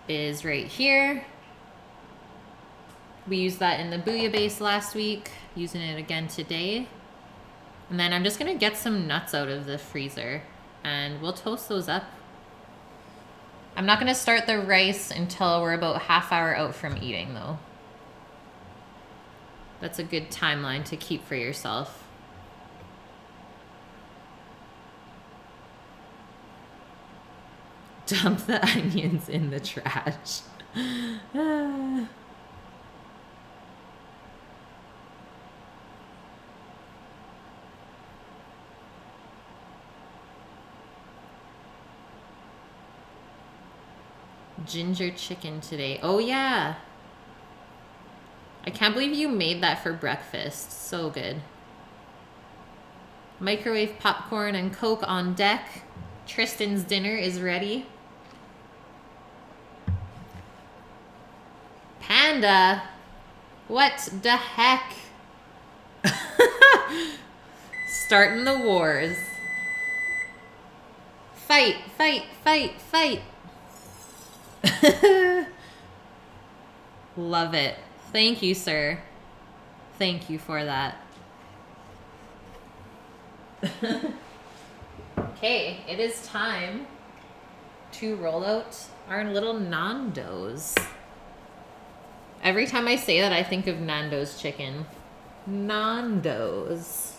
is right here. We used that in the bouillabaisse last week, using it again today. And then I'm just gonna get some nuts out of the freezer and we'll toast those up. I'm not gonna start the rice until we're about half hour out from eating though. That's a good timeline to keep for yourself. Dump the onions in the trash. Ginger chicken today. Oh yeah. I can't believe you made that for breakfast. So good. Microwave popcorn and Coke on deck. Tristan's dinner is ready. Panda. What the heck? Starting the wars. Fight, fight, fight, fight. Love it. Thank you, sir. Thank you for that. Okay, it is time to roll out our little Nando's. Every time I say that, I think of Nando's chicken. Nando's.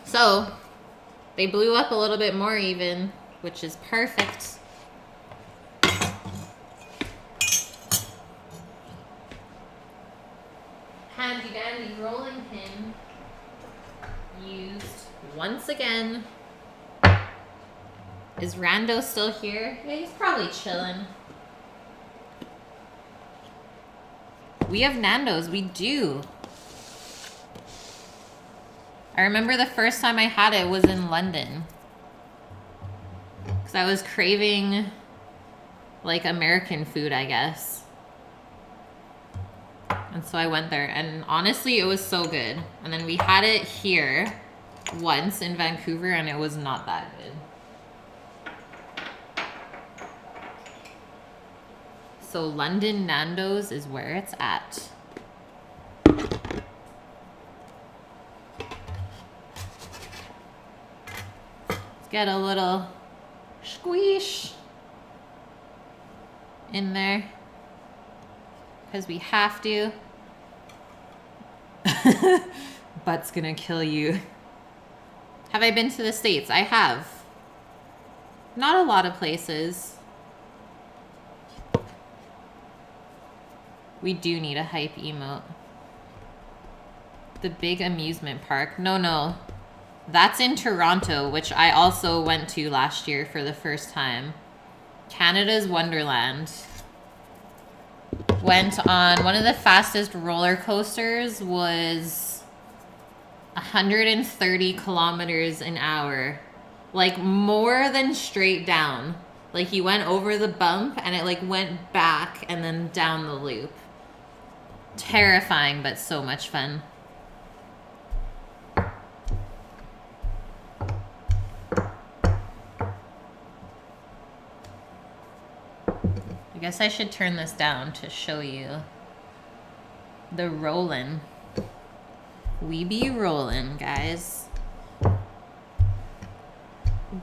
So, they blew up a little bit more even, which is perfect. Handy dandy rolling pin used once again. Is Rando still here? Yeah, he's probably chilling. We have Nando's. We do. I remember the first time I had it was in London. Because I was craving, like, American food, I guess. And so I went there. And honestly, it was so good. And then we had it here once in Vancouver, and it was not that good. So London Nando's is where it's at. Let's get a little squish in there because we have to. Butt's gonna kill you. Have I been to the States? I have. Not a lot of places. We do need a hype emote. The big amusement park. No. That's in Toronto, which I also went to last year for the first time. Canada's Wonderland. Went on one of the fastest roller coasters was 130 kilometers an hour. Like more than straight down. Like you went over the bump and it like went back and then down the loop. Terrifying, but so much fun. I guess I should turn this down to show you the rollin'. We be rollin', guys.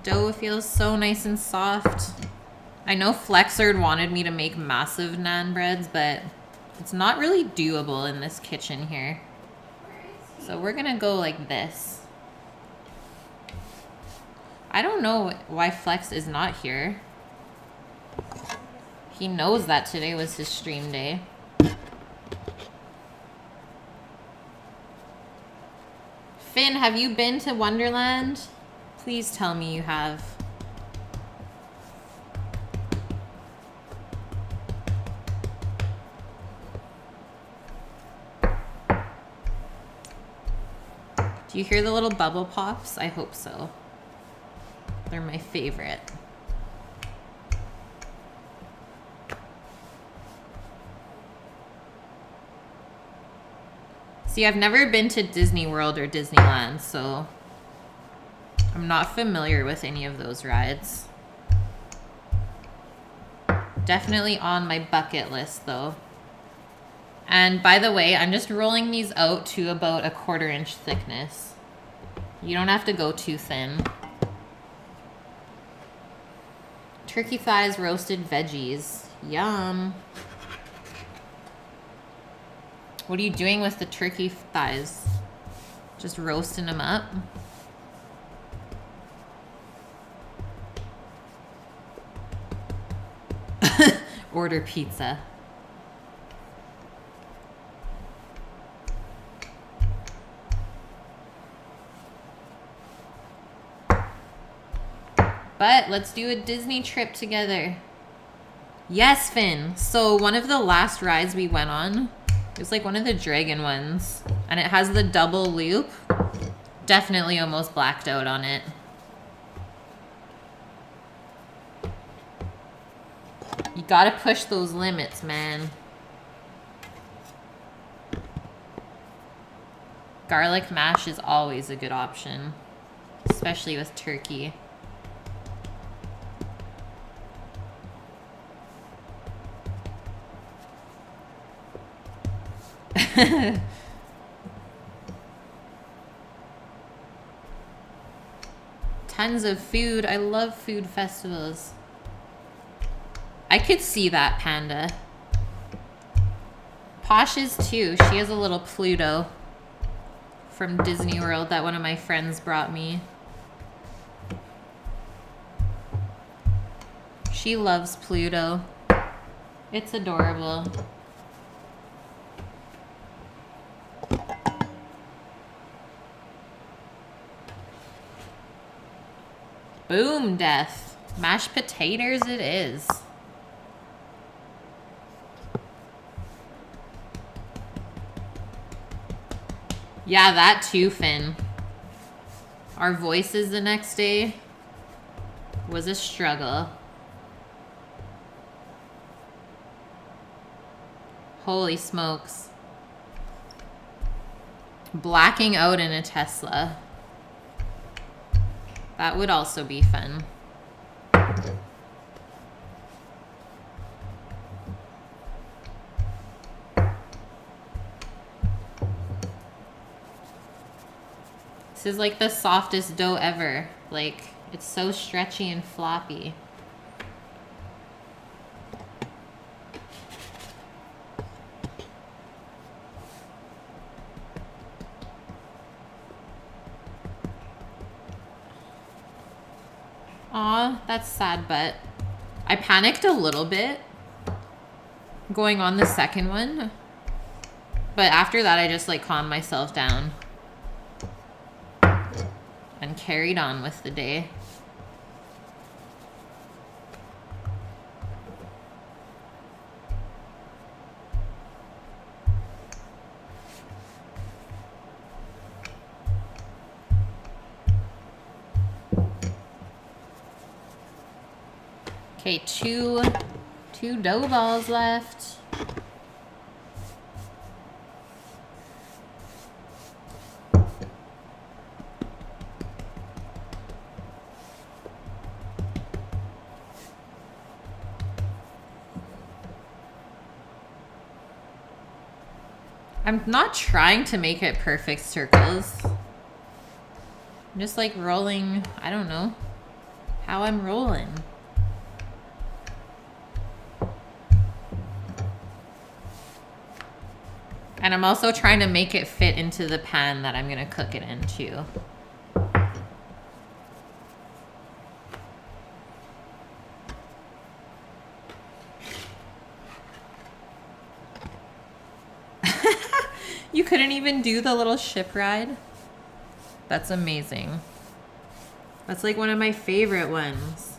Dough feels so nice and soft. I know Flexard wanted me to make massive naan breads, but it's not really doable in this kitchen here. So we're gonna go like this. I don't know why Flex is not here. He knows that today was his stream day. Finn, have you been to Wonderland? Please tell me you have. Do you hear the little bubble pops? I hope so. They're my favorite. See, I've never been to Disney World or Disneyland, so I'm not familiar with any of those rides. Definitely on my bucket list, though. And by the way, I'm just rolling these out to about 1/4 inch thickness. You don't have to go too thin. Turkey thighs, roasted veggies. Yum. What are you doing with the turkey thighs? Just roasting them up? Order pizza. But let's do a Disney trip together. Yes, Finn. So one of the last rides we went on, it was like one of the dragon ones. And it has the double loop. Definitely almost blacked out on it. You gotta push those limits, man. Garlic mash is always a good option. Especially with turkey. Tons of food. I love food festivals. I could see that, Panda. Posh is too. She has a little Pluto from Disney World that one of my friends brought me. She loves Pluto. It's adorable. Boom, death. Mashed potatoes it is. Yeah, that too, Finn. Our voices the next day was a struggle. Holy smokes. Blacking out in a Tesla. That would also be fun. This is like the softest dough ever. Like, it's so stretchy and floppy. Aw, that's sad, but I panicked a little bit going on the second one. But after that, I just like calmed myself down and carried on with the day. Okay, two dough balls left. I'm not trying to make it perfect circles. I'm just like rolling, I don't know how I'm rolling. And I'm also trying to make it fit into the pan that I'm gonna cook it in too. You couldn't even do the little ship ride? That's amazing. That's like one of my favorite ones.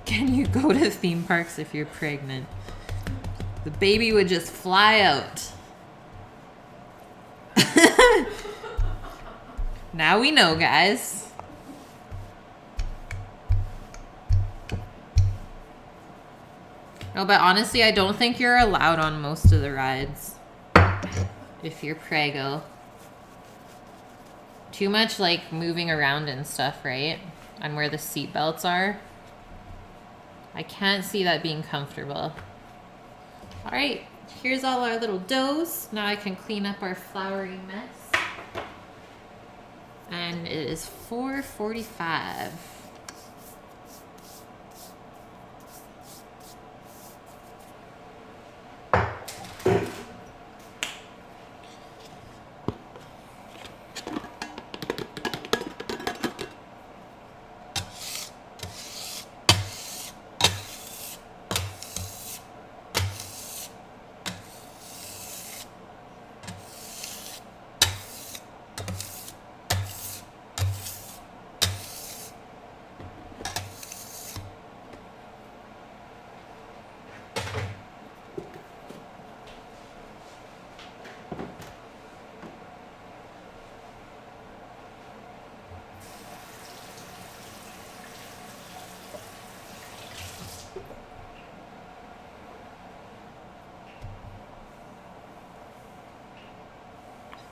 Can you go to theme parks if you're pregnant? The baby would just fly out. Now we know, guys. No, but honestly, I don't think you're allowed on most of the rides if you're preggo. Too much like moving around and stuff, right? And where the seat belts are. I can't see that being comfortable. All right, here's all our little doughs. Now I can clean up our floury mess. And it is 4:45.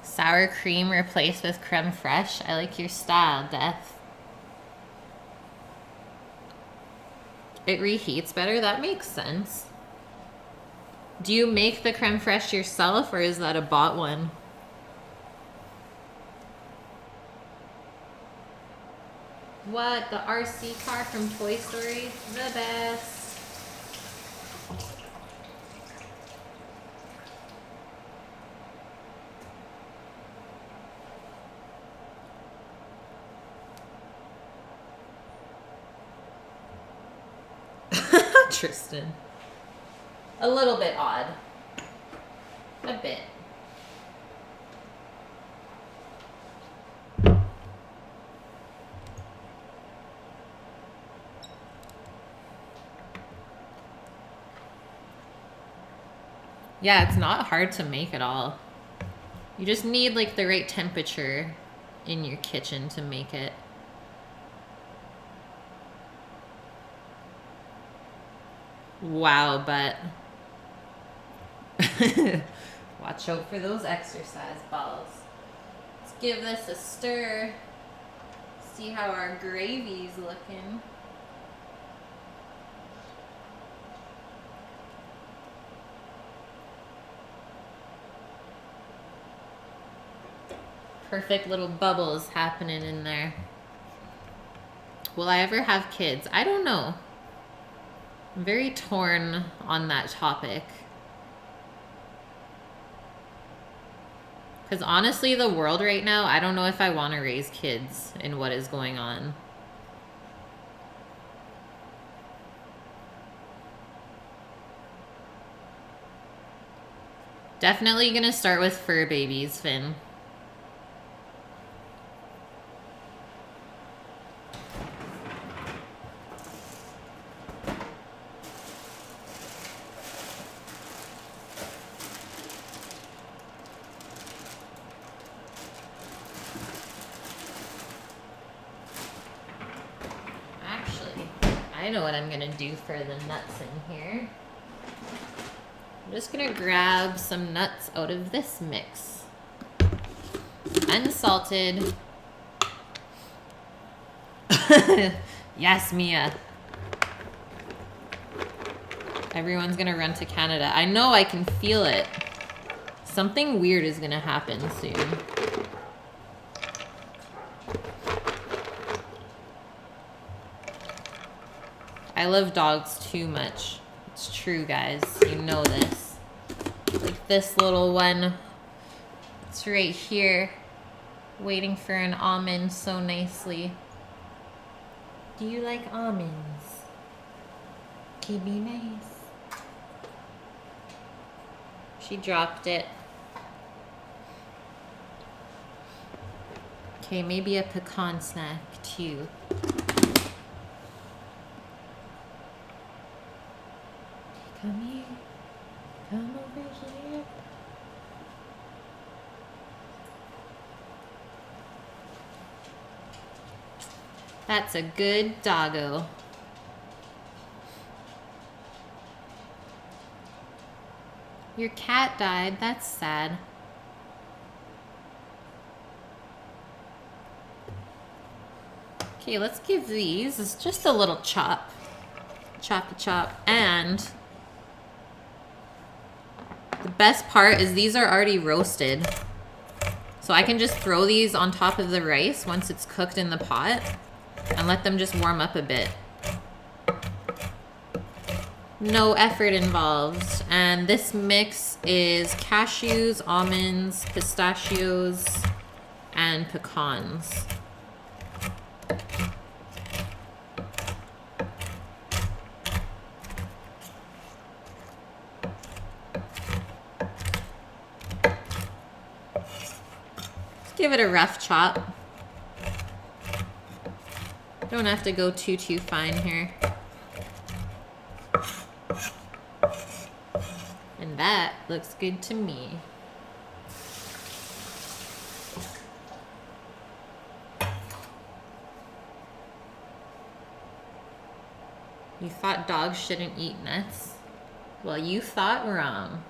Sour cream replaced with creme fraiche. I like your style, Death. It reheats better? That makes sense. Do you make the creme fraiche yourself, or is that a bought one? What? The RC car from Toy Story? The best. Tristan. A little bit odd. A bit. Yeah, it's not hard to make at all. You just need like the right temperature in your kitchen to make it. Wow, but watch out for those exercise balls. Let's give this a stir. See how our gravy's looking. Perfect little bubbles happening in there. Will I ever have kids? I don't know. I'm very torn on that topic. Because honestly, the world right now, I don't know if I want to raise kids in what is going on. Definitely gonna start with fur babies, Finn. I know what I'm gonna do for the nuts in here. I'm just gonna grab some nuts out of this mix. Unsalted. Yes, Mia. Everyone's gonna run to Canada. I know, I can feel it. Something weird is gonna happen soon. I love dogs too much. It's true, guys. You know this. Like this little one. It's right here. Waiting for an almond so nicely. Do you like almonds? Can you be nice? She dropped it. Okay, maybe a pecan snack too. Come here. Come over here. That's a good doggo. Your cat died. That's sad. Okay, let's give these just a little chop. Choppy chop. And the best part is these are already roasted. So I can just throw these on top of the rice once it's cooked in the pot and let them just warm up a bit. No effort involved. And this mix is cashews, almonds, pistachios, and pecans. Give it a rough chop. Don't have to go too fine here. And that looks good to me. You thought dogs shouldn't eat nuts? Well, you thought wrong.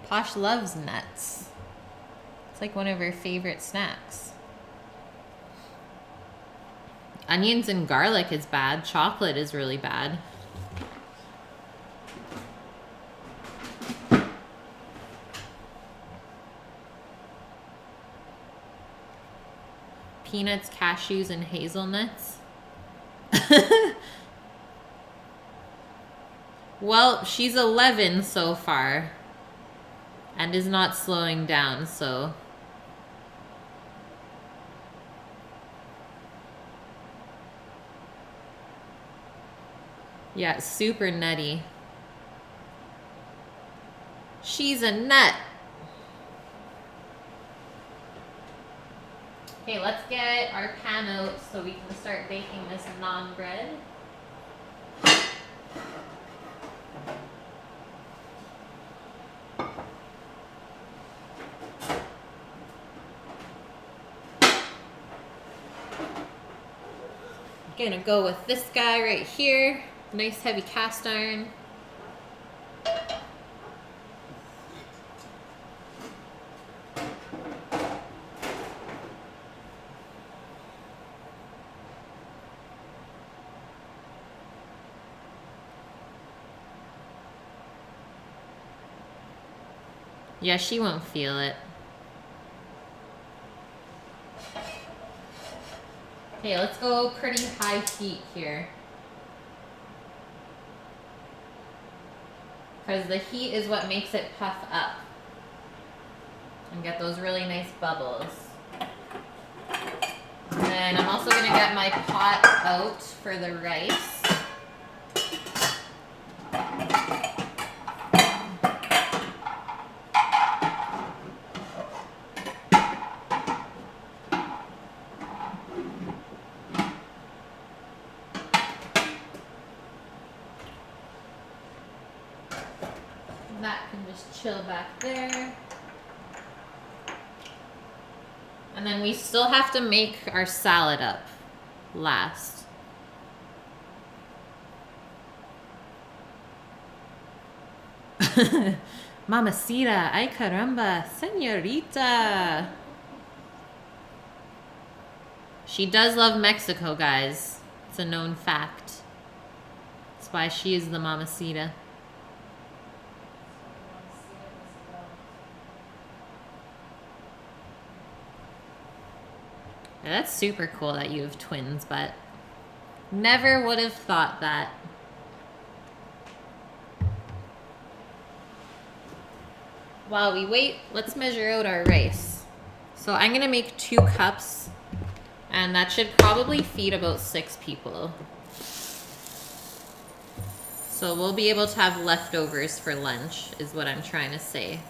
Posh loves nuts. It's like one of her favorite snacks. Onions and garlic is bad. Chocolate is really bad. Peanuts, cashews, and hazelnuts. Well, she's 11 so far. And is not slowing down, so. Yeah, super nutty. She's a nut. Okay, let's get our pan out so we can start baking this naan bread. Gonna go with this guy right here. Nice heavy cast iron. Yeah, she won't feel it. Okay, let's go pretty high heat here. Because the heat is what makes it puff up. And get those really nice bubbles. And then I'm also going to get my pot out for the rice. That can just chill back there. And then we still have to make our salad up last. Mamacita, ay caramba, señorita. She does love Mexico, guys. It's a known fact. That's why she is the mamacita. Yeah, that's super cool that you have twins, but never would have thought that. While we wait, let's measure out our rice. So I'm gonna make 2 cups, and that should probably feed about 6 people. So we'll be able to have leftovers for lunch, is what I'm trying to say.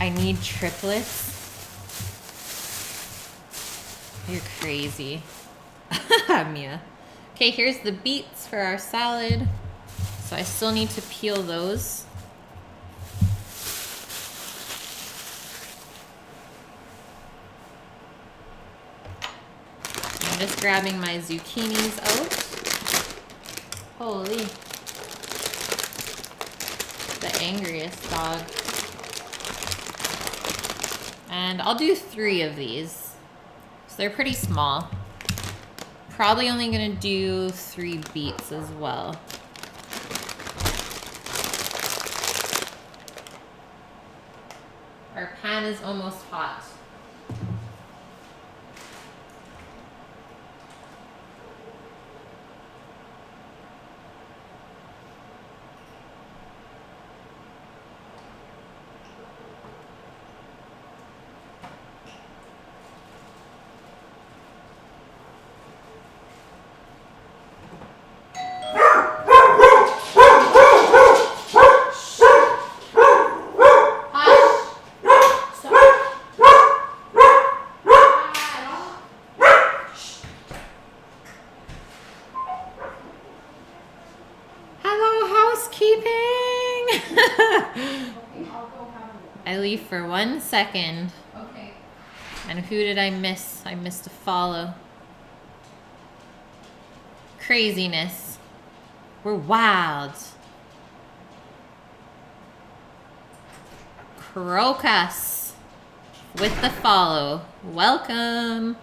I need triplets. You're crazy. Mia. Okay, here's the beets for our salad. So I still need to peel those. I'm just grabbing my zucchinis out. Holy. The angriest dog. And I'll do 3 of these. So they're pretty small. Probably only gonna do 3 beets as well. Our pan is almost hot. I leave for 1 second. Okay. And who did I miss? I missed a follow. Craziness. We're wild. Crocus with the follow. Welcome.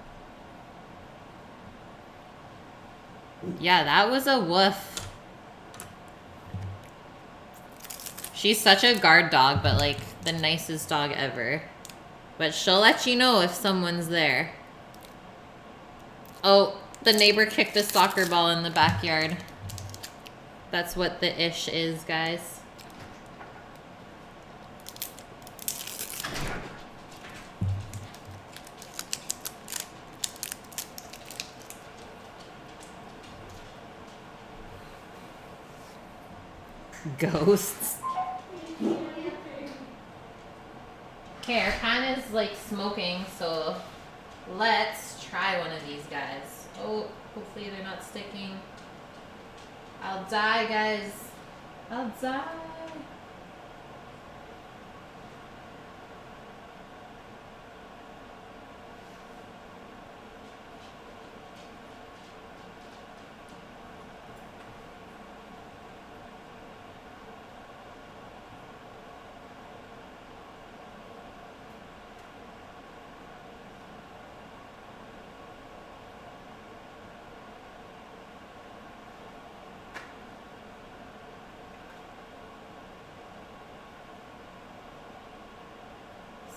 Yeah, that was a woof. She's such a guard dog, but like the nicest dog ever. But she'll let you know if someone's there. Oh, the neighbor kicked a soccer ball in the backyard. That's what the ish is, guys. Ghosts. Okay, our pan is like smoking, so let's try one of these guys. Oh, hopefully they're not sticking. I'll die, guys. I'll die.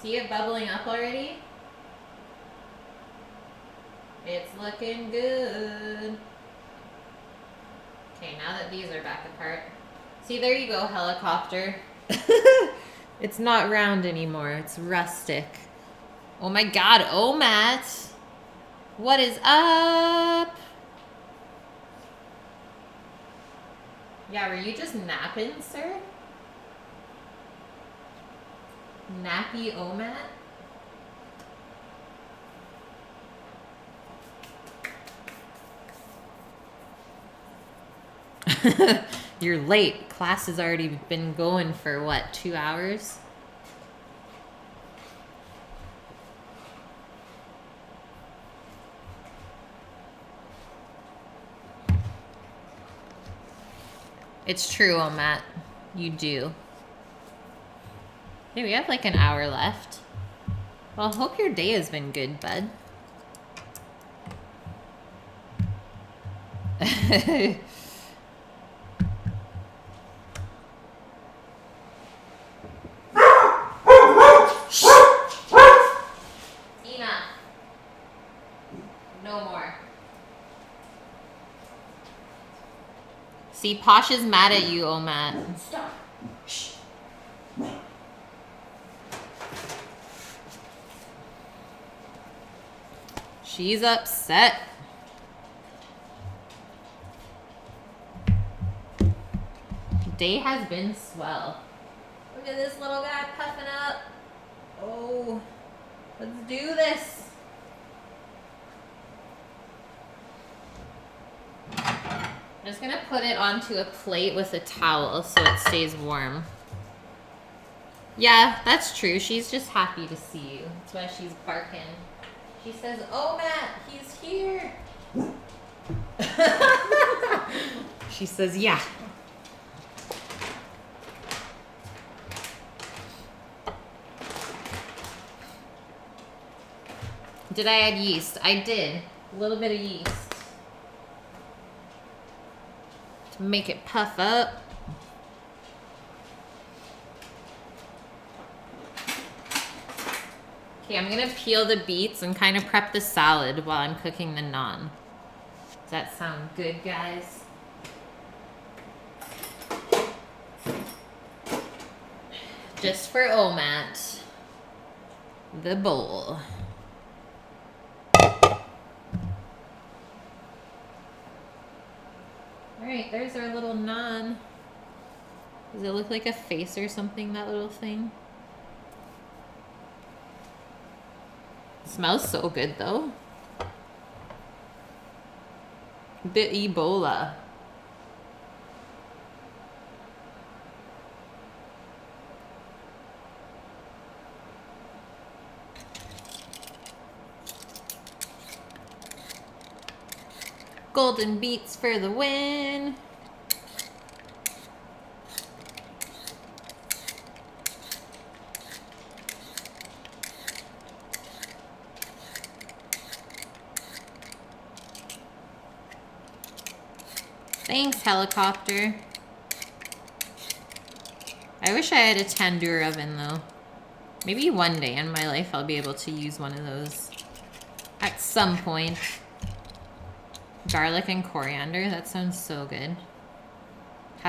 See it bubbling up already? It's looking good. Okay, now that these are back apart. See, there you go, helicopter. It's not round anymore. It's rustic. Oh my god, oh Matt. What is up? Yeah, were you just napping, sir? Nappy Omat? You're late. Class has already been going for what, 2 hours? It's true, Omat. You do. Hey, we have like an hour left. Well, hope your day has been good, bud. Enough. No more. See, Posh is mad at you, Omat. Stop. Shh. She's upset. Day has been swell. Look at this little guy puffing up. Oh, let's do this. I'm just gonna put it onto a plate with a towel so it stays warm. Yeah, that's true. She's just happy to see you. That's why she's barking. She says, "Oh, Matt, he's here." She says, "Yeah." Did I add yeast? I did. A little bit of yeast. To make it puff up. Okay, I'm gonna peel the beets and kind of prep the salad while I'm cooking the naan. Does that sound good, guys? Just for Omat, the bowl. Alright, there's our little naan. Does it look like a face or something, that little thing? Smells so good though. The Ebola. Golden beets for the win. Thanks, helicopter. I wish I had a tandoor oven though. Maybe one day in my life I'll be able to use one of those. At some point. Garlic and coriander, that sounds so good.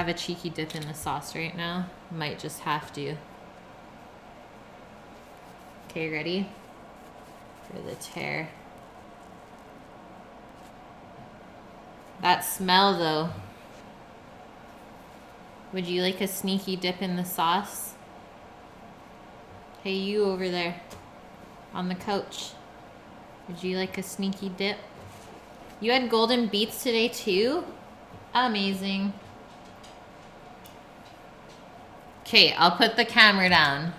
have a cheeky dip in the sauce right now. Might just have to. Okay, ready? For the tear. That smell though. Would you like a sneaky dip in the sauce? Hey, you over there on the couch. Would you like a sneaky dip? You had golden beets today too? Amazing. Okay, I'll put the camera down.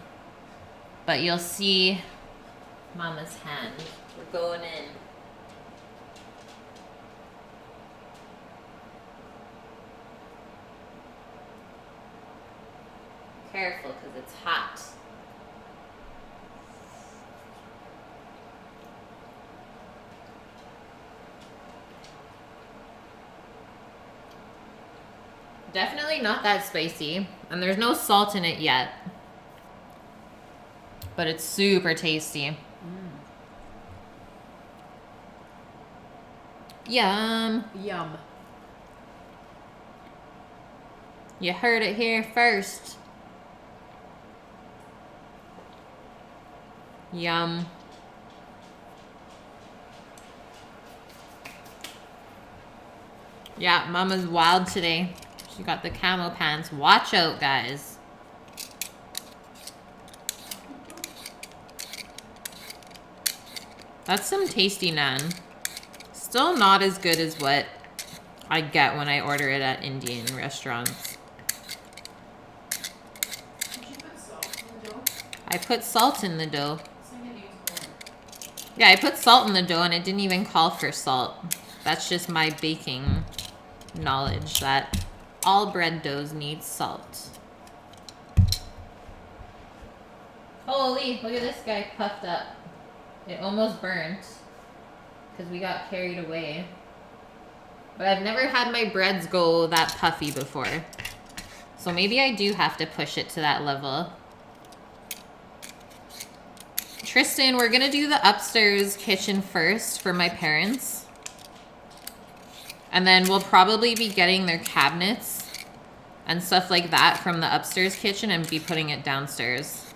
But you'll see Mama's hand. We're going in. Careful, because it's hot. Definitely not that spicy. And there's no salt in it yet. But it's super tasty. Yum. Yum. You heard it here first. Yum. Yeah, Mama's wild today. She got the camo pants. Watch out, guys. That's some tasty naan. Still not as good as what I get when I order it at Indian restaurants. Did you put salt in the dough? I put salt in the dough. It's like it needs more. Yeah, I put salt in the dough and it didn't even call for salt. That's just my baking knowledge that all bread doughs need salt. Holy, look at this guy puffed up. It almost burnt because we got carried away. But I've never had my breads go that puffy before. So maybe I do have to push it to that level. Tristan, we're gonna do the upstairs kitchen first for my parents. And then we'll probably be getting their cabinets and stuff like that from the upstairs kitchen and be putting it downstairs.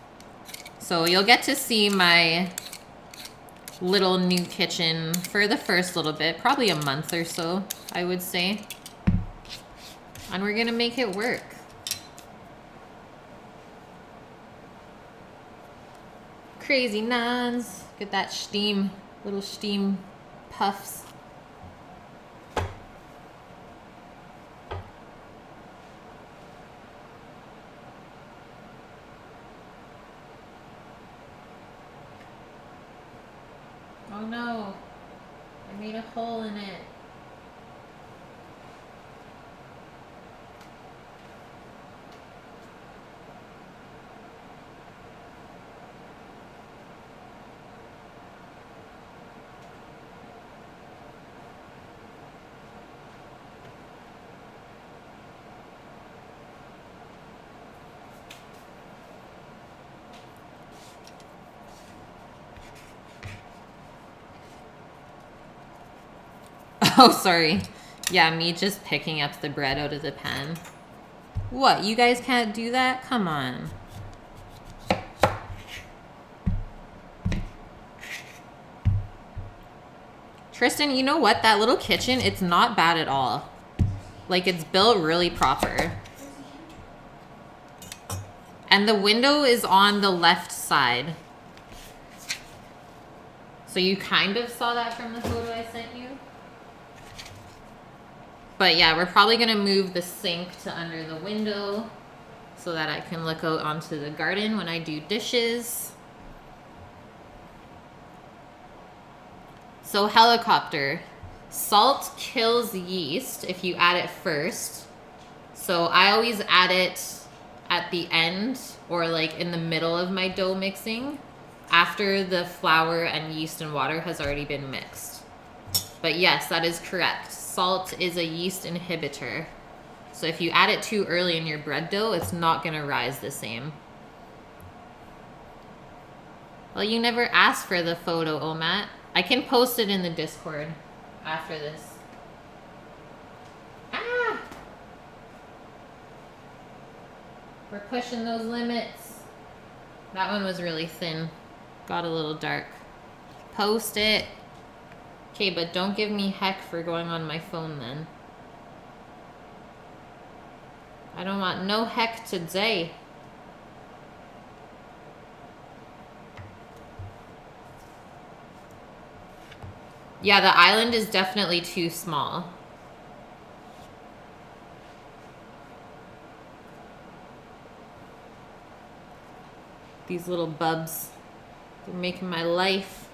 So you'll get to see my little new kitchen for the first little bit, probably a month or so, I would say. And we're gonna make it work. Crazy naans. Get that steam, little steam puffs. Oh no, I made a hole in it. Oh, sorry. Yeah, me just picking up the bread out of the pan. What, you guys can't do that? Come on. Tristan, you know what? That little kitchen, it's not bad at all. Like, it's built really proper. And the window is on the left side. So you kind of saw that from the photo I sent you? But yeah, we're probably gonna move the sink to under the window so that I can look out onto the garden when I do dishes. So helicopter, salt kills yeast if you add it first. So I always add it at the end or like in the middle of my dough mixing after the flour and yeast and water has already been mixed. But yes, that is correct. Salt is a yeast inhibitor. So if you add it too early in your bread dough, it's not gonna rise the same. Well, you never asked for the photo, Omat. I can post it in the Discord after this. Ah! We're pushing those limits. That one was really thin. Got a little dark. Post it. Okay, but don't give me heck for going on my phone then. I don't want no heck today. Yeah, the island is definitely too small. These little bubs, they're making my life.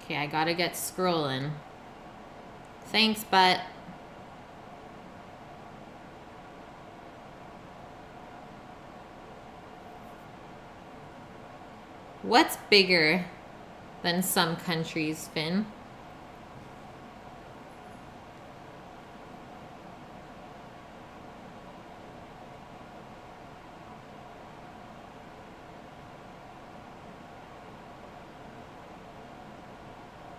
Okay, I gotta get scrolling. Thanks, but what's bigger than some countries, Finn?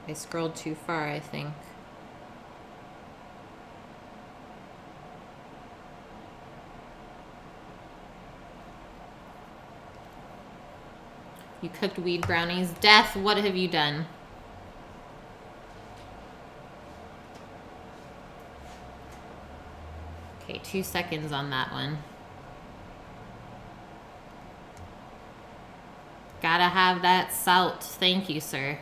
I scrolled too far, I think. You cooked weed brownies. Death, what have you done? Okay, 2 seconds on that one. Gotta have that salt. Thank you, sir.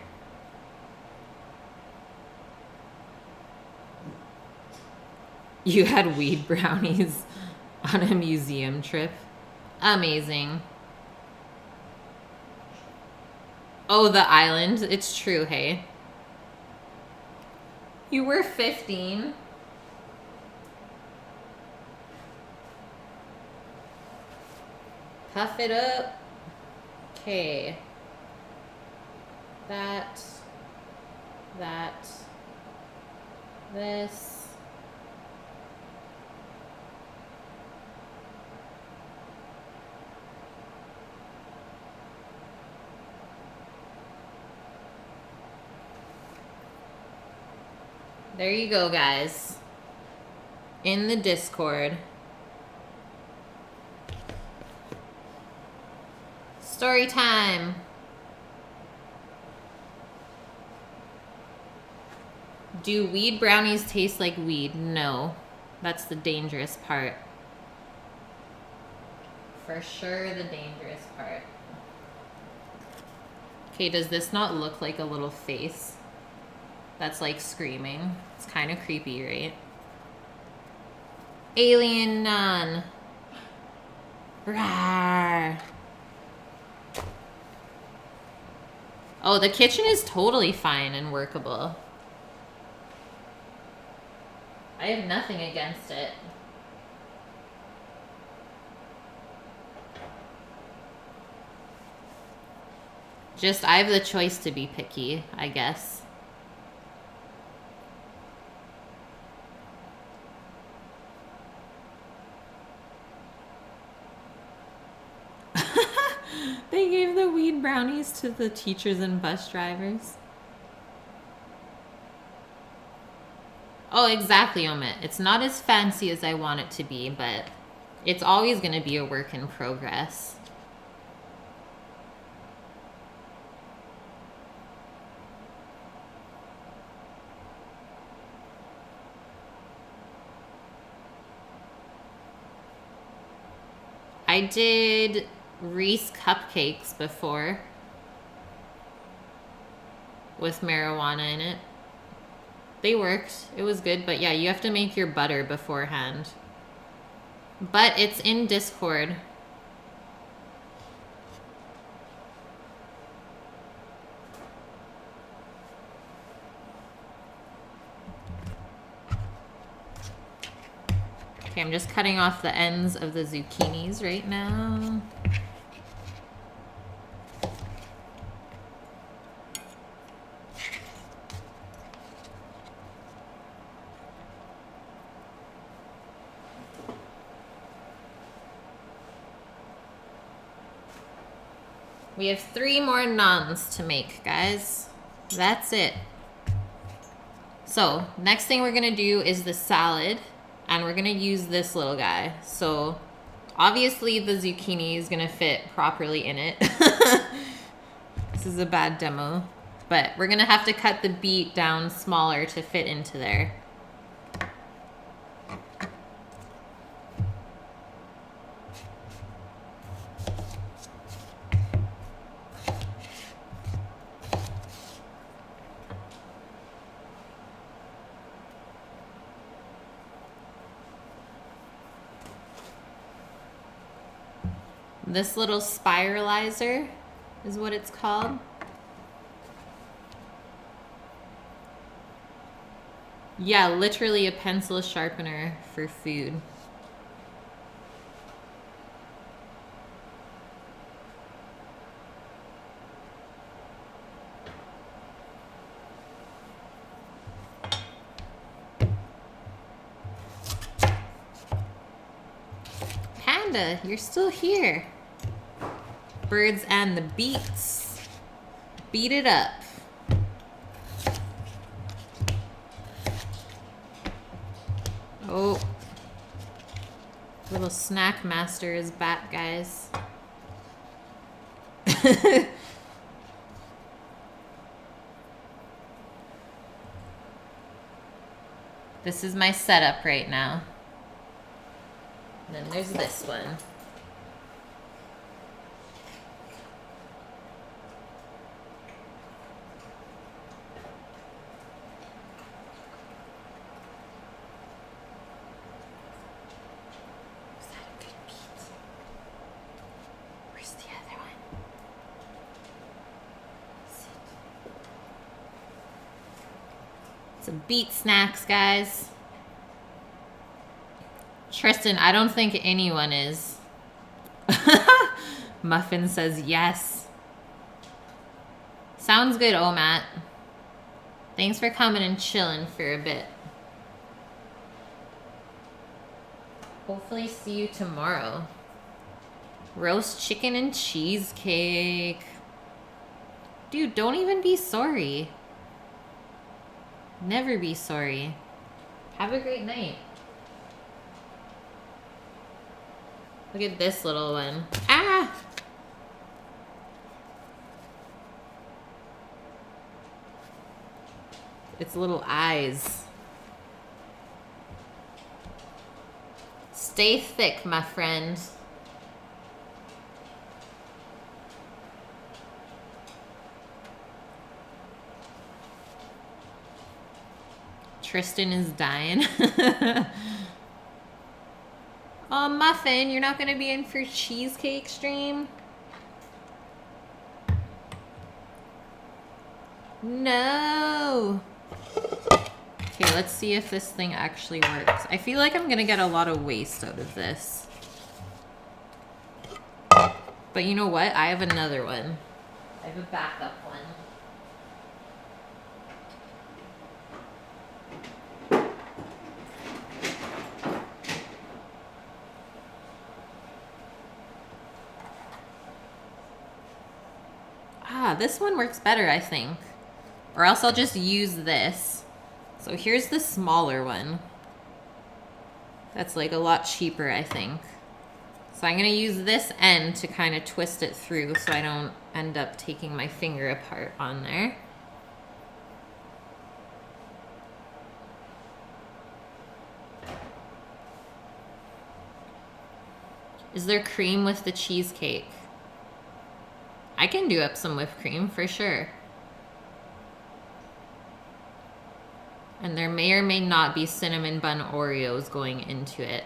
You had weed brownies on a museum trip. Amazing. Oh, the island. It's true, hey. You were 15. Puff it up. Okay. That. This. There you go, guys. In the Discord. Story time. Do weed brownies taste like weed? No. That's the dangerous part. For sure, the dangerous part. Okay, does this not look like a little face that's like screaming? It's kind of creepy, right? Alien naan. Rawr. Oh, the kitchen is totally fine and workable. I have nothing against it. Just, I have the choice to be picky, I guess. They gave the weed brownies to the teachers and bus drivers. Oh, exactly, Omit. It's not as fancy as I want it to be, but it's always going to be a work in progress. I did Reese cupcakes before with marijuana in it. They worked. It was good, but yeah, you have to make your butter beforehand. But it's in Discord. Okay, I'm just cutting off the ends of the zucchinis right now. We have 3 more naans to make, guys. That's it. So, next thing we're gonna do is the salad, and we're gonna use this little guy. So, obviously the zucchini is gonna fit properly in it. This is a bad demo, but we're gonna have to cut the beet down smaller to fit into there. This little spiralizer is what it's called. Yeah, literally a pencil sharpener for food. Panda, you're still here. Birds and the beets. Beat it up. Oh. Little snack master is back, guys. This is my setup right now. And then there's this one. Some beet snacks, guys. Tristan, I don't think anyone is. Muffin says yes. Sounds good, Omat. Thanks for coming and chilling for a bit. Hopefully see you tomorrow. Roast chicken and cheesecake. Dude, don't even be sorry. Never be sorry. Have a great night. Look at this little one. Ah! Its little eyes. Stay thick, my friend. Tristan is dying. Oh, Muffin, you're not going to be in for cheesecake stream? No. Okay, let's see if this thing actually works. I feel like I'm going to get a lot of waste out of this. But you know what? I have another one. I have a backup one. Ah, this one works better, I think. Or else I'll just use this. So here's the smaller one. That's like a lot cheaper, I think. So I'm gonna use this end to kind of twist it through so I don't end up taking my finger apart on there. Is there cream with the cheesecake? I can do up some whipped cream for sure. And there may or may not be cinnamon bun Oreos going into it.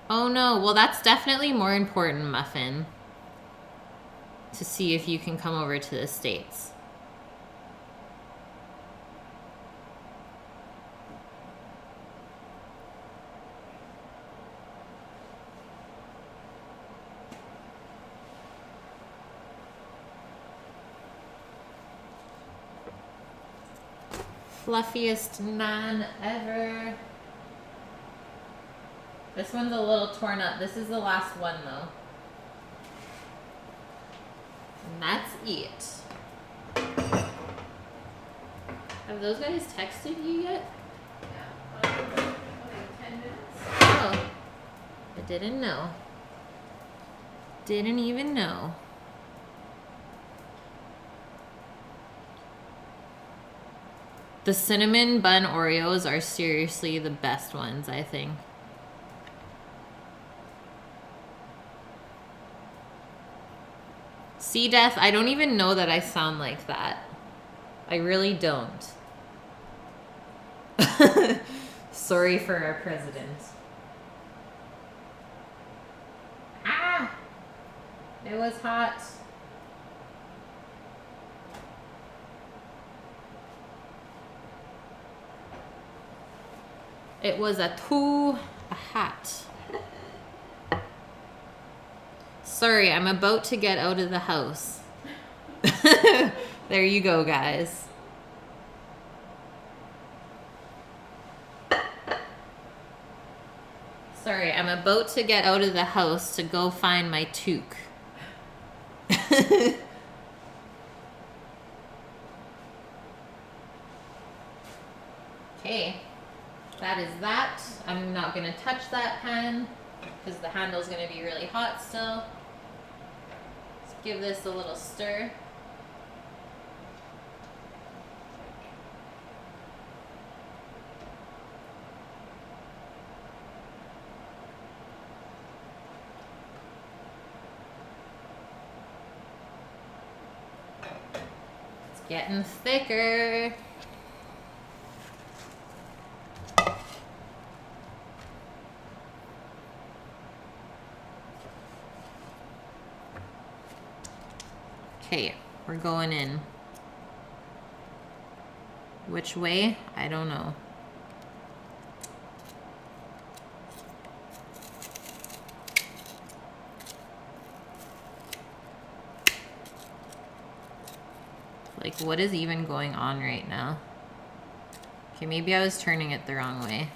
Oh no, well that's definitely more important, Muffin. To see if you can come over to the States. Fluffiest naan ever. This one's a little torn up. This is the last one though. that's it. Have those guys texted you yet? Yeah, like 10 minutes. Oh, I didn't know. Didn't even know. The cinnamon bun Oreos are seriously the best ones, I think. See, Death, I don't even know that I sound like that. I really don't. Sorry for our president. Ah! It was hot. It was a hot. Sorry, I'm about to get out of the house. There you go, guys. Sorry, I'm about to get out of the house to go find my toque. Okay, that is that. I'm not going to touch that pan because the handle's going to be really hot still. Let's give this a little stir. It's getting thicker. Okay, we're going in. Which way? I don't know. Like, what is even going on right now? Okay, maybe I was turning it the wrong way.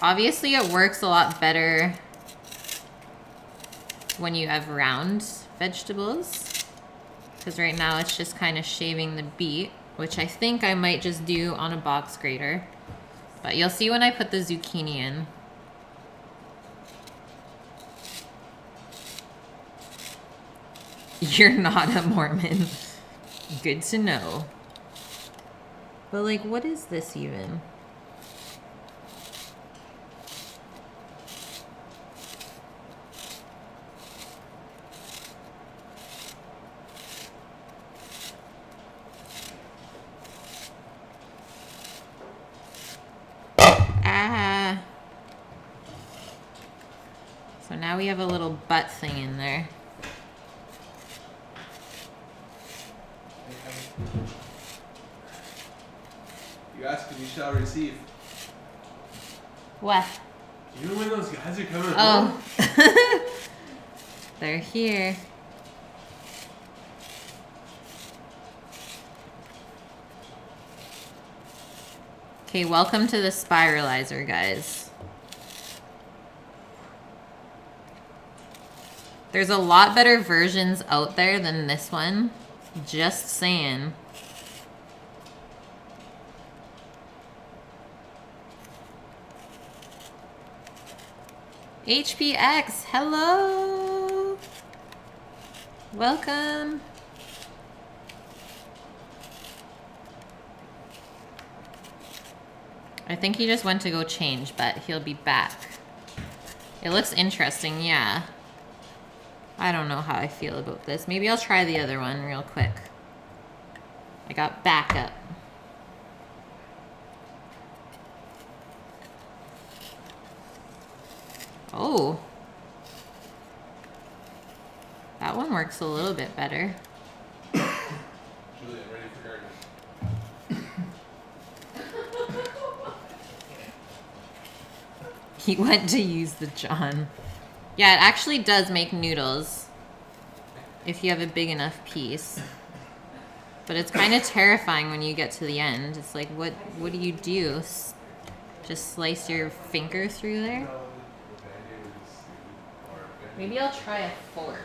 Obviously, it works a lot better when you have round vegetables, because right now it's just kind of shaving the beet, which I think I might just do on a box grater. But you'll see when I put the zucchini in. You're not a Mormon. Good to know. But like, what is this even? Ah. So now we have a little butt thing in there. You ask and you shall receive. What? You know when those guys are coming home? Oh. They're here. Okay, welcome to the spiralizer, guys. There's a lot better versions out there than this one. Just saying. HPX, hello. Welcome. I think he just went to go change, but he'll be back. It looks interesting, yeah. I don't know how I feel about this. Maybe I'll try the other one real quick. I got backup. Oh. That one works a little bit better. Julia, ready for gardening. He went to use the John. Yeah, it actually does make noodles if you have a big enough piece. But it's kind of terrifying when you get to the end. It's like, what do you do? Just slice your finger through there. Maybe I'll try a fork.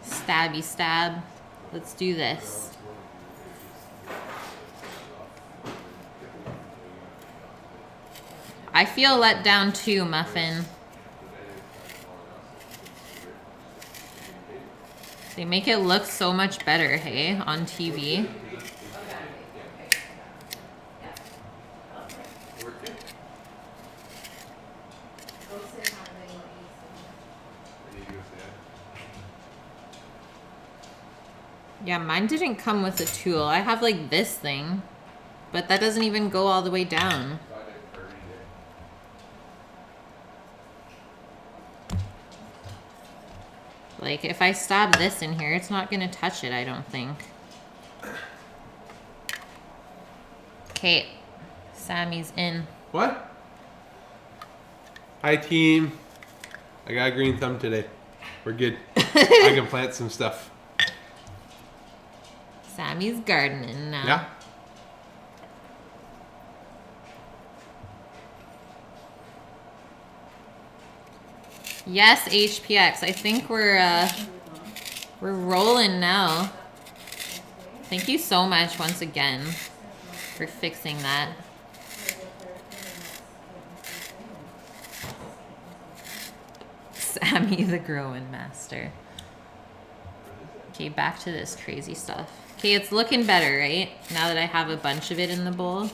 Stabby stab. Let's do this. I feel let down too, Muffin. They make it look so much better, hey, on TV. Yeah, mine didn't come with a tool. I have like this thing, but that doesn't even go all the way down. Like, if I stab this in here, it's not gonna touch it, I don't think. Okay, Sammy's in. What? Hi, team. I got a green thumb today. We're good. I can plant some stuff. Sammy's gardening now. Yeah. Yes, HPX. I think we're rolling now. Thank you so much once again for fixing that. Sammy the growing master. Okay, back to this crazy stuff. Okay, it's looking better, right? Now that I have a bunch of it in the bowl.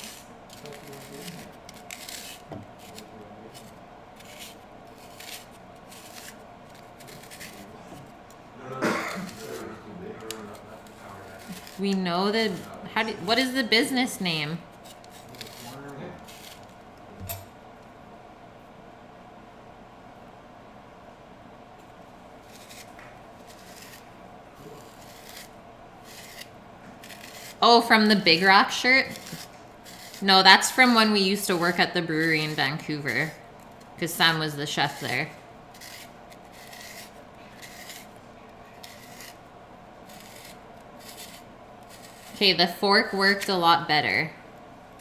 We know that. What is the business name? Oh, from the Big Rock shirt? No, that's from when we used to work at the brewery in Vancouver. Because Sam was the chef there. Okay, the fork worked a lot better.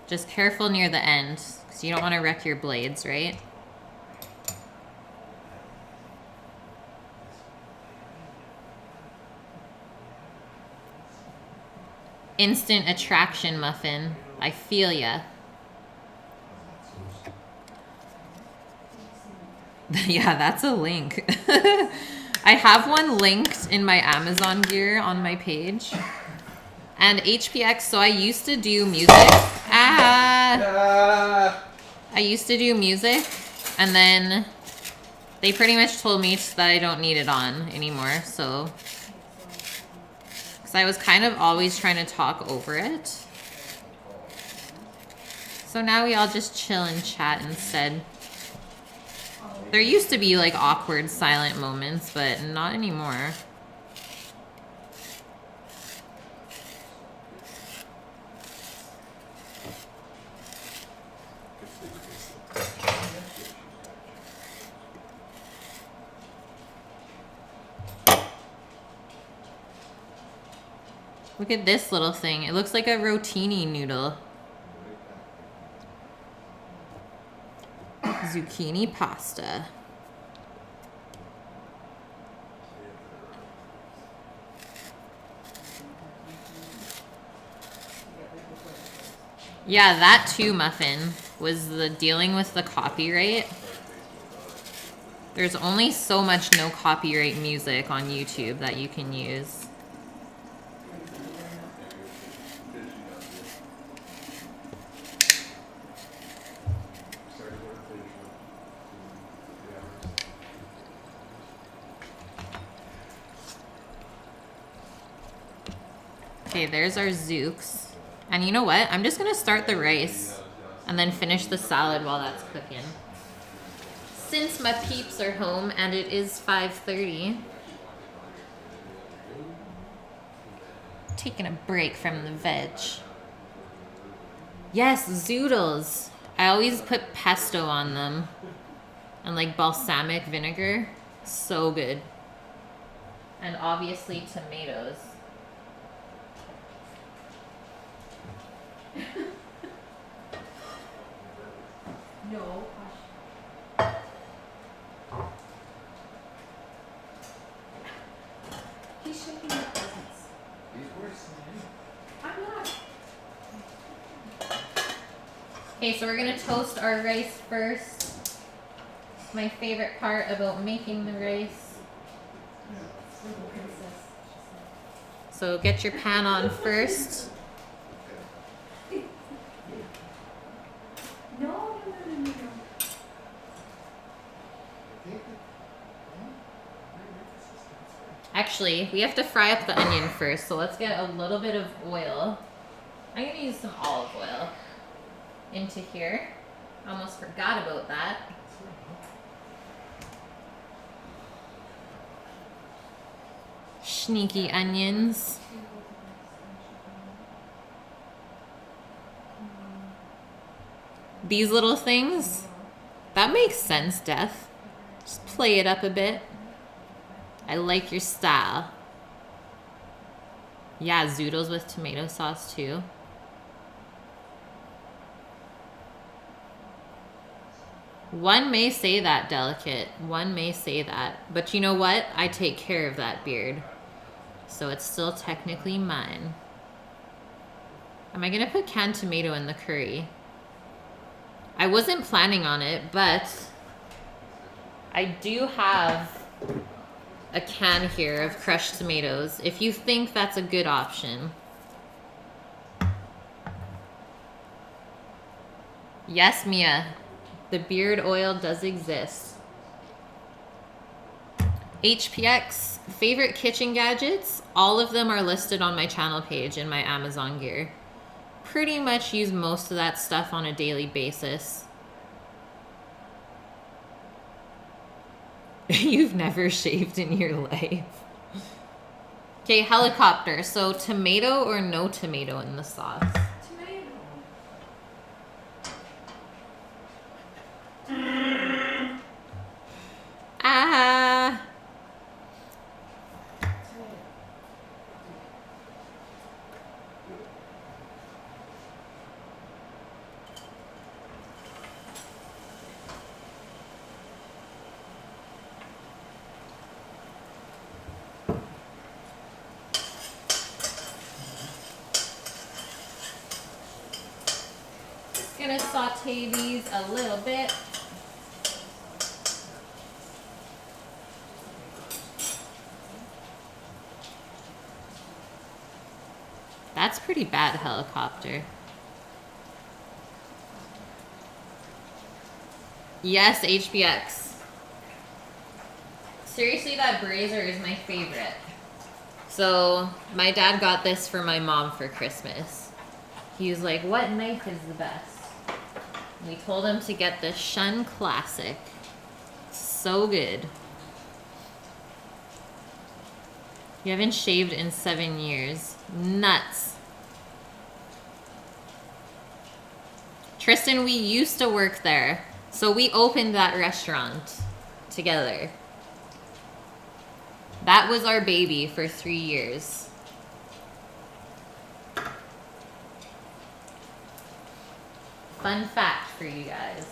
Just careful near the end, because you don't want to wreck your blades, right? Instant attraction, Muffin. I feel ya. Yeah, that's a link. I have one linked in my Amazon gear on my page. And HPX, so I used to do music. I used to do music, and then they pretty much told me that I don't need it on anymore, so. Because I was kind of always trying to talk over it. So now we all just chill and chat instead. There used to be like awkward silent moments, but not anymore. Look at this little thing. It looks like a rotini noodle. Zucchini pasta. Yeah, that too, Muffin, was the dealing with the copyright. There's only so much no copyright music on YouTube that you can use. Okay, there's our zooks. And you know what? I'm just gonna start the rice and then finish the salad while that's cooking. Since my peeps are home and it is 5:30. Taking a break from the veg. Yes, zoodles. I always put pesto on them. And like balsamic vinegar. So good. And obviously tomatoes. Okay, so we're gonna toast our rice first. My favorite part about making the rice. Little princess, she So get your pan on first. said. No. Actually, we have to fry up the onion first, so let's get a little bit of oil. I'm gonna use some olive oil into here. Almost forgot about that. Sneaky onions. These little things. That makes sense, Death. Just play it up a bit. I like your style. Yeah, zoodles with tomato sauce too. One may say that, Delicate. One may say that. But you know what? I take care of that beard. So it's still technically mine. Am I gonna put canned tomato in the curry? I wasn't planning on it, but I do have a can here of crushed tomatoes if you think that's a good option. Yes, Mia, the beard oil does exist. HPX, favorite kitchen gadgets, all of them are listed on my channel page in my Amazon gear. Pretty much use most of that stuff on a daily basis. You've never shaved in your life. Okay, helicopter. So tomato or no tomato in the sauce? Tomato. Ah. Gonna saute these a little bit. That's pretty bad, helicopter. Yes, HBX. Seriously, that brazier is my favorite. So, my dad got this for my mom for Christmas. He was like, what knife is the best? We told him to get the Shun Classic. So good. You haven't shaved in 7 years. Nuts. Tristan, we used to work there. So we opened that restaurant together. That was our baby for 3 years. Fun fact for you guys.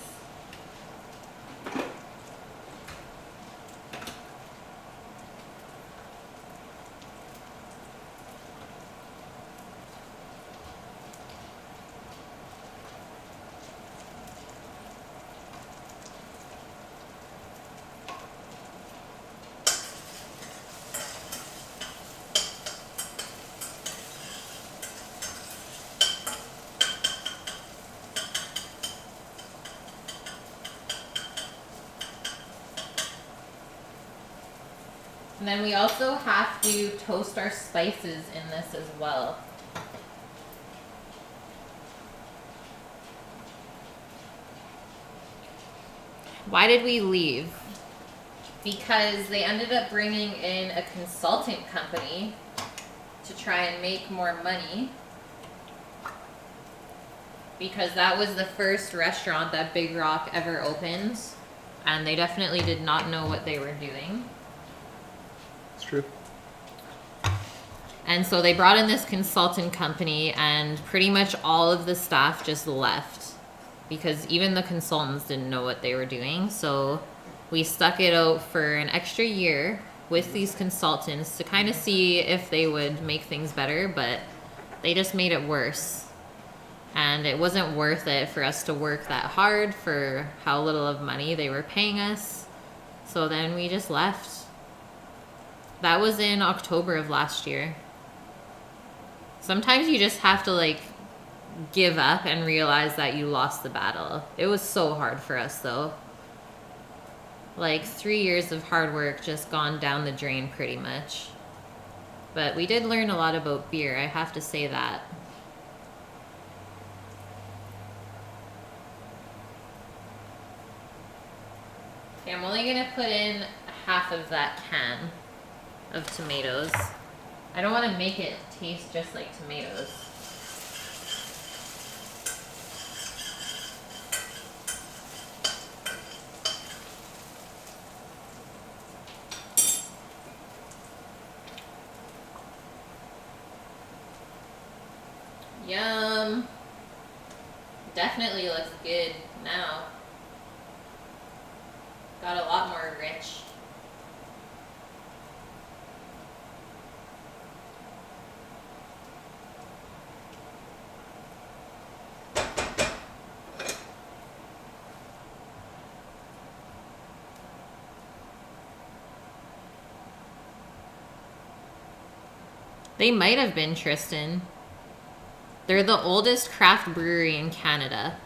And then we also have to toast our spices in this as well. Why did we leave? Because they ended up bringing in a consultant company to try and make more money. Because that was the first restaurant that Big Rock ever opened. And they definitely did not know what they were doing. It's true. And so they brought in this consultant company, and pretty much all of the staff just left because even the consultants didn't know what they were doing. So we stuck it out for an extra year with these consultants to kind of see if they would make things better, but they just made it worse. And it wasn't worth it for us to work that hard for how little of money they were paying us. So then we just left. That was in October of last year. Sometimes you just have to like give up and realize that you lost the battle. It was so hard for us though. Like 3 years of hard work just gone down the drain pretty much. But we did learn a lot about beer, I have to say that. Okay, I'm only gonna put in half of that can of tomatoes. I don't want to make it taste just like tomatoes. Yum. Definitely looks good now. Got a lot more rich. They might have been, Tristan. They're the oldest craft brewery in Canada.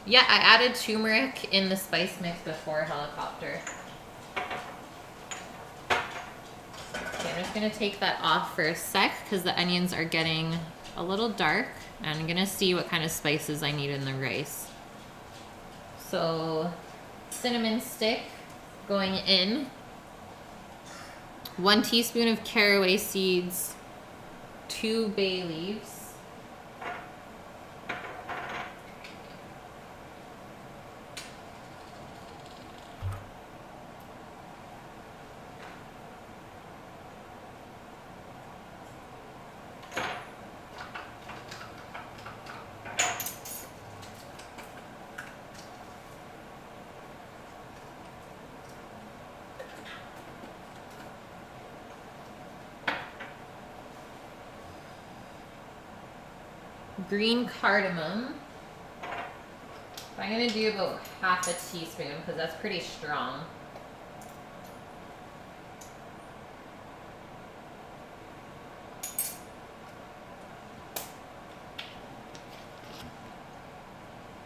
Yeah, I added turmeric in the spice mix before helicopter. Okay, I'm just gonna take that off for a sec because the onions are getting a little dark. And I'm gonna see what kind of spices I need in the rice. So, cinnamon stick going in. 1 teaspoon of caraway seeds, 2 bay leaves, green cardamom. I'm gonna do about half a teaspoon because that's pretty strong.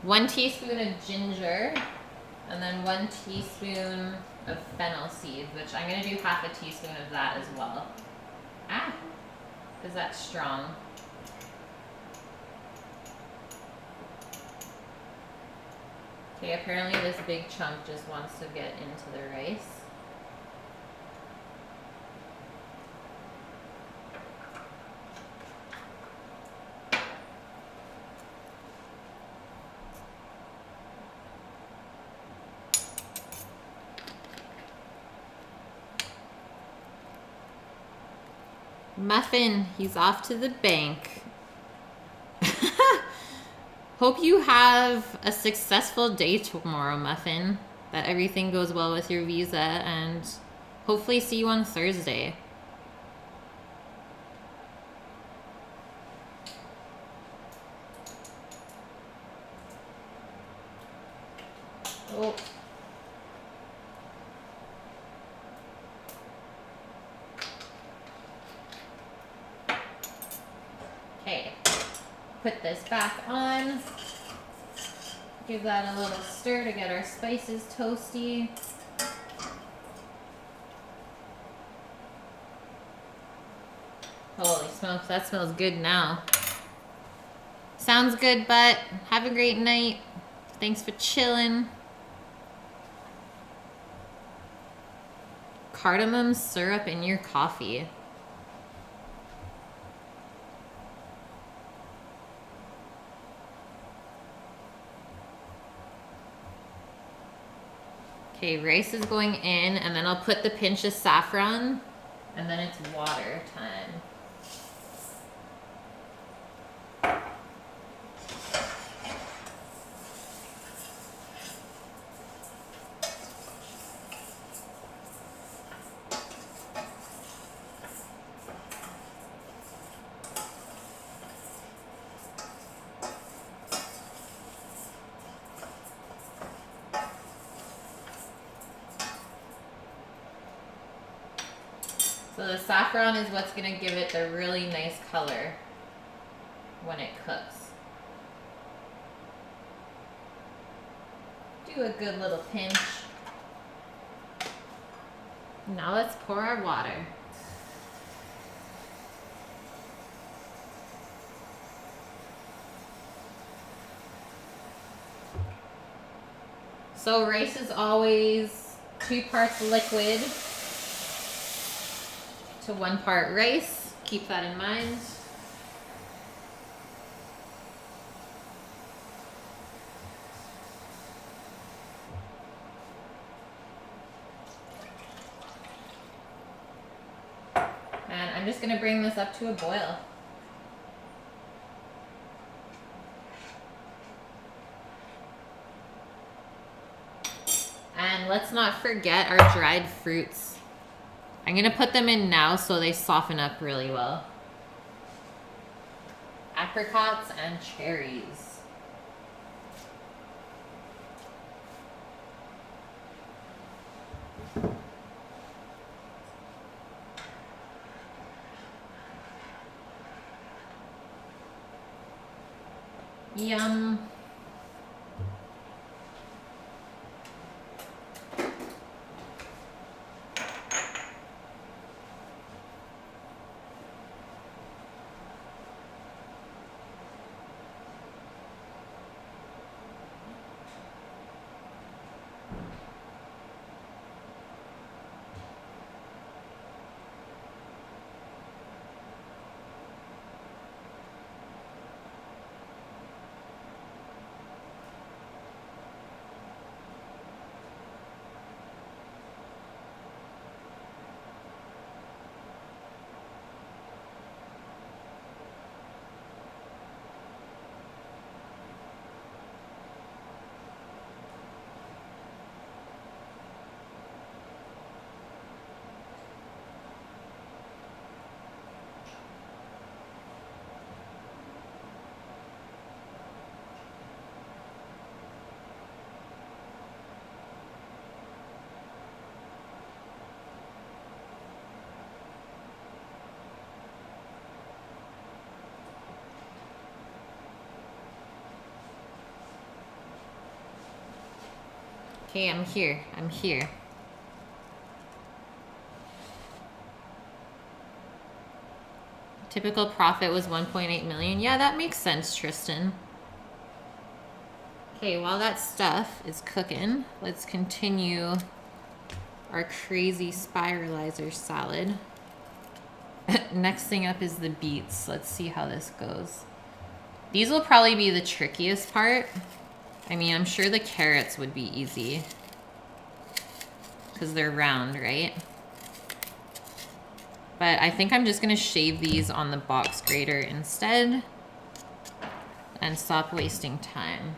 One teaspoon of ginger, and then 1 teaspoon of fennel seeds, which I'm gonna do half a teaspoon of that as well. Because that's strong. Okay, apparently this big chunk just wants to get into the rice. Muffin, he's off to the bank. Hope you have a successful day tomorrow, Muffin. That everything goes well with your visa, and hopefully see you on Thursday. Oh. Okay. Put this back on. Give that a little stir to get our spices toasty. Holy smokes, that smells good now. Sounds good, but have a great night. Thanks for chilling. Cardamom syrup in your coffee. Okay, rice is going in, and then I'll put the pinch of saffron, and then it's water time. So the saffron is what's gonna give it the really nice color when it cooks. Do a good little pinch. Now let's pour our water. So rice is always 2 parts liquid to 1 part rice. Keep that in mind. And I'm just gonna bring this up to a boil. And let's not forget our dried fruits. I'm gonna put them in now so they soften up really well. Apricots and cherries. Yum. Okay, I'm here. I'm here. Typical profit was 1.8 million. Yeah, that makes sense, Tristan. Okay, while that stuff is cooking, let's continue our crazy spiralizer salad. Next thing up is the beets. Let's see how this goes. These will probably be the trickiest part. I mean, I'm sure the carrots would be easy because they're round, right? But I think I'm just gonna shave these on the box grater instead and stop wasting time.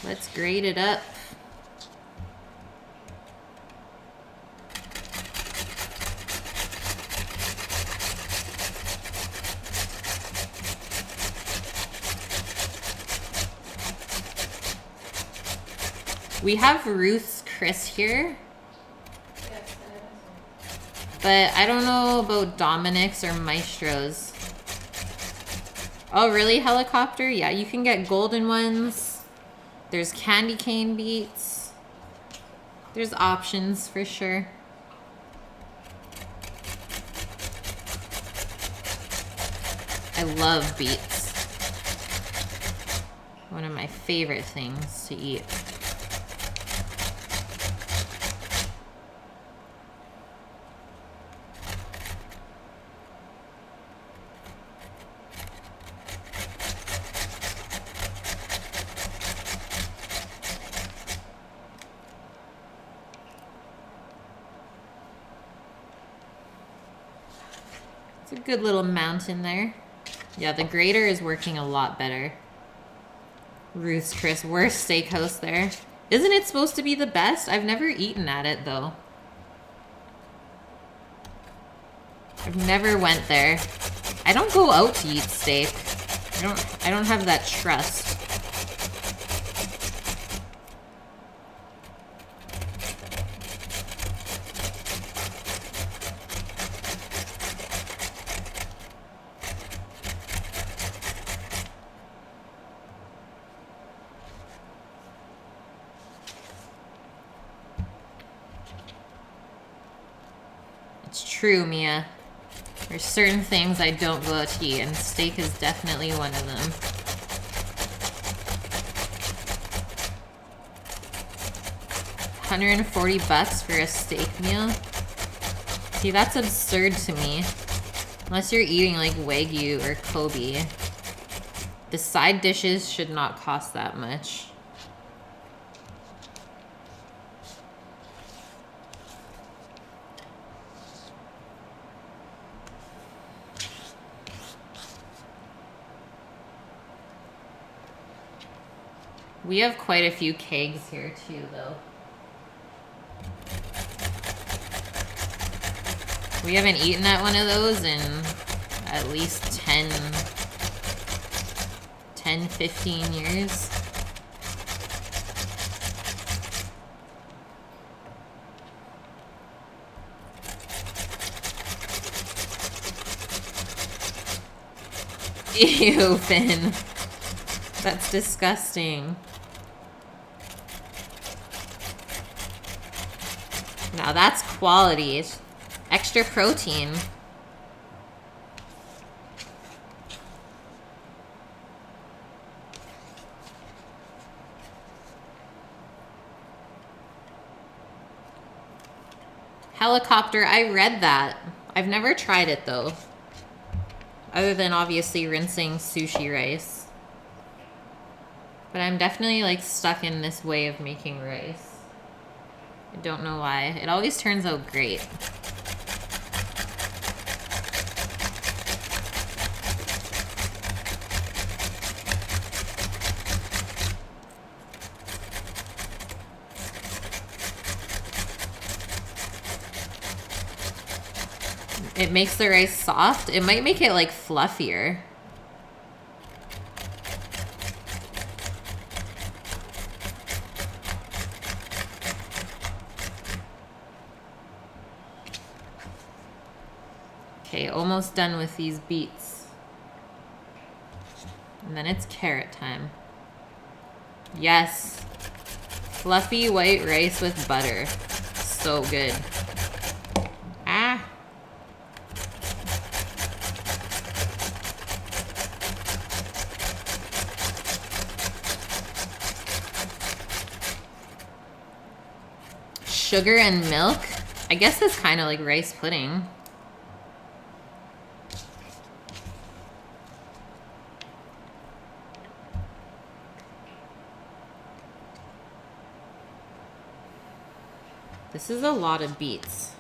Let's grate it up. We have Ruth's Chris here, but I don't know about Dominic's or Maestro's. Oh, really, Helicopter? Yeah, you can get golden ones. There's candy cane beets. There's options for sure. I love beets. One of my favorite things to eat. It's a good little mountain there. Yeah, the grater is working a lot better. Ruth's Chris, worst steakhouse there. Isn't it supposed to be the best? I've never eaten at it though. I've never went there. I don't go out to eat steak. I don't have that trust. It's true, Mia. There's certain things I don't go out to eat, and steak is definitely one of them. $140 for a steak meal? See, that's absurd to me. Unless you're eating like Wagyu or Kobe. The side dishes should not cost that much. We have quite a few kegs here too, though. We haven't eaten at one of those in at least 15 years. Ew, Finn. That's disgusting. Now that's quality. It's extra protein. Helicopter, I read that. I've never tried it though. Other than obviously rinsing sushi rice. But I'm definitely like stuck in this way of making rice. I don't know why. It always turns out great. It makes the rice soft. It might make it like fluffier. Okay, almost done with these beets. And then it's carrot time. Yes. Fluffy white rice with butter. So good. Ah. Sugar and milk? I guess it's kind of like rice pudding. This is a lot of beets.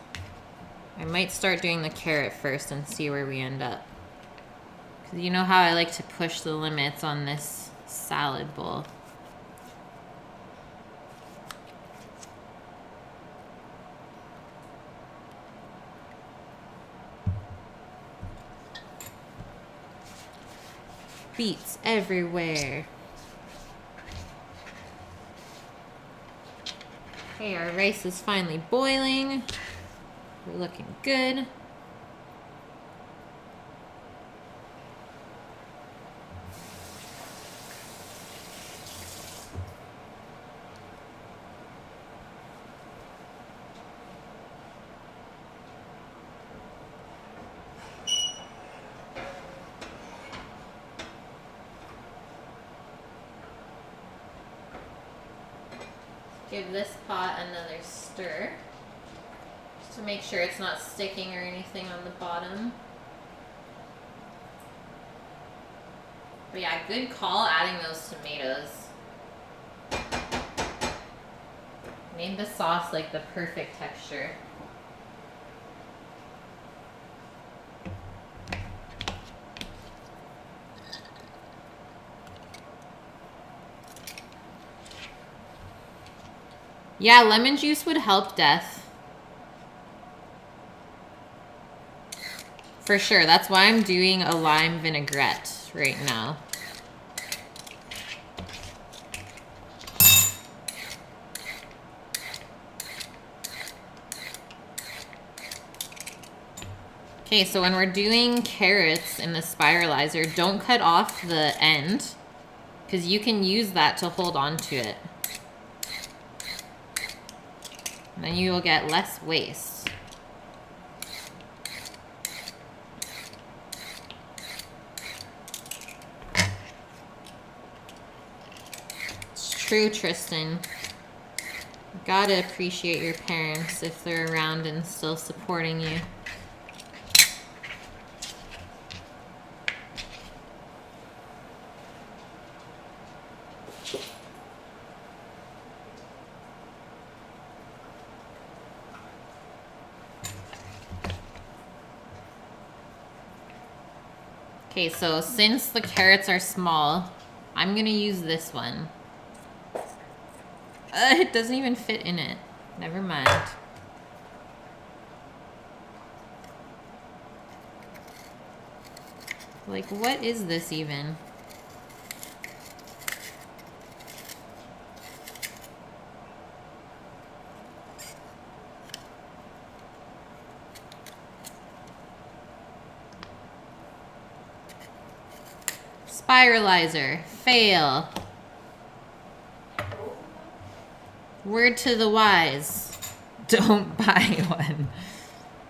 I might start doing the carrot first and see where we end up. Because you know how I like to push the limits on this salad bowl. Beets everywhere. Okay, our rice is finally boiling. We're looking good. Give this pot another stir, just to make sure it's not sticking or anything on the bottom. But yeah, good call adding those tomatoes. Made the sauce like the perfect texture. Yeah, lemon juice would help death. For sure. That's why I'm doing a lime vinaigrette right now. Okay, so when we're doing carrots in the spiralizer, don't cut off the end because you can use that to hold on to it. And then you will get less waste. It's true, Tristan. You gotta appreciate your parents if they're around and still supporting you. Okay, so since the carrots are small, I'm gonna use this one. It doesn't even fit in it. Never mind. Like, what is this even? Spiralizer. Fail. Word to the wise. Don't buy one.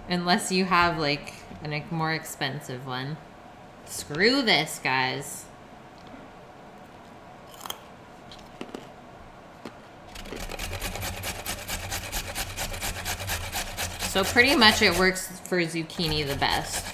Unless you have, like, a more expensive one. Screw this, guys. So pretty much it works for zucchini the best.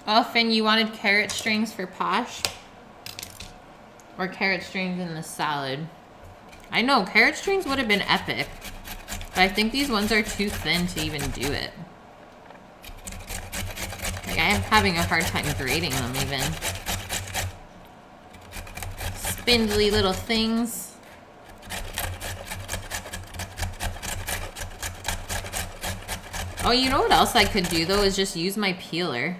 Oh, Finn, you wanted carrot strings for posh? Or carrot strings in the salad? I know, carrot strings would have been epic. But I think these ones are too thin to even do it. Like, I am having a hard time grating them even. Spindly little things. Oh, you know what else I could do though is just use my peeler.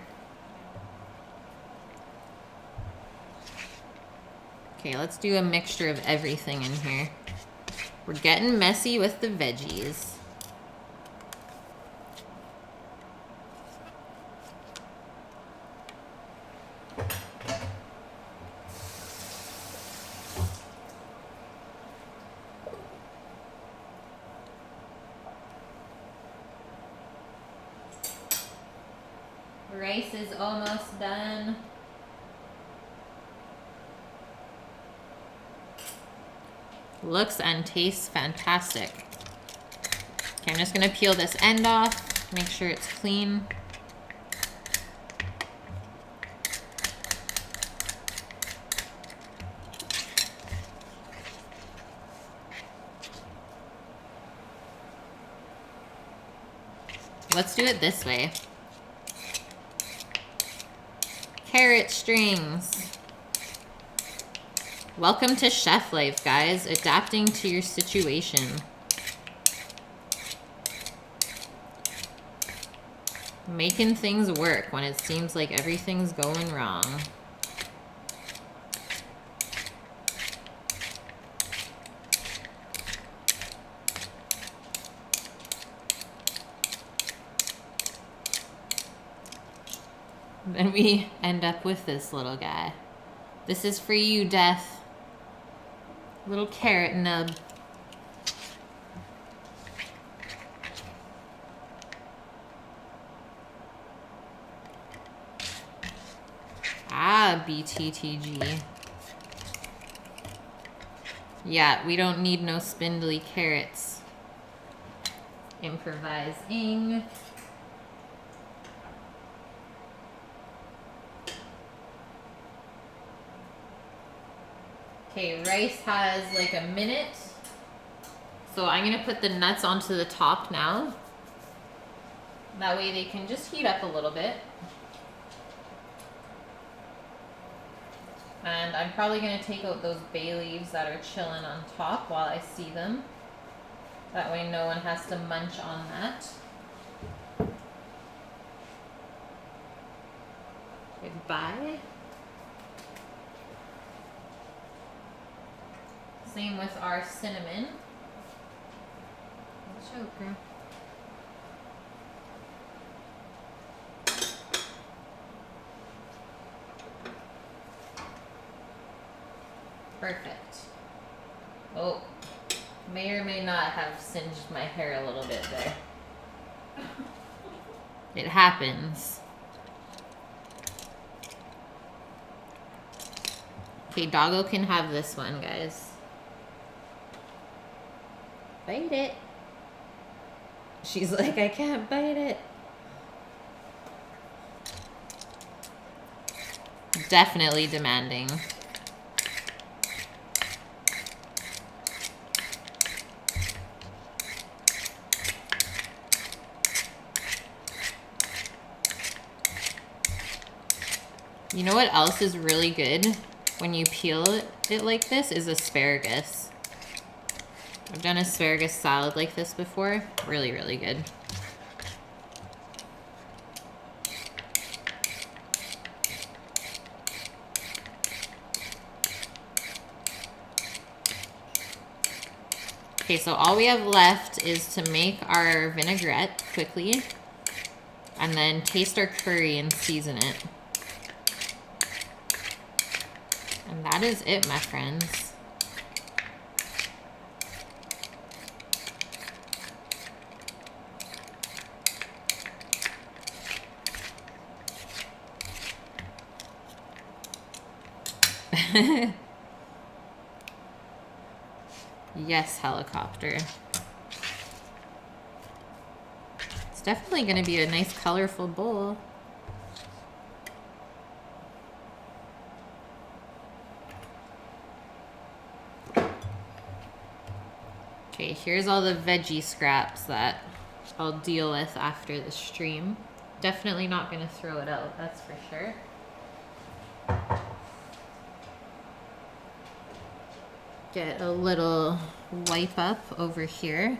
Okay, let's do a mixture of everything in here. We're getting messy with the veggies. Rice is almost done. Looks and tastes fantastic. Okay, I'm just gonna peel this end off, make sure it's clean. Let's do it this way. Carrot strings. Welcome to chef life, guys. Adapting to your situation. Making things work when it seems like everything's going wrong. Then we end up with this little guy. This is for you, Death. Little carrot nub. Ah, BTTG. Yeah, we don't need no spindly carrots. Improvising. Okay, rice has like a minute. So I'm gonna put the nuts onto the top now. That way they can just heat up a little bit. And I'm probably gonna take out those bay leaves that are chilling on top while I see them. That way no one has to munch on that. Goodbye. Same with our cinnamon. Watch out, girl. Perfect. Oh, may or may not have singed my hair a little bit there. It happens. Okay, Doggo can have this one, guys. Bite it. She's like, I can't bite it. Definitely demanding. You know what else is really good when you peel it like this is asparagus. I've done asparagus salad like this before. Really, really good. Okay, so all we have left is to make our vinaigrette quickly and then taste our curry and season it. And that is it, my friends. Yes, helicopter. It's definitely going to be a nice colorful bowl. Okay, here's all the veggie scraps that I'll deal with after the stream. Definitely not going to throw it out, that's for sure. Get a little wipe up over here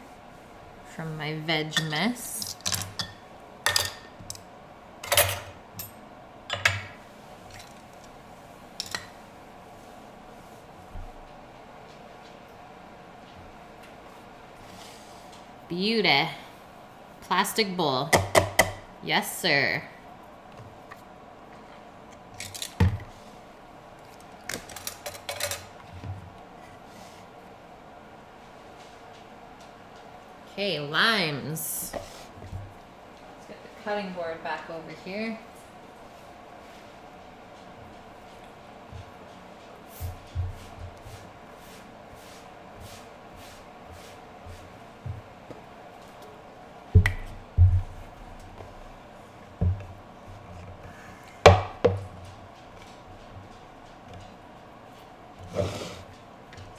from my veg mess. Beauty. Plastic bowl. Yes, sir. Okay, limes. Let's get the cutting board back over here.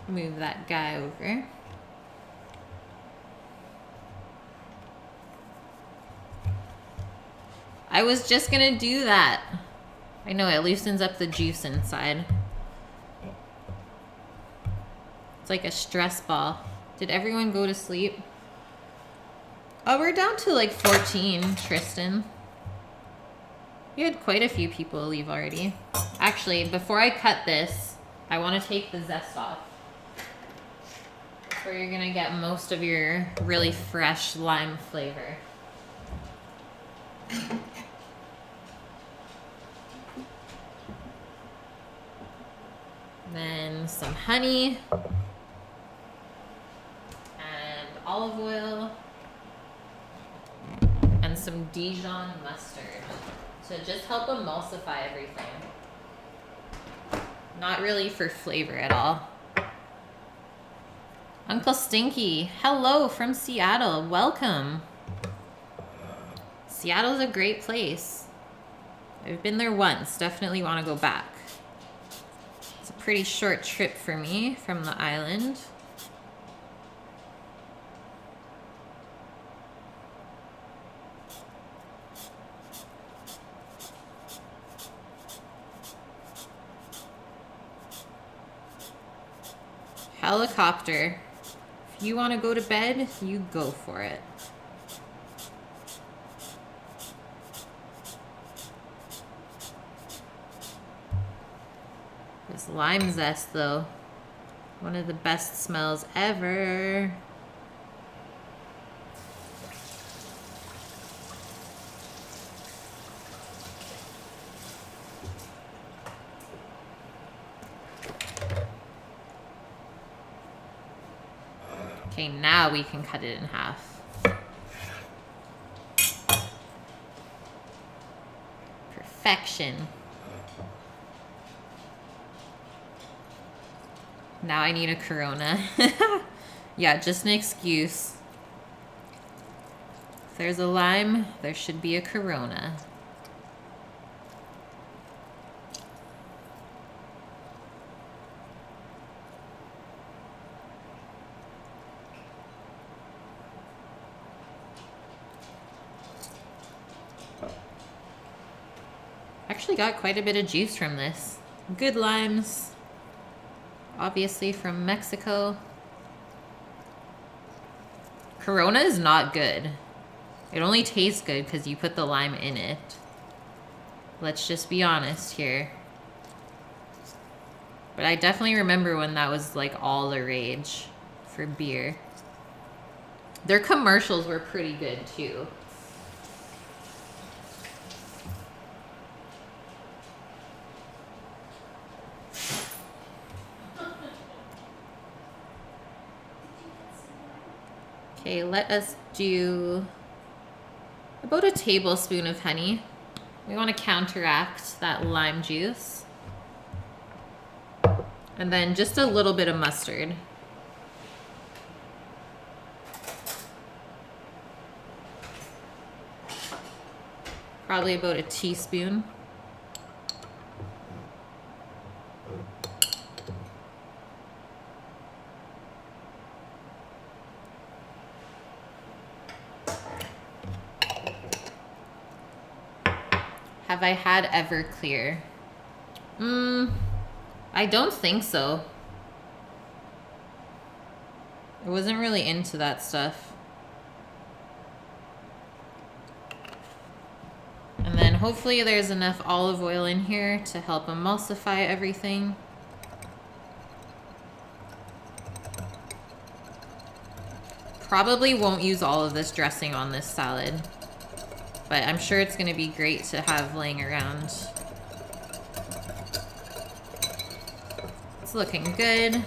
Move that guy over. I was just gonna do that. I know, it loosens up the juice inside. It's like a stress ball. Did everyone go to sleep? Oh, we're down to like 14, Tristan. We had quite a few people leave already. Actually, before I cut this, I want to take the zest off. That's where you're gonna get most of your really fresh lime flavor. Then some honey and olive oil and some Dijon mustard to just help emulsify everything. Not really for flavor at all. Uncle Stinky, hello from Seattle. Welcome. Seattle's a great place. I've been there once. Definitely want to go back. It's a pretty short trip for me from the island. Helicopter. If you want to go to bed, you go for it. This lime zest, though, one of the best smells ever. Okay, now we can cut it in half. Perfection. Now I need a Corona. Yeah, just an excuse. If there's a lime, there should be a Corona. Actually got quite a bit of juice from this. Good limes. Obviously from Mexico. Corona is not good. It only tastes good because you put the lime in it. Let's just be honest here. But I definitely remember when that was like all the rage for beer. Their commercials were pretty good too. Okay, let us do about a tablespoon of honey. We want to counteract that lime juice. And then just a little bit of mustard. Probably about a teaspoon. Have I had Everclear? I don't think so. I wasn't really into that stuff. And then hopefully there's enough olive oil in here to help emulsify everything. Probably won't use all of this dressing on this salad, but I'm sure it's going to be great to have laying around. It's looking good.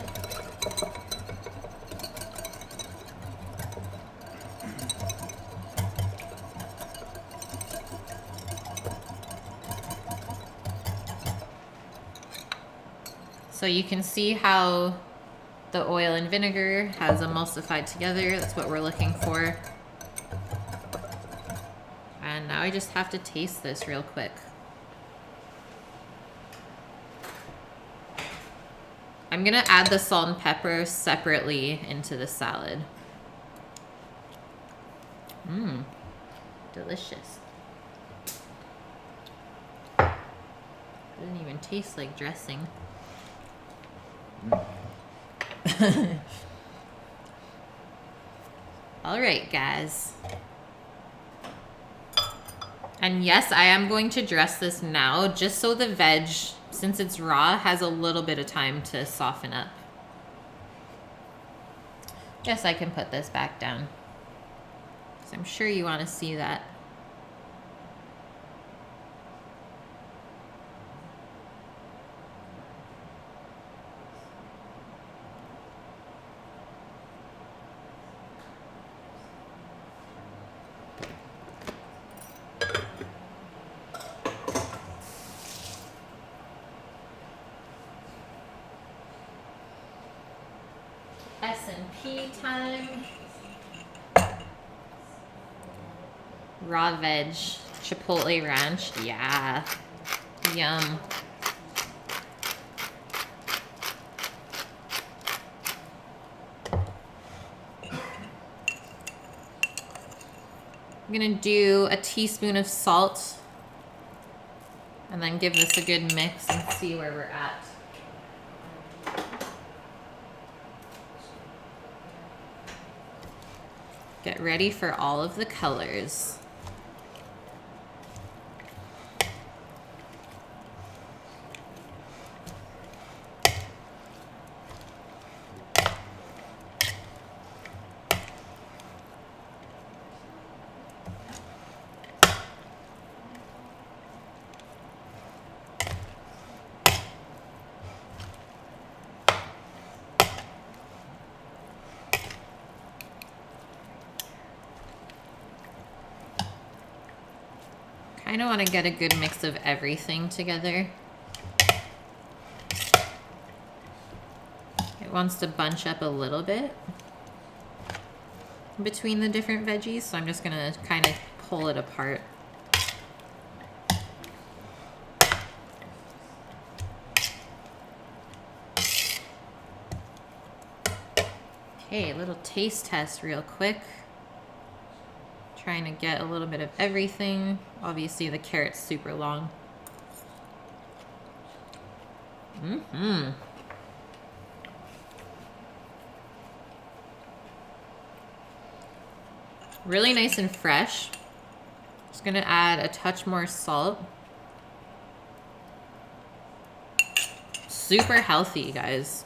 So you can see how the oil and vinegar has emulsified together. That's what we're looking for. And now I just have to taste this real quick. I'm gonna add the salt and pepper separately into the salad. Delicious. Doesn't even taste like dressing. All right, guys. And yes, I am going to dress this now, just so the veg, since it's raw, has a little bit of time to soften up. Yes, I can put this back down, because I'm sure you want to see that. S&P time. Raw veg, chipotle ranch. Yeah. Yum. I'm gonna do a teaspoon of salt and then give this a good mix and see where we're at. Get ready for all of the colors. I don't want to get a good mix of everything together. It wants to bunch up a little bit between the different veggies, so I'm just going to kind of pull it apart. Okay, a little taste test real quick. Trying to get a little bit of everything. Obviously the carrot's super long. Really nice and fresh. Just gonna add a touch more salt. Super healthy, guys.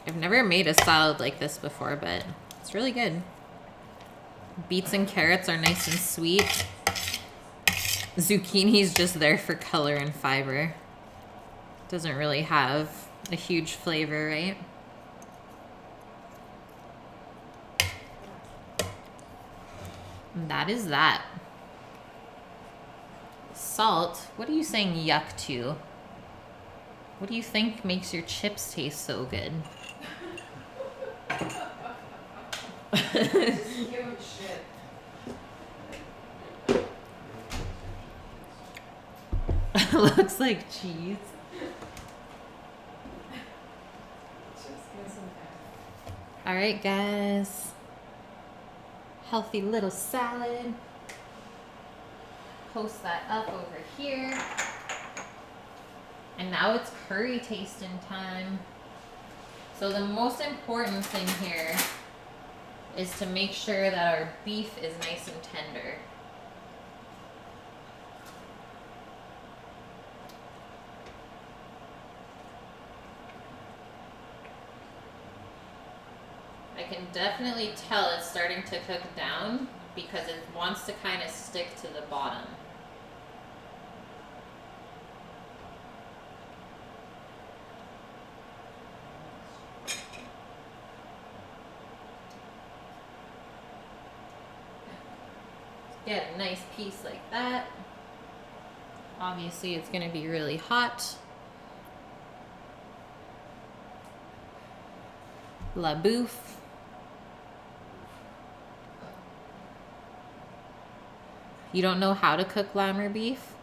I've never made a salad like this before, but it's really good. Beets and carrots are nice and sweet. Zucchini's just there for color and fiber. Doesn't really have a huge flavor, right? And that is that. Salt, what are you saying yuck to? What do you think makes your chips taste so good? Just give him shit. Looks like cheese. Just give some that. All right, guys. Healthy little salad. Post that up over here. And now it's curry tasting time. So the most important thing here is to make sure that our beef is nice and tender. I can definitely tell it's starting to cook down because it wants to kind of stick to the bottom. Get a nice piece like that. Obviously it's going to be really hot. La bouffe. You don't know how to cook lamb or beef?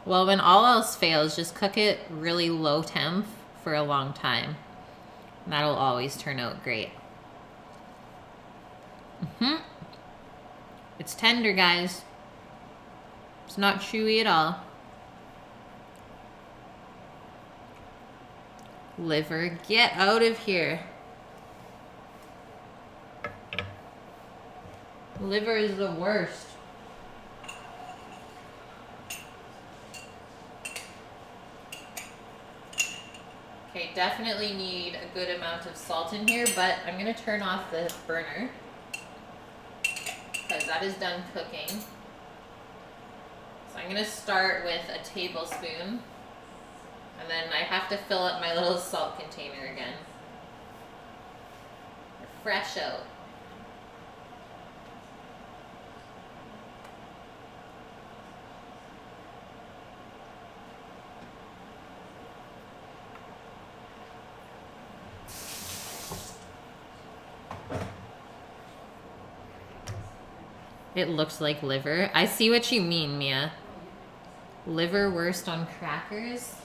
Well, when all else fails, just cook it really low temp for a long time. And that'll always turn out great. It's tender, guys. It's not chewy at all. Liver, get out of here. Liver is the worst. Okay, definitely need a good amount of salt in here, but I'm gonna turn off the burner because that is done cooking. So I'm gonna start with a tablespoon, and then I have to fill up my little salt container again. Fresh out. It looks like liver. I see what you mean, Mia. Liver worst on crackers?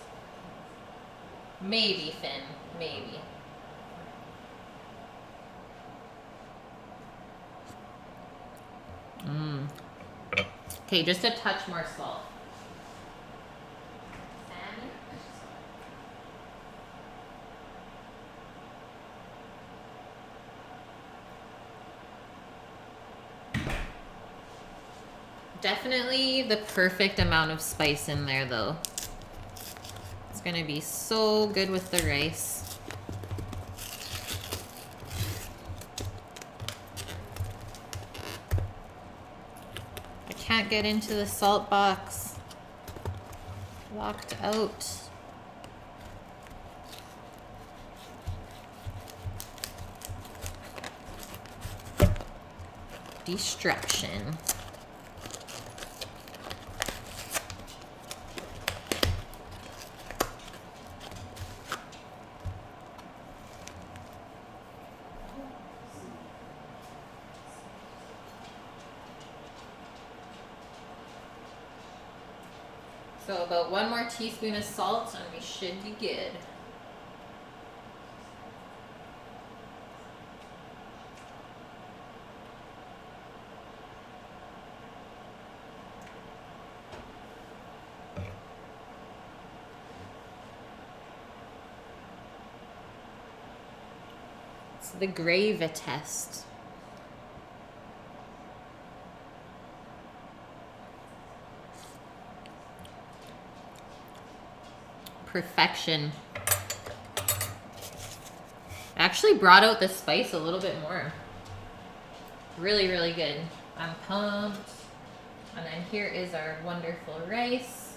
Maybe, Finn. Maybe. Okay, just a touch more salt. Salmon. Definitely the perfect amount of spice in there though. It's gonna be so good with the rice. I can't get into the salt box. Locked out. Destruction. So about 1 more teaspoon of salt and we should be good. It's the gravy test. Perfection. Actually brought out the spice a little bit more. Really, really good. I'm pumped. And then here is our wonderful rice.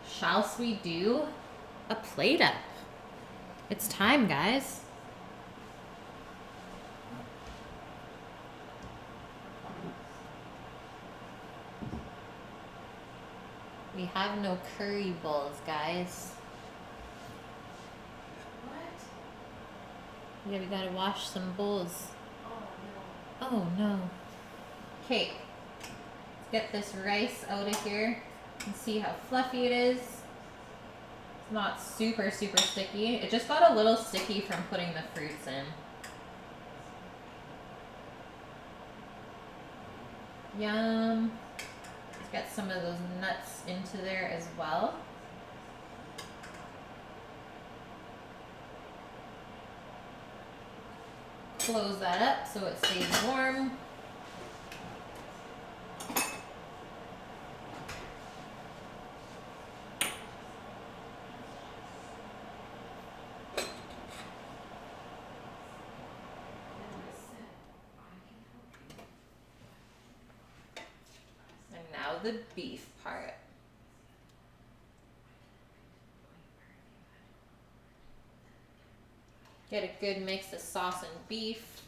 Shall we do a plate up? It's time, guys. We have no curry bowls, guys. What? Yeah, we gotta wash some bowls. Oh, Oh no. Okay, let's get this rice out of here and see how fluffy it is. It's not super, super sticky. It just got a little sticky from putting the fruits in. Yum. Let's get some of those nuts into there as well. Close that up so it stays warm. And now the beef part. Get a good mix of sauce and beef.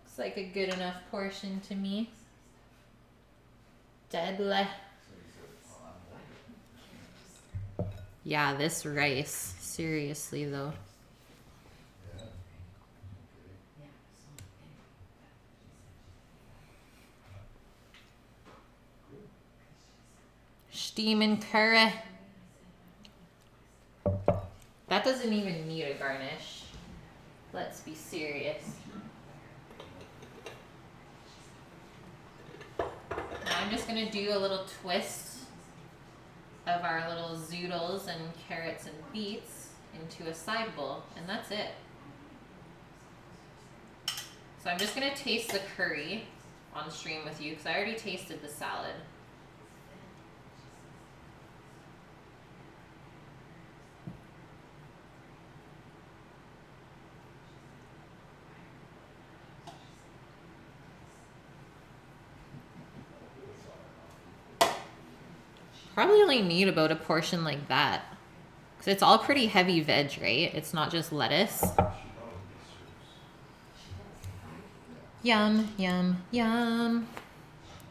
Looks like a good enough portion to me. Deadly. Yeah, this rice. Seriously though. Steaming curry. That doesn't even need a garnish. Let's be serious. Now I'm just gonna do a little twist of our little zoodles and carrots and beets into a side bowl, and that's it. So I'm just gonna taste the curry on stream with you because I already tasted the salad. Probably only need about a portion like that. Because it's all pretty heavy veg, right? It's not just lettuce. Yum, yum, yum.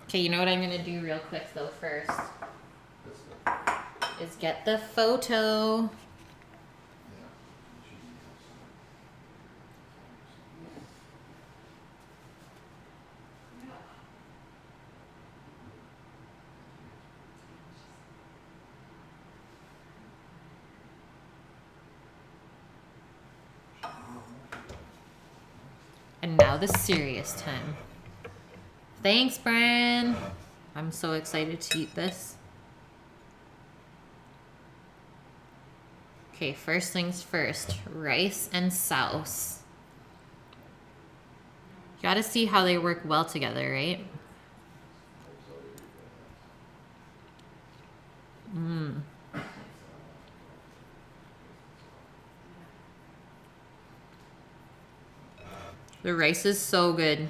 Okay, you know what I'm going to do real quick though first? Is get the photo. And now the serious time. Thanks, Bran. I'm so excited to eat this. Okay, first things first. Rice and sauce. You gotta see how they work well together, right? Mmm. The rice is so good.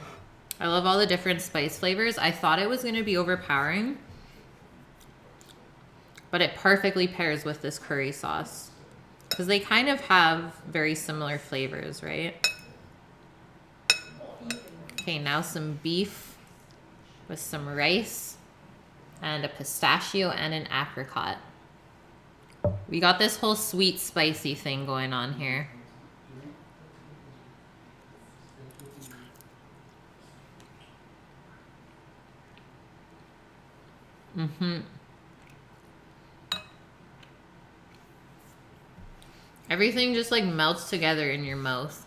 I love all the different spice flavors. I thought it was going to be overpowering, but it perfectly pairs with this curry sauce because they kind of have very similar flavors, right? Okay, now some beef with some rice and a pistachio and an apricot. We got this whole sweet spicy thing going on here. Mm-hmm. Everything just like melts together in your mouth.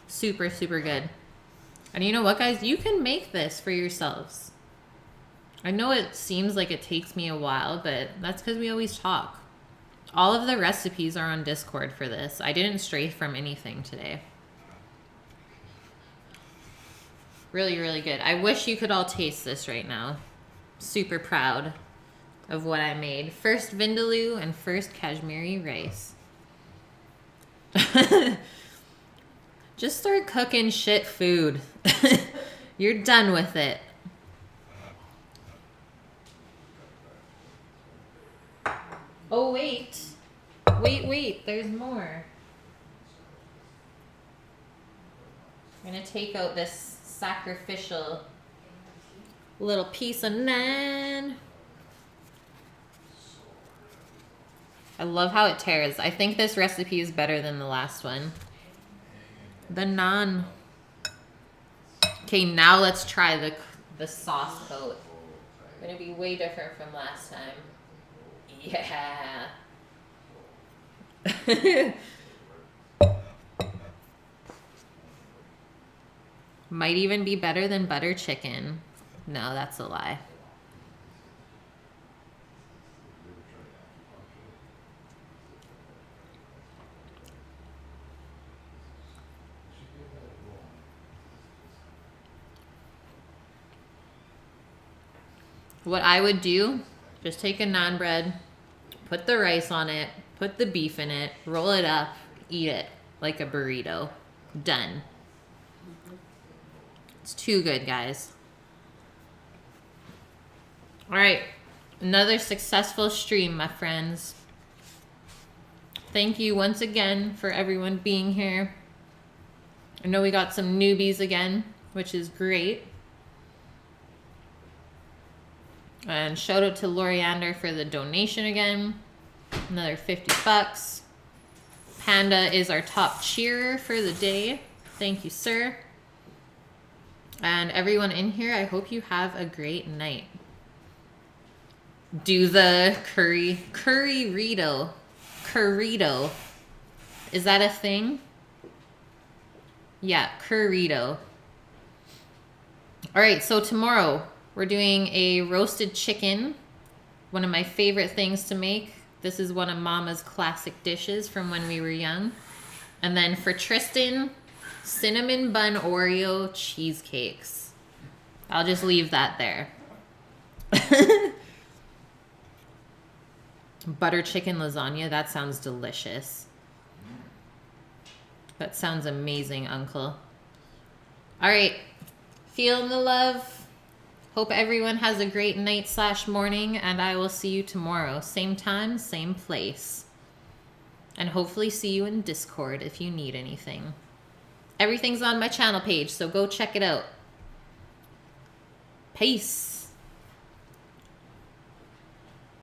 Super, super good. And you know what, guys? You can make this for yourselves. I know it seems like it takes me a while, but that's because we always talk. All of the recipes are on Discord for this. I didn't stray from anything today. Really, really good. I wish you could all taste this right now. Super proud of what I made. First vindaloo and first kashmiri rice. Just start cooking shit food. You're done with it. Oh, wait. Wait. There's more. I'm going to take out this sacrificial little piece of naan. I love how it tears. I think this recipe is better than the last one. The naan. Okay, now let's try the sauce coat. It's gonna be way different from last time. Yeah. Might even be better than butter chicken. No, that's a lie. What I would do, just take a naan bread, put the rice on it, put the beef in it, roll it up, eat it like a burrito. Done. It's too good, guys. All right, another successful stream, my friends. Thank you once again for everyone being here. I know we got some newbies again, which is great. And shout out to Loriander for the donation again. Another 50 bucks. Panda is our top cheerer for the day. Thank you, sir. And everyone in here, I hope you have a great night. Do the curry-rito. Currito. Is that a thing? Yeah, currito. All right, so tomorrow we're doing a roasted chicken. One of my favorite things to make. This is one of Mama's classic dishes from when we were young. And then for Tristan, cinnamon bun Oreo cheesecakes. I'll just leave that there. Butter chicken lasagna, that sounds delicious. That sounds amazing, Uncle. All right, feeling the love. Hope everyone has a great night/morning, and I will see you tomorrow. Same time, same place. And hopefully see you in Discord if you need anything. Everything's on my channel page, so go check it out. Peace.